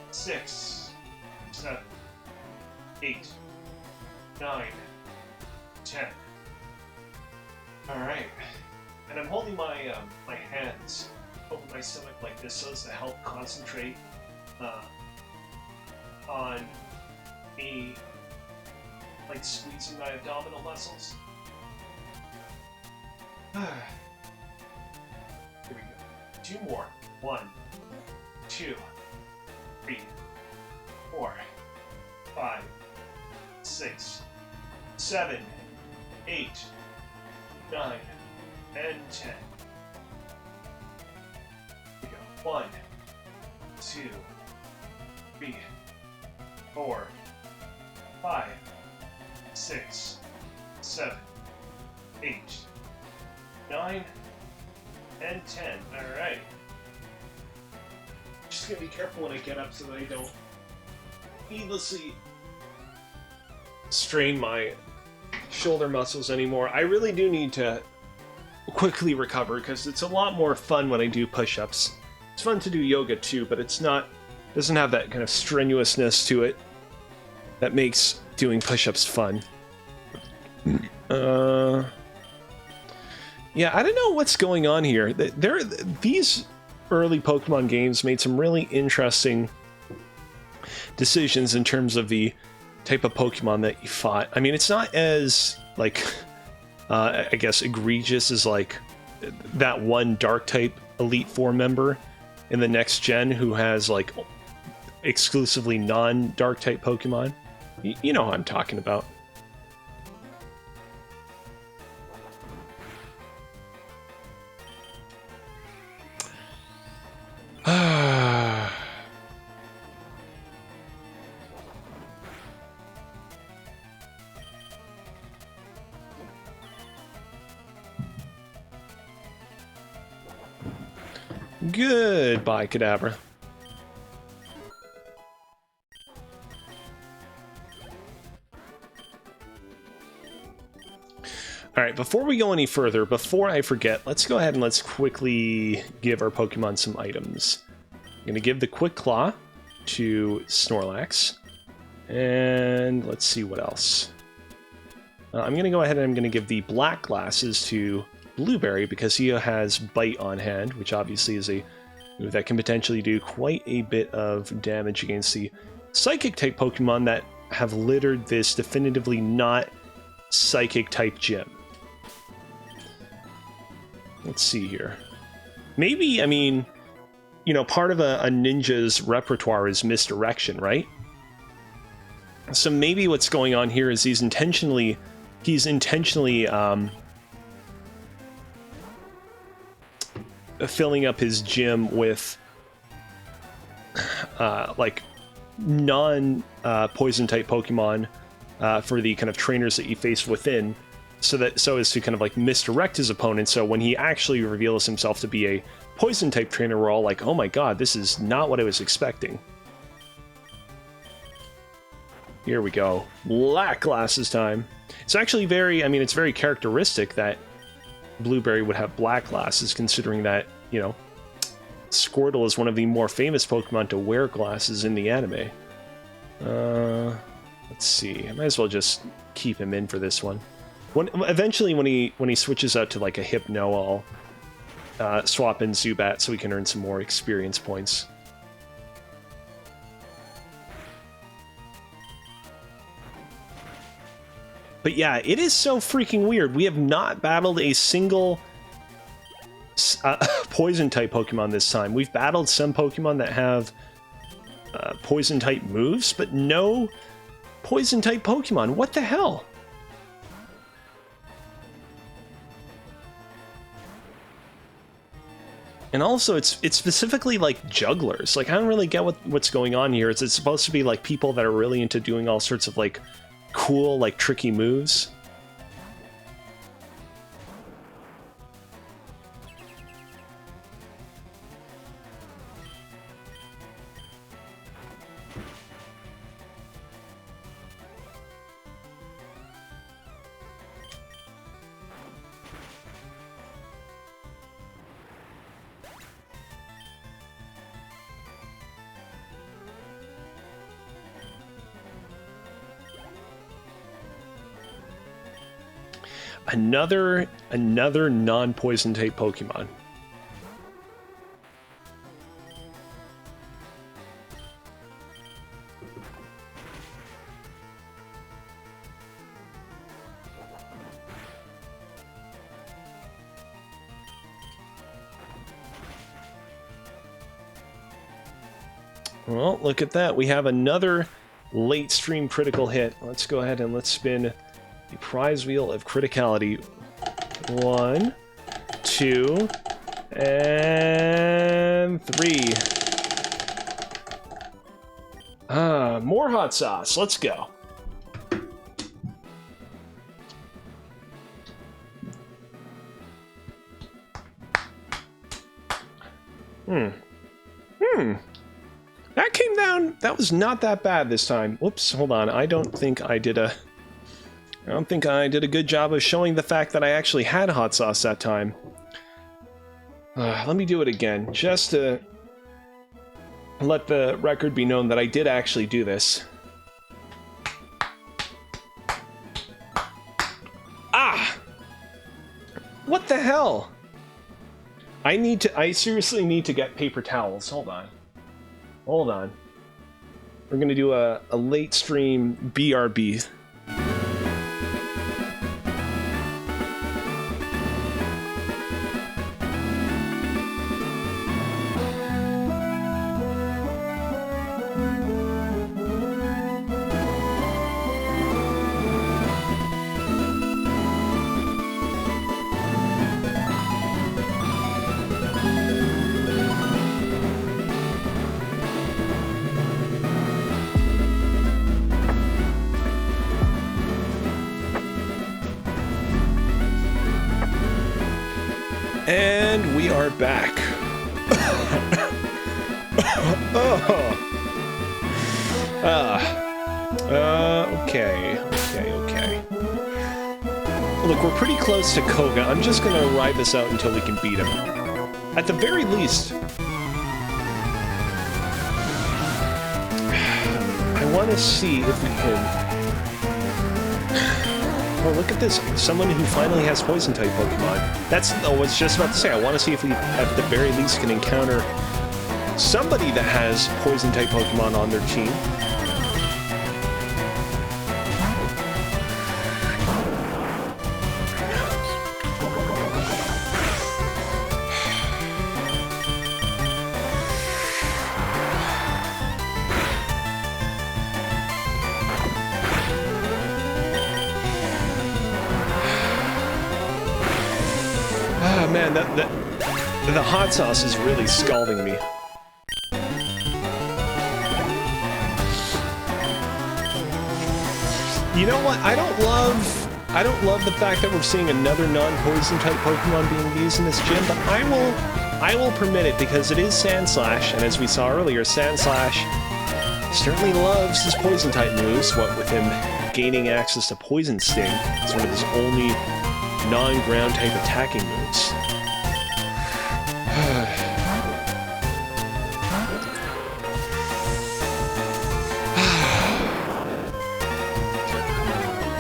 6, 7, 8, 9, 10. All right. And I'm holding my my hands over my stomach like this so as to help concentrate on me, like squeezing my abdominal muscles. Here we go. 2 more. 1, 2, 3, 4, 5, 6, 7, 8, 9, and 10. Here we go. 1, 2, 3, 4, 5, 6, 7, 8, 9, and 10. Alright. Just gonna be careful when I get up so that I don't needlessly strain my shoulder muscles anymore. I really do need to quickly recover because it's a lot more fun when I do push-ups. It's fun to do yoga too, but it's not, doesn't have that kind of strenuousness to it that makes doing push-ups fun. Yeah, I don't know what's going on here. These early Pokemon games made some really interesting decisions in terms of the type of Pokemon that you fought. I mean, it's not as, like, I guess egregious as, like, that one Dark-type Elite Four member in the next gen who has, like, exclusively non-Dark-type Pokemon. You know who I'm talking about. Goodbye, Kadabra. Alright, before we go any further, before I forget, let's go ahead and let's quickly give our Pokemon some items. I'm going to give the Quick Claw to Snorlax. And let's see what else. I'm going to go ahead and I'm going to give the Black Glasses to Blueberry because he has Bite on hand, which obviously is a move that can potentially do quite a bit of damage against the Psychic-type Pokemon that have littered this definitively not Psychic-type gym. Let's see here. Maybe, I mean, you know, part of a ninja's repertoire is misdirection, right? So maybe what's going on here is he's intentionally filling up his gym with like non-poison type Pokemon for the kind of trainers that you face within, so as to kind of like misdirect his opponent. So when he actually reveals himself to be a poison type trainer were all like, oh my god, this is not what I was expecting. Here we go. Black glasses time. It's actually very, I mean, it's very characteristic that Blueberry would have black glasses, considering that, you know, Squirtle is one of the more famous Pokemon to wear glasses in the anime. Let's see. I might as well just keep him in for this one. Eventually, when he switches out to like a Hypno, I'll swap in Zubat so we can earn some more experience points. But yeah, it is so freaking weird. We have not battled a single poison-type Pokemon this time. We've battled some Pokemon that have poison-type moves, but no poison-type Pokemon. What the hell? And also, it's specifically like jugglers. Like, I don't really get what's going on here. It's supposed to be like people that are really into doing all sorts of like cool, like tricky moves. Another non-poison type Pokemon. Well, look at that. We have another late stream critical hit. Let's go ahead and let's spin the prize wheel of criticality. 1, 2, and 3. More hot sauce. Let's go. That came down. That was not that bad this time. Whoops, hold on. I don't think I did a good job of showing the fact that I actually had hot sauce that time. Let me do it again, just to let the record be known that I did actually do this. Ah! What the hell? I seriously need to get paper towels. Hold on. We're gonna do a late stream BRB. And we are back. Okay. Look, we're pretty close to Koga. I'm just gonna ride this out until we can beat him. At the very least, I want to see if we can... Oh, look at this. Someone who finally has Poison-type Pokemon. That's... Oh, I was just about to say, I want to see if we, at the very least, can encounter somebody that has Poison-type Pokemon on their team. Man, the hot sauce is really scalding me. You know what? I don't love the fact that we're seeing another non-poison type Pokemon being used in this gym, but I I will permit it because it is Sandslash, and as we saw earlier, Sandslash certainly loves his Poison-type moves, what with him gaining access to Poison Sting, sort of his only non-ground type attacking moves.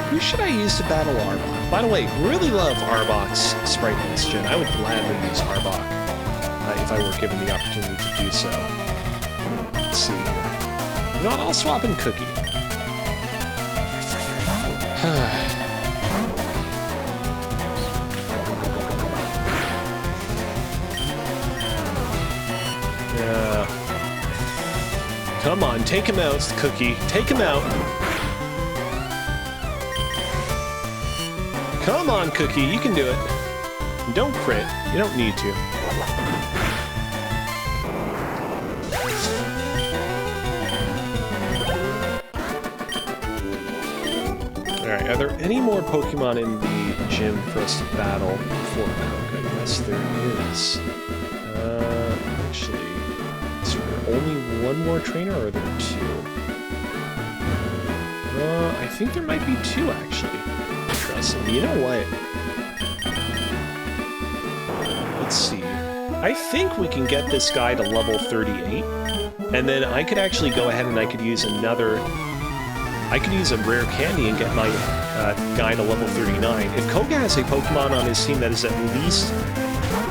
Who should I use to battle Arbok? By the way, really love Arbok's sprite in this gen. I would gladly use Arbok if I were given the opportunity to do so. Let's see here. You know what? I'll swap in Cookie. Yeah. Come on, take him out, Cookie. Take him out. Come on, Cookie, you can do it. And don't crit. You don't need to. Alright, are there any more Pokemon in the gym for us to battle before Koga? Yes, there is. Actually, is there only one more trainer, or are there two? I think there might be two, actually. You know what? Let's see. I think we can get this guy to level 38, and then I could actually go ahead and I could use another... I could use a rare candy and get my guy to level 39. If Koga has a Pokemon on his team that is at least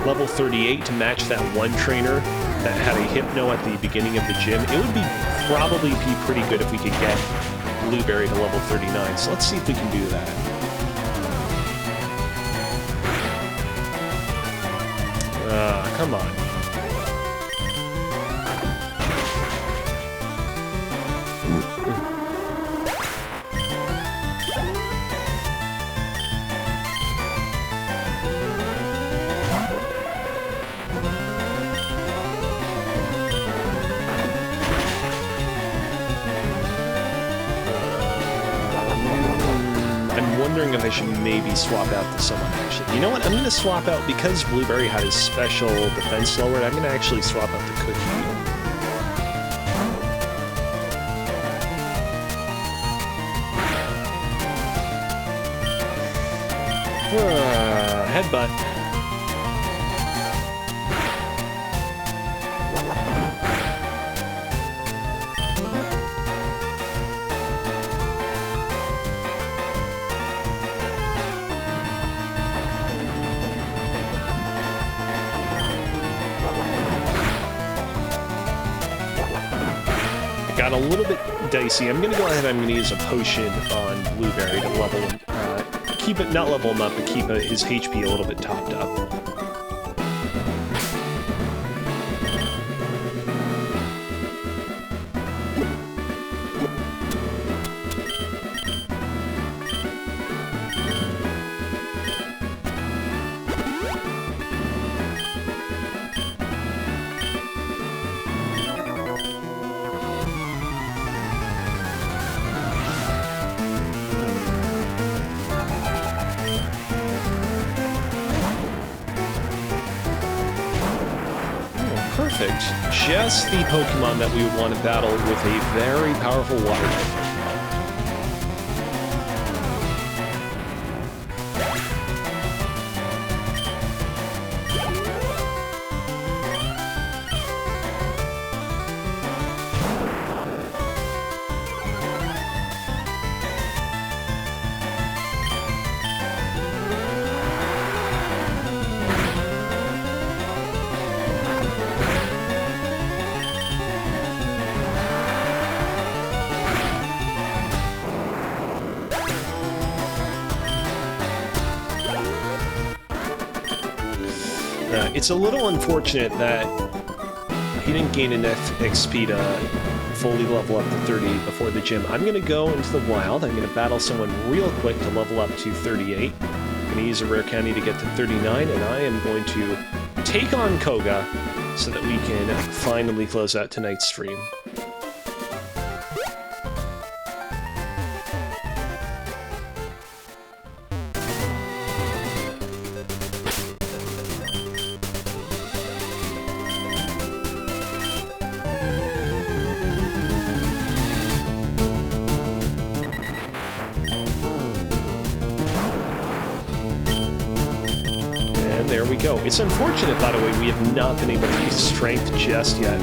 level 38 to match that one trainer that had a Hypno at the beginning of the gym, it would probably be pretty good if we could get Blueberry to level 39. So let's see if we can do that. Come on. I'm wondering if I should maybe swap out to someone, actually. You know what? I'm going to swap out, because Blueberry had his special defense lowered, I'm going to actually swap out to Cookie. Headbutt. Got a little bit dicey. I'm going to go ahead and I'm going to use a potion on Blueberry to level him, keep it, not level him up, but keep his HP a little bit topped up. Perfect. Just the Pokemon that we would want to battle with a very powerful water type. It's a little unfortunate that he didn't gain enough XP to fully level up to 30 before the gym. I'm going to go into the wild. I'm going to battle someone real quick to level up to 38. I'm going to use a rare candy to get to 39, and I am going to take on Koga so that we can finally close out tonight's stream. we go. It's unfortunate, by the way, we have not been able to use strength just yet.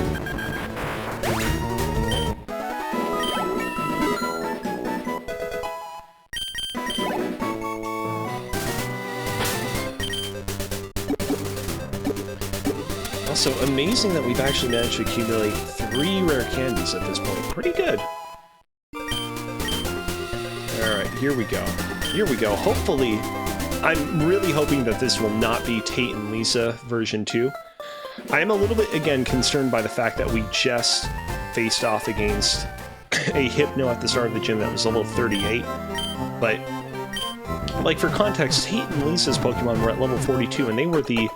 Also, amazing that we've actually managed to accumulate 3 rare candies at this point. Pretty good. Alright, here we go. Here we go. Hopefully, I'm really hoping that this will not be Tate and Lisa version 2. I am a little bit, again, concerned by the fact that we just faced off against a Hypno at the start of the gym that was level 38. But, like, for context, Tate and Lisa's Pokemon were at level 42, and they were the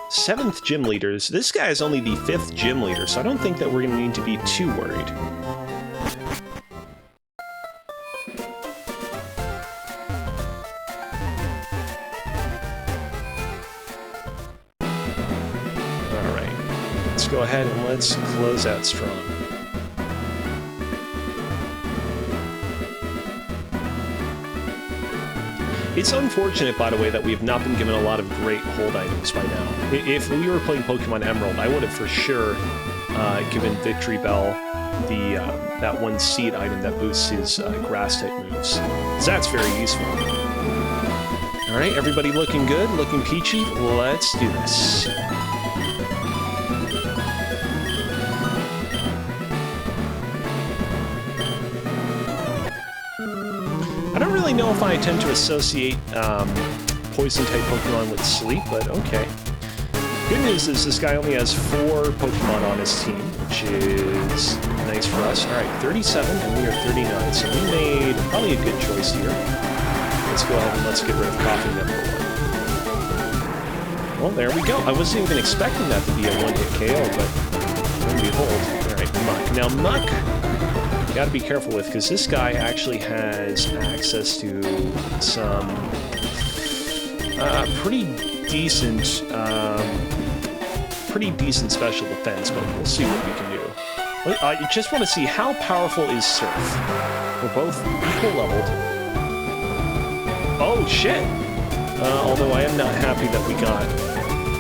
7th gym leaders. This guy is only the 5th gym leader, so I don't think that we're going to need to be too worried. Alright, let's go ahead and let's close out strong. It's unfortunate, by the way, that we have not been given a lot of great hold items by now. If we were playing Pokemon Emerald, I would have for sure given Victory Bell the that 1 seed item that boosts his grass-type moves. So that's very useful. Alright, everybody looking good, looking peachy. Let's do this. I don't really know if I tend to associate poison-type Pokemon with sleep, but okay. Good news is this guy only has 4 Pokemon on his team, which is nice for us. Alright, 37, and we are 39, so we made probably a good choice here. Let's go ahead and let's get rid of Coffee number 1. Well, there we go. I wasn't even expecting that to be a 1-hit KO, but lo and behold. Alright, Muck. Now, Muck, gotta be careful with, because this guy actually has access to some pretty decent special defense, but we'll see what we can do. I just want to see how powerful is Surf. We're both equal leveled. Oh shit! Although I am not happy that we got...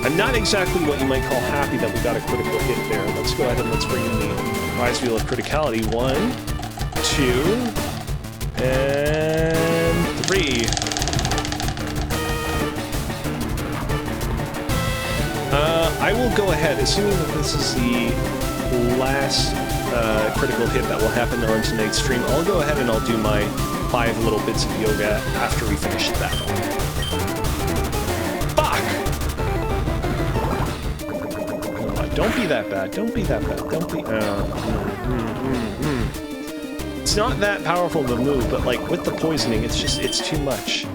I'm not exactly what you might call happy that we got a critical hit there. Let's go ahead and let's bring in the Rise Wheel of Criticality. 1, 2, and 3. I will go ahead, assuming that this is the last critical hit that will happen on tonight's stream, I'll go ahead and I'll do my 5 little bits of yoga after we finish the battle. Fuck! Come on, don't be that bad, don't be that bad, don't be... It's not that powerful of a move, but like, with the poisoning, it's just, it's too much.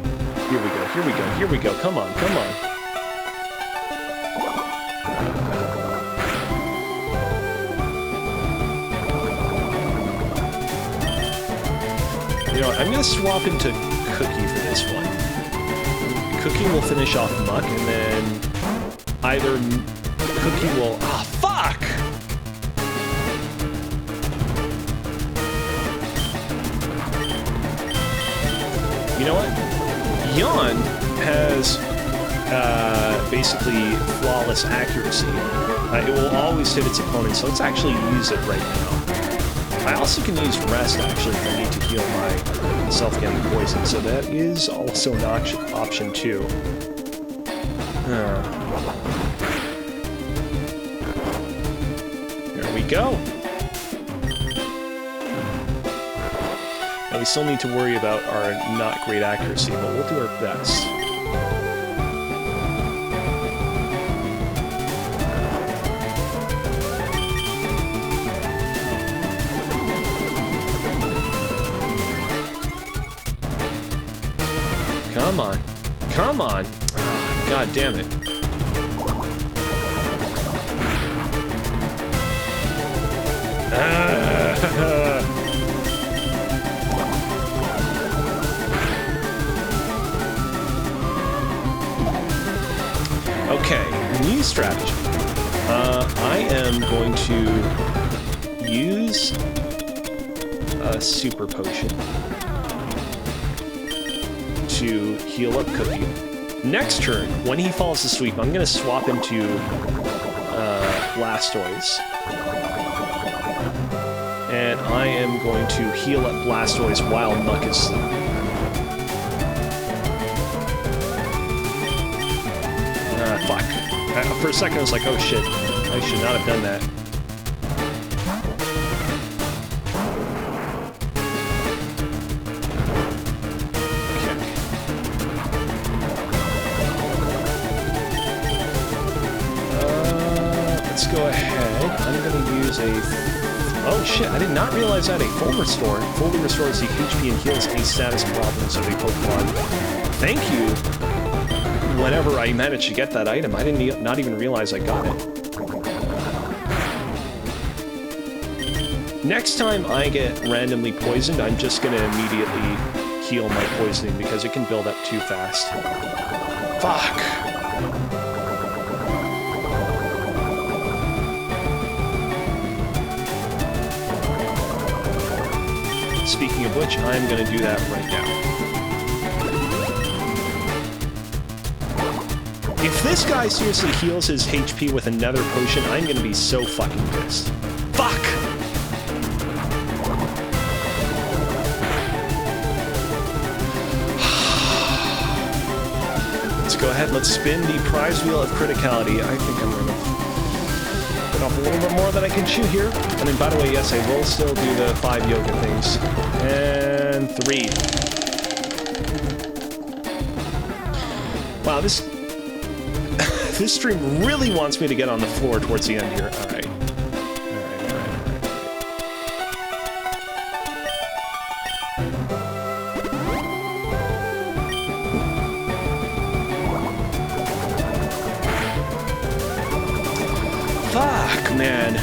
Here we go, here we go, here we go, come on, come on. You know what, I'm gonna swap into Cookie for this one. Cookie will finish off Muck, and then either Cookie will... Ah, fuck! You know what? Yawn has basically flawless accuracy. It will always hit its opponent, so let's actually use it right now. I also can use Rest, actually, if I need to heal myself getting poisoned, so that is also an option too. There we go. Now we still need to worry about our not great accuracy, but we'll do our best. Come on. Come on! God damn it. Okay, new strategy. I am going to use a super potion to heal up Cookie. Next turn, when he falls asleep, I'm going to swap into Blastoise. And I am going to heal up Blastoise while Muck is asleep. Fuck. For a second I was like, oh shit, I should not have done that. Let's go ahead. I'm going to use a... Oh shit, I did not realize I had a full restore. Fully restores the HP and heals any status problems of a Pokemon. Thank you. Whenever I managed to get that item, I didn't not even realize I got it. Next time I get randomly poisoned, I'm just going to immediately heal my poisoning because it can build up too fast. Fuck. Speaking of which, I'm going to do that right now. If this guy seriously heals his HP with another potion, I'm going to be so fucking pissed. Fuck! Let's go ahead, let's spin the prize wheel of criticality. I think I'm going to get off a little bit more than I can chew here. And then, by the way, yes, I will still do the 5 yoga things. And 3. Wow, this stream really wants me to get on the floor towards the end here. Alright. Fuck, man.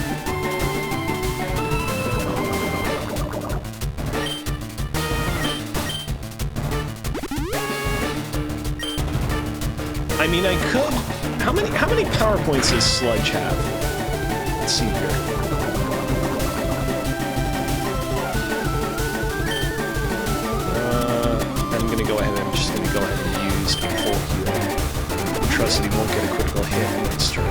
I mean, I could... How many power points does Sludge have? Let's see here. I'm gonna go ahead and I'm just gonna go ahead and use a full heal. Trust that he won't get a critical hit next turn.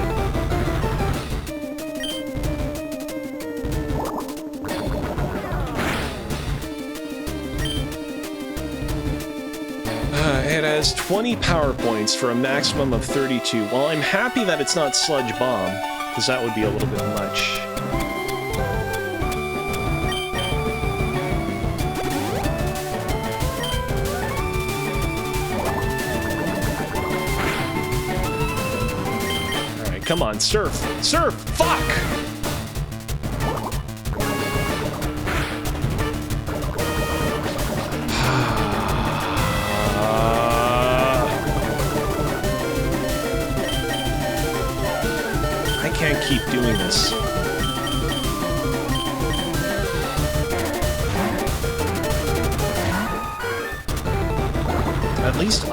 It has 20 power points for a maximum of 32. Well, I'm happy that it's not Sludge Bomb, because that would be a little bit much. Alright, come on, Surf! Surf! Fuck! Can't keep doing this. At least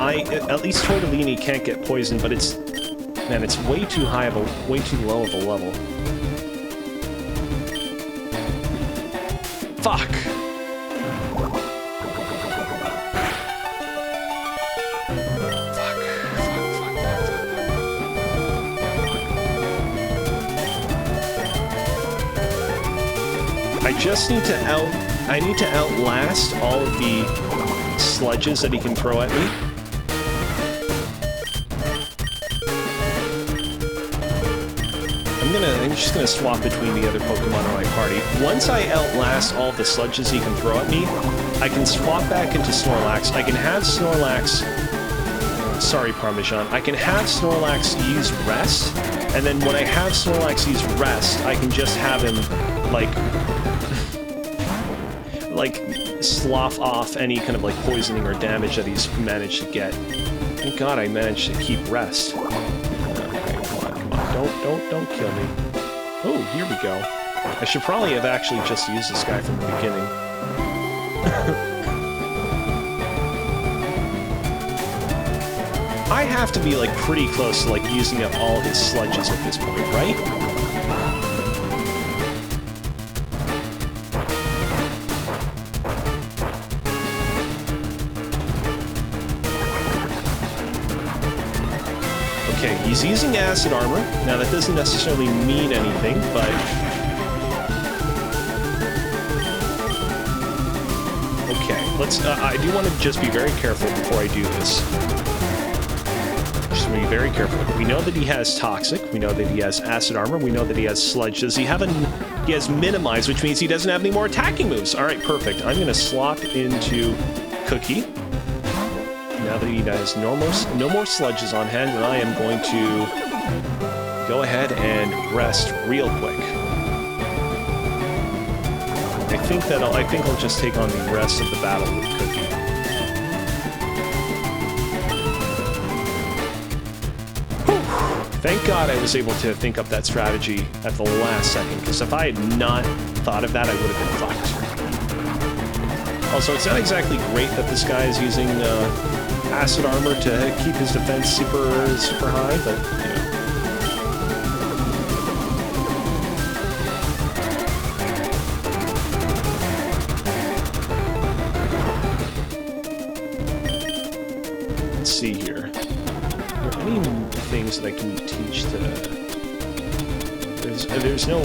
Tortellini can't get poisoned, but it's, man, it's way too high of a, way too low of a level. Fuck. I need to outlast all of the sludges that he can throw at me. I'm just gonna swap between the other Pokemon in my party. Once I outlast all of the sludges he can throw at me, I can swap back into Snorlax. I can have Snorlax... Sorry, Parmesan. I can have Snorlax use Rest, and then when I have Snorlax use Rest, I can just have him, like slough off any kind of like poisoning or damage that he's managed to get. Thank God I managed to keep Rest. Okay, come on. Don't kill me. Oh, here we go. I should probably have actually just used this guy from the beginning. I have to be like pretty close to like using up all his sludges at this point, right? He's using acid armor. Now, that doesn't necessarily mean anything, but... Okay, let's... I do want to just be very careful before I do this. Just be very careful. We know that he has Toxic. We know that he has Acid Armor. We know that he has Sludge. Does he have a... He has Minimize, which means he doesn't have any more attacking moves. All right, perfect. I'm going to swap into Cookie. Now that he has no more Sludges on hand, and I am going to go ahead and rest real quick. I think I'll just take on the rest of the battle with Cookie. Thank God I was able to think up that strategy at the last second, because if I had not thought of that, I would have been fucked. Also, it's not exactly great that this guy is using acid armor to keep his defense super high, but, you know. Let's see here. Are there any things that I can teach to... There's no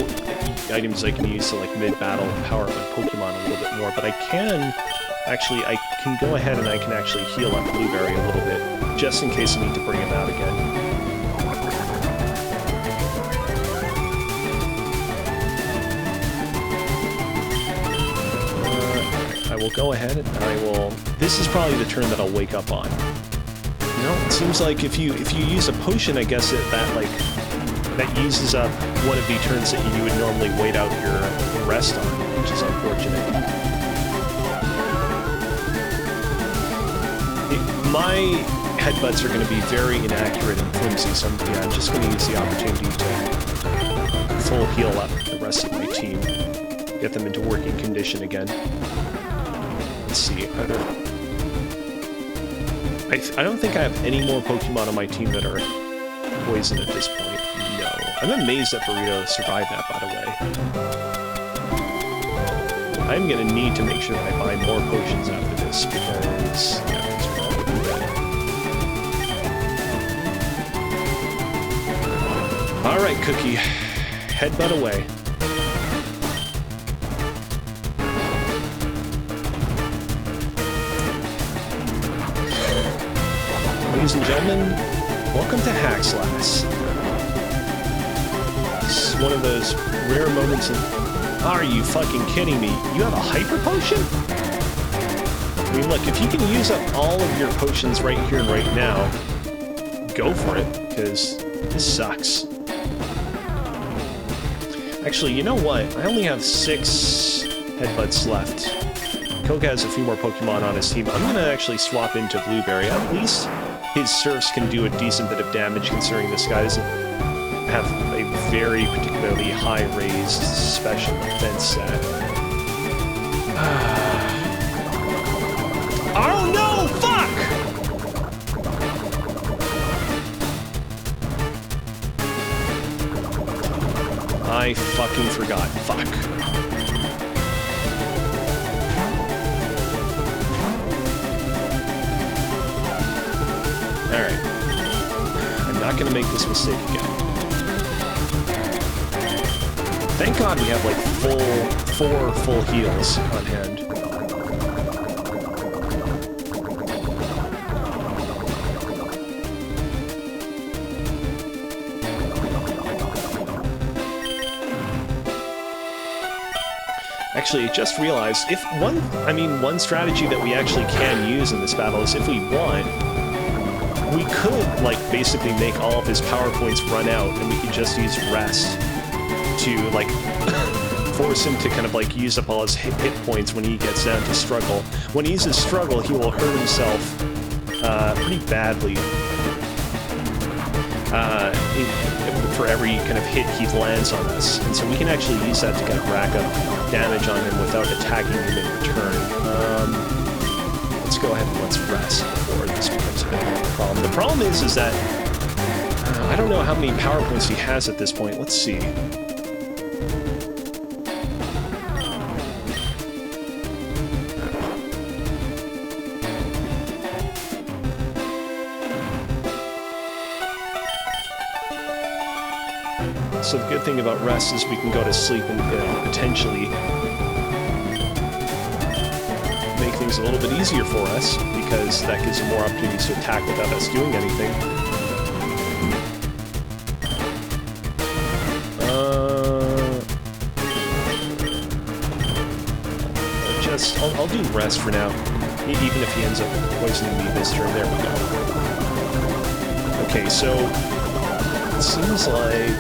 items I can use to, like, mid-battle power up my Pokemon a little bit more, but I can go ahead and I can actually heal up Blueberry a little bit, just in case I need to bring him out again. I will go ahead and I will... This is probably the turn that I'll wake up on. You know, it seems like if you use a potion, I guess that uses up one of the turns that you would normally wait out your rest on, which is unfortunate. My headbutts are going to be very inaccurate and flimsy, so yeah, I'm just going to use the opportunity to full heal up the rest of my team, get them into working condition again. Let's see, are there... I don't think I have any more Pokemon on my team that are poison at this point. No. I'm amazed that Burrito survived that, by the way. I'm going to need to make sure that I buy more potions after this, because... Yeah, these are all pretty bad. Alright, Cookie. Headbutt away. Ladies and gentlemen, welcome to Hackslash. This is one of those rare moments of... Are you fucking kidding me? You have a Hyper Potion? I mean, look, if you can use up all of your potions right here and right now, go for it, because this sucks. Actually, you know what? I only have 6 headbutts left. Koga has a few more Pokemon on his team. I'm going to actually swap into Blueberry. At least his Surfs can do a decent bit of damage, considering this guy doesn't have a very particularly high-raised special defense stat. Oh no! Fuck! I fucking forgot. Fuck. Alright. I'm not gonna make this mistake again. Thank God we have like 4 full heals on hand. Actually, I just realized, one strategy that we actually can use in this battle is if we want, we could, like, basically make all of his power points run out, and we could just use rest to, like, force him to kind of, like, use up all his hit points when he gets down to struggle. When he uses struggle, he will hurt himself pretty badly for every kind of hit he lands on us. And so we can actually use that to kind of rack up damage on him without attacking him in return. Let's go ahead and let's rest before this becomes a bit of a problem. The problem is that I don't know how many power points he has at this point. Let's see. So the good thing about rest is we can go to sleep and potentially make things a little bit easier for us, because that gives him more opportunities to attack without us doing anything. I'll do rest for now, even if he ends up poisoning me this turn. There we go. Okay, so it seems like...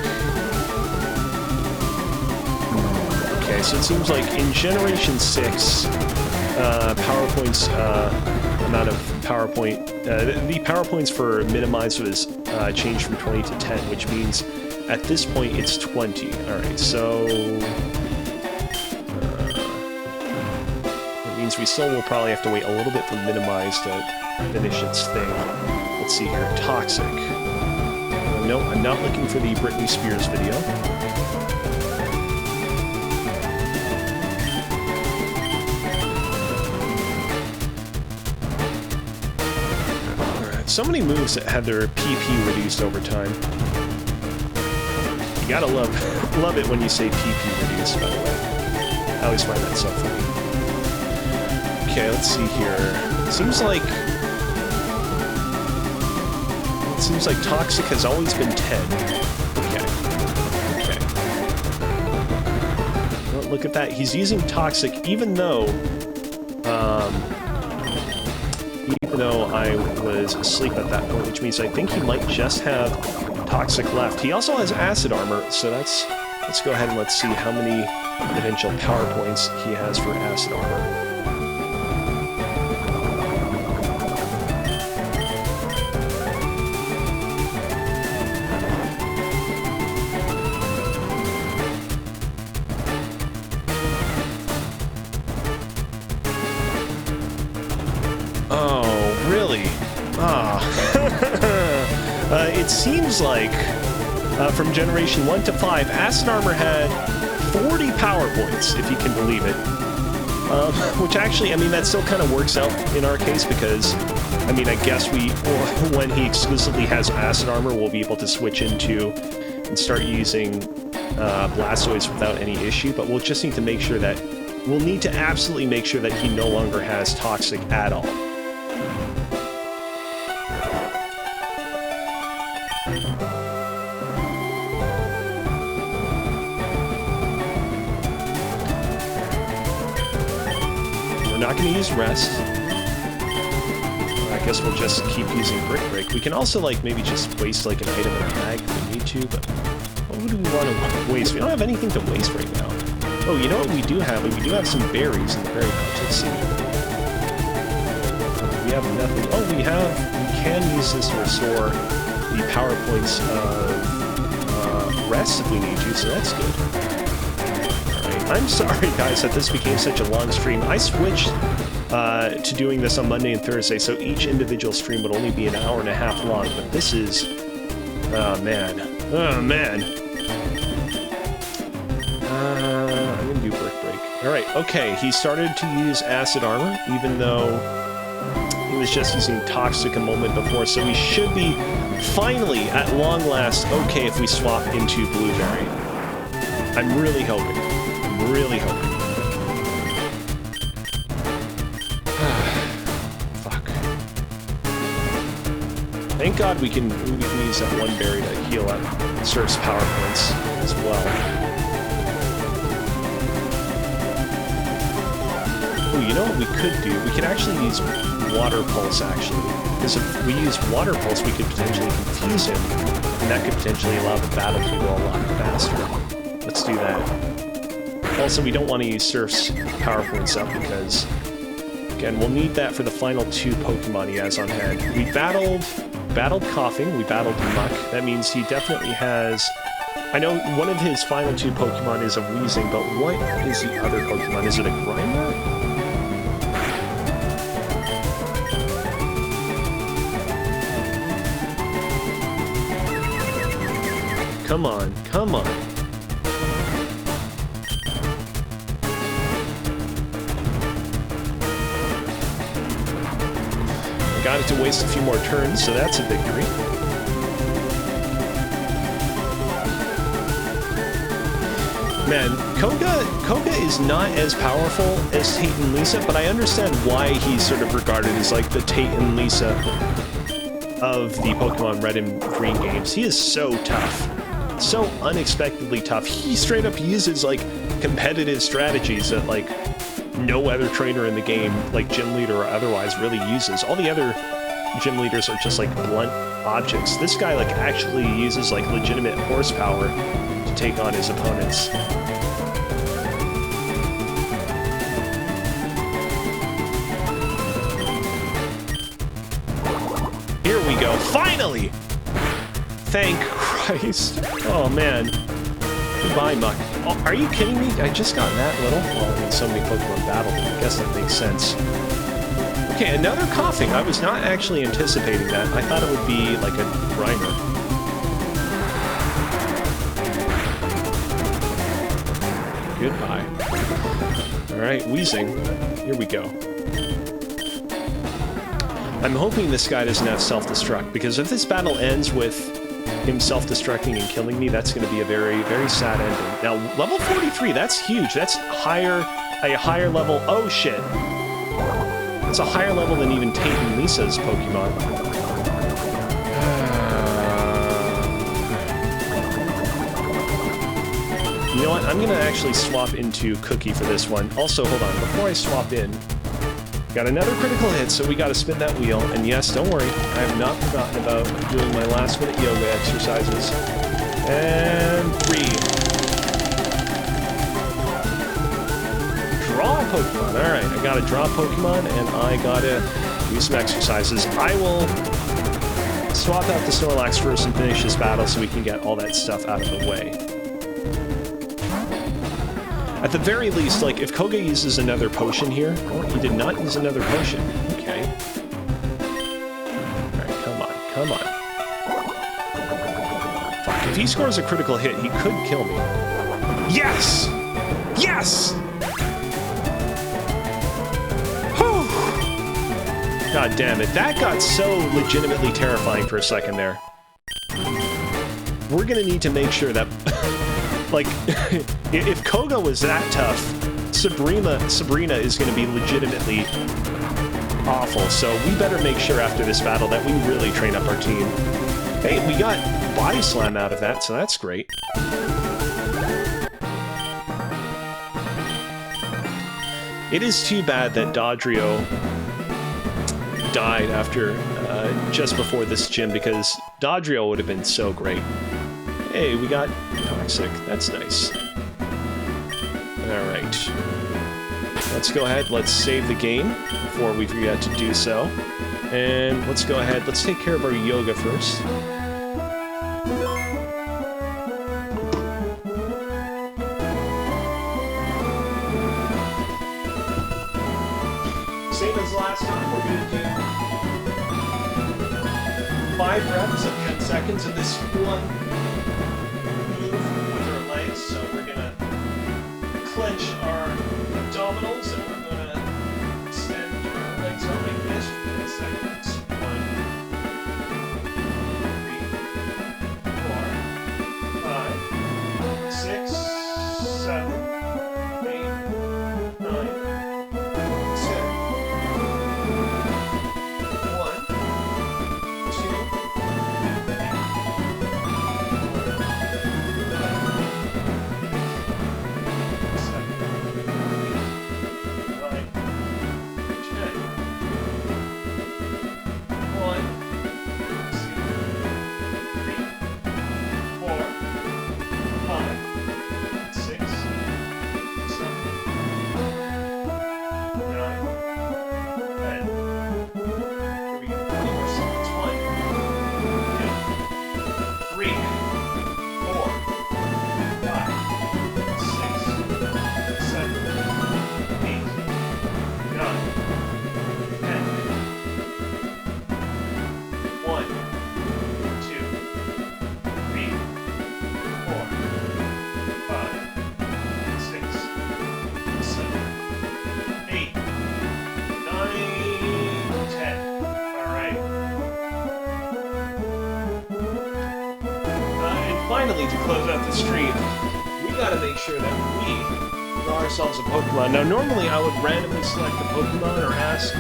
Okay, so it seems like in Generation 6, PowerPoint's amount of PowerPoint... the PowerPoints for minimize was changed from 20 to 10, which means at this point it's 20. Alright, so... we still will probably have to wait a little bit for minimize to finish its thing. Let's see here. Toxic. No, I'm not looking for the Britney Spears video. Alright, so many moves that had their PP reduced over time. You gotta love it when you say PP reduced, by the way. I always find that so funny. Okay, let's see here. Seems like Toxic has always been 10. Okay. Well, look at that. He's using Toxic even though I was asleep at that point, which means I think he might just have Toxic left. He also has Acid Armor, so let's go ahead and let's see how many potential power points he has for Acid Armor. It seems like from Generation 1 to 5, Acid Armor had 40 power points, if you can believe it. Which actually, I mean, that still kind of works out in our case because, I mean, I guess when he exclusively has Acid Armor, we'll be able to switch into and start using Blastoise without any issue, but we'll just need to make sure that, we'll need to absolutely make sure that he no longer has Toxic at all. Not going to use Rest. I guess we'll just keep using Brick Break. We can also, like, maybe just waste, like, an item in our bag if we need to, but what do we want to waste? We don't have anything to waste right now. Oh, you know what we do have? We do have some berries in the berry pouch. Let's see. We have nothing. Oh, we can use this to restore the power points of Rest if we need to, so that's good. I'm sorry, guys, that this became such a long stream. I switched to doing this on Monday and Thursday, so each individual stream would only be an hour and a half long, but this is... Oh, man. Oh, man. I'm gonna do Brick Break. Alright, okay, he started to use Acid Armor, even though he was just using Toxic a moment before, so we should be finally, at long last, okay if we swap into Blueberry. I'm really hoping. Really hoping. Fuck. Thank God we can use that one berry to heal up Surf's power points as well. Oh, you know what we could do? We could actually use Water Pulse, actually. Because if we use Water Pulse, we could potentially confuse him, and that could potentially allow the battle to go a lot faster. Let's do that. Also, we don't want to use Surf's power points up because, again, we'll need that for the final 2 Pokemon he has on hand. We battled Coughing, we battled Muck. That means he definitely has... I know one of his final 2 Pokemon is a Weezing, but what is the other Pokemon? Is it a Grimer? Come on, come on. Got it to waste a few more turns, so that's a victory. Man, Koga is not as powerful as Tate and Lisa, but I understand why he's sort of regarded as like the Tate and Lisa of the Pokemon Red and Green games. He is so tough. So unexpectedly tough. He straight up uses like competitive strategies that like no other trainer in the game, like gym leader or otherwise, really uses. All the other gym leaders are just like blunt objects. This guy like actually uses like legitimate horsepower to take on his opponents. Here we go. Finally! Thank Christ. Oh, man. Goodbye, Muck. Oh, are you kidding me? I just got that little? Well, I mean, so many Pokemon battled. I guess that makes sense. Okay, another coughing. I was not actually anticipating that. I thought it would be like a rhymer. Goodbye. Alright, wheezing. Here we go. I'm hoping this guy doesn't have self-destruct, because if this battle ends with him self-destructing and killing me, that's going to be a very, very sad ending. Now, level 43, that's huge. That's a higher level. Oh, shit. That's a higher level than even Tate and Lisa's Pokemon. You know what? I'm going to actually swap into Cookie for this one. Also, hold on. Before I swap in, got another critical hit, so we got to spin that wheel. And yes, don't worry, I have not forgotten about doing my last-minute yoga exercises. And 3. Draw a Pokemon. All right, I got to draw a Pokemon, and I got to do some exercises. I will swap out the Snorlax first and finish this battle so we can get all that stuff out of the way. At the very least, like, if Koga uses another potion here... Oh, he did not use another potion. Okay. Alright, come on, come on. Fuck, if he scores a critical hit, he could kill me. Yes! Yes! Whew! God damn it, that got so legitimately terrifying for a second there. We're gonna need to make sure that... Like, if Koga was that tough, Sabrina is going to be legitimately awful, so we better make sure after this battle that we really train up our team. Hey, we got Body Slam out of that, so that's great. It is too bad that Dodrio died after, just before this gym, because Dodrio would have been so great. Hey, we got Toxic. That's nice. Alright. Let's go ahead. Let's save the game before we forget to do so. And let's go ahead. Let's take care of our yoga first. Same as last time, we're going to do 5 reps of 10 seconds of this one. So we're gonna clench our abdominals and we're gonna extend our legs out like this for 10 seconds. 1, 3, 4, 5, 6, 7, 8, 9, 10. 1, 2, 5, 6, 7, 8, 9, 10. Finally, to close out the stream, we gotta make sure that we draw ourselves a Pokemon. Now, normally I would randomly select a Pokemon or ask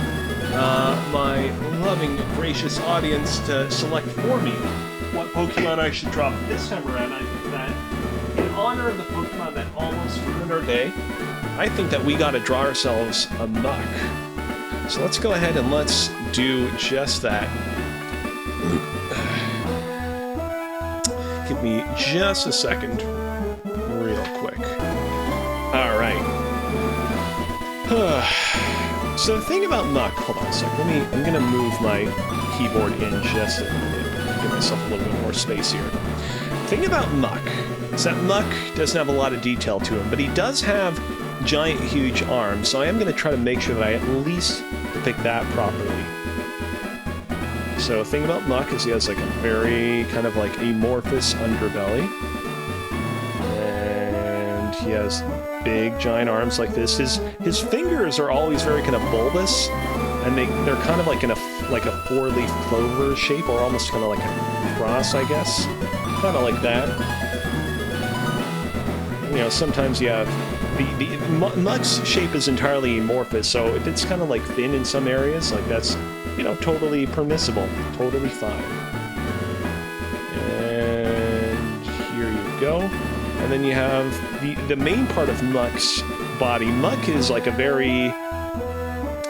my loving, gracious audience to select for me what Pokemon I should draw. But this time around, I think that in honor of the Pokemon that almost ruined our day, I think that we gotta draw ourselves a Muk. So let's go ahead and let's do just that. Give me just a second, real quick. Alright. So the thing about Muk, hold on a sec, I'm gonna move my keyboard in just a little bit, give myself a little bit more space here. The thing about Muk is that Muk doesn't have a lot of detail to him, but he does have giant, huge arms, so I am gonna try to make sure that I at least depict that properly. So the thing about Muk is he has like a very kind of like amorphous underbelly. And he has big giant arms like this. His fingers are always very kind of bulbous, and they're kind of like in a four-leaf clover shape, or almost kind of like a cross, I guess. Kind of like that. You know, sometimes you have Muk's shape is entirely amorphous, so if it's kind of like thin in some areas, like that's, you know, totally permissible, totally fine. And here you go. And then you have the main part of Muk's body. Muk is like a very,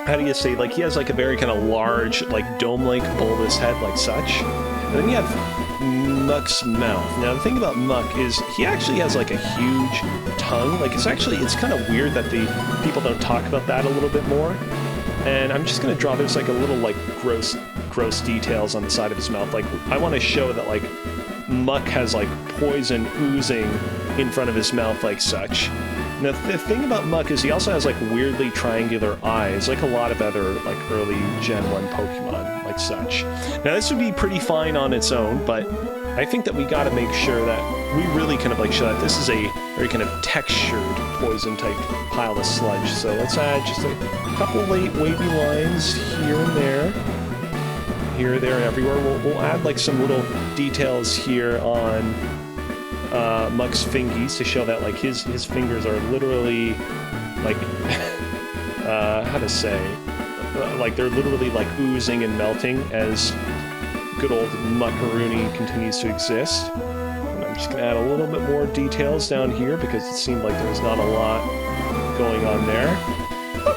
how do you say, like he has like a very kind of large, like dome-like bulbous head, like such. And then you have Muk's mouth. Now the thing about Muk is he actually has like a huge tongue. Like it's kind of weird that the people don't talk about that a little bit more. And I'm just gonna draw, there's like a little like gross details on the side of his mouth. Like I want to show that like Muk has like poison oozing in front of his mouth like such. Now the thing about Muk is he also has like weirdly triangular eyes, like a lot of other like early Gen 1 Pokemon like such. Now this would be pretty fine on its own, but I think that we gotta make sure that we really kind of like show that this is a very kind of textured poison type pile of sludge. So let's add just a couple wavy lines here and there. Here, there, and everywhere. We'll add like some little details here on Muk's fingies to show that like his fingers are literally like how to say, like they're literally like oozing and melting as good old Mukaroonie continues to exist. And I'm just gonna add a little bit more details down here because it seemed like there's not a lot going on there.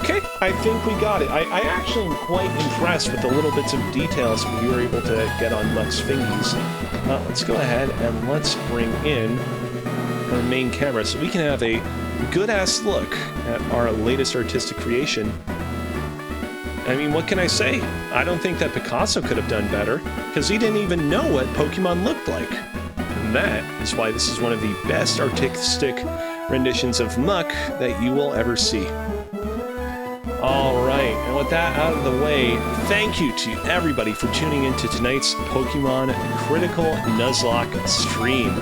Okay, I think we got it. I actually am quite impressed with the little bits of details we were able to get on Muk's fingies. Let's go ahead and let's bring in our main camera so we can have a good-ass look at our latest artistic creation. I mean, what can I say? I don't think that Picasso could have done better, because he didn't even know what Pokemon looked like. And that is why this is one of the best artistic renditions of Muk that you will ever see. Alright, and with that out of the way, thank you to everybody for tuning into tonight's Pokemon Critical Nuzlocke stream.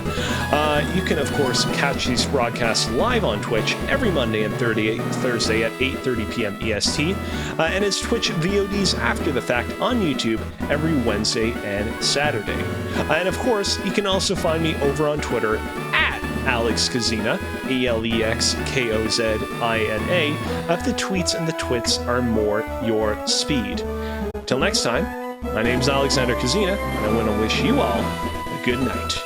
You can, of course, catch these broadcasts live on Twitch every Monday and Thursday at 8:30 p.m. EST, and as Twitch VODs after the fact on YouTube every Wednesday and Saturday. And of course, you can also find me over on Twitter at AlexKozina, AlexKozina, if the tweets and the twits are more your speed. Till next time, my name's Alexander Kozina, and I want to wish you all a good night.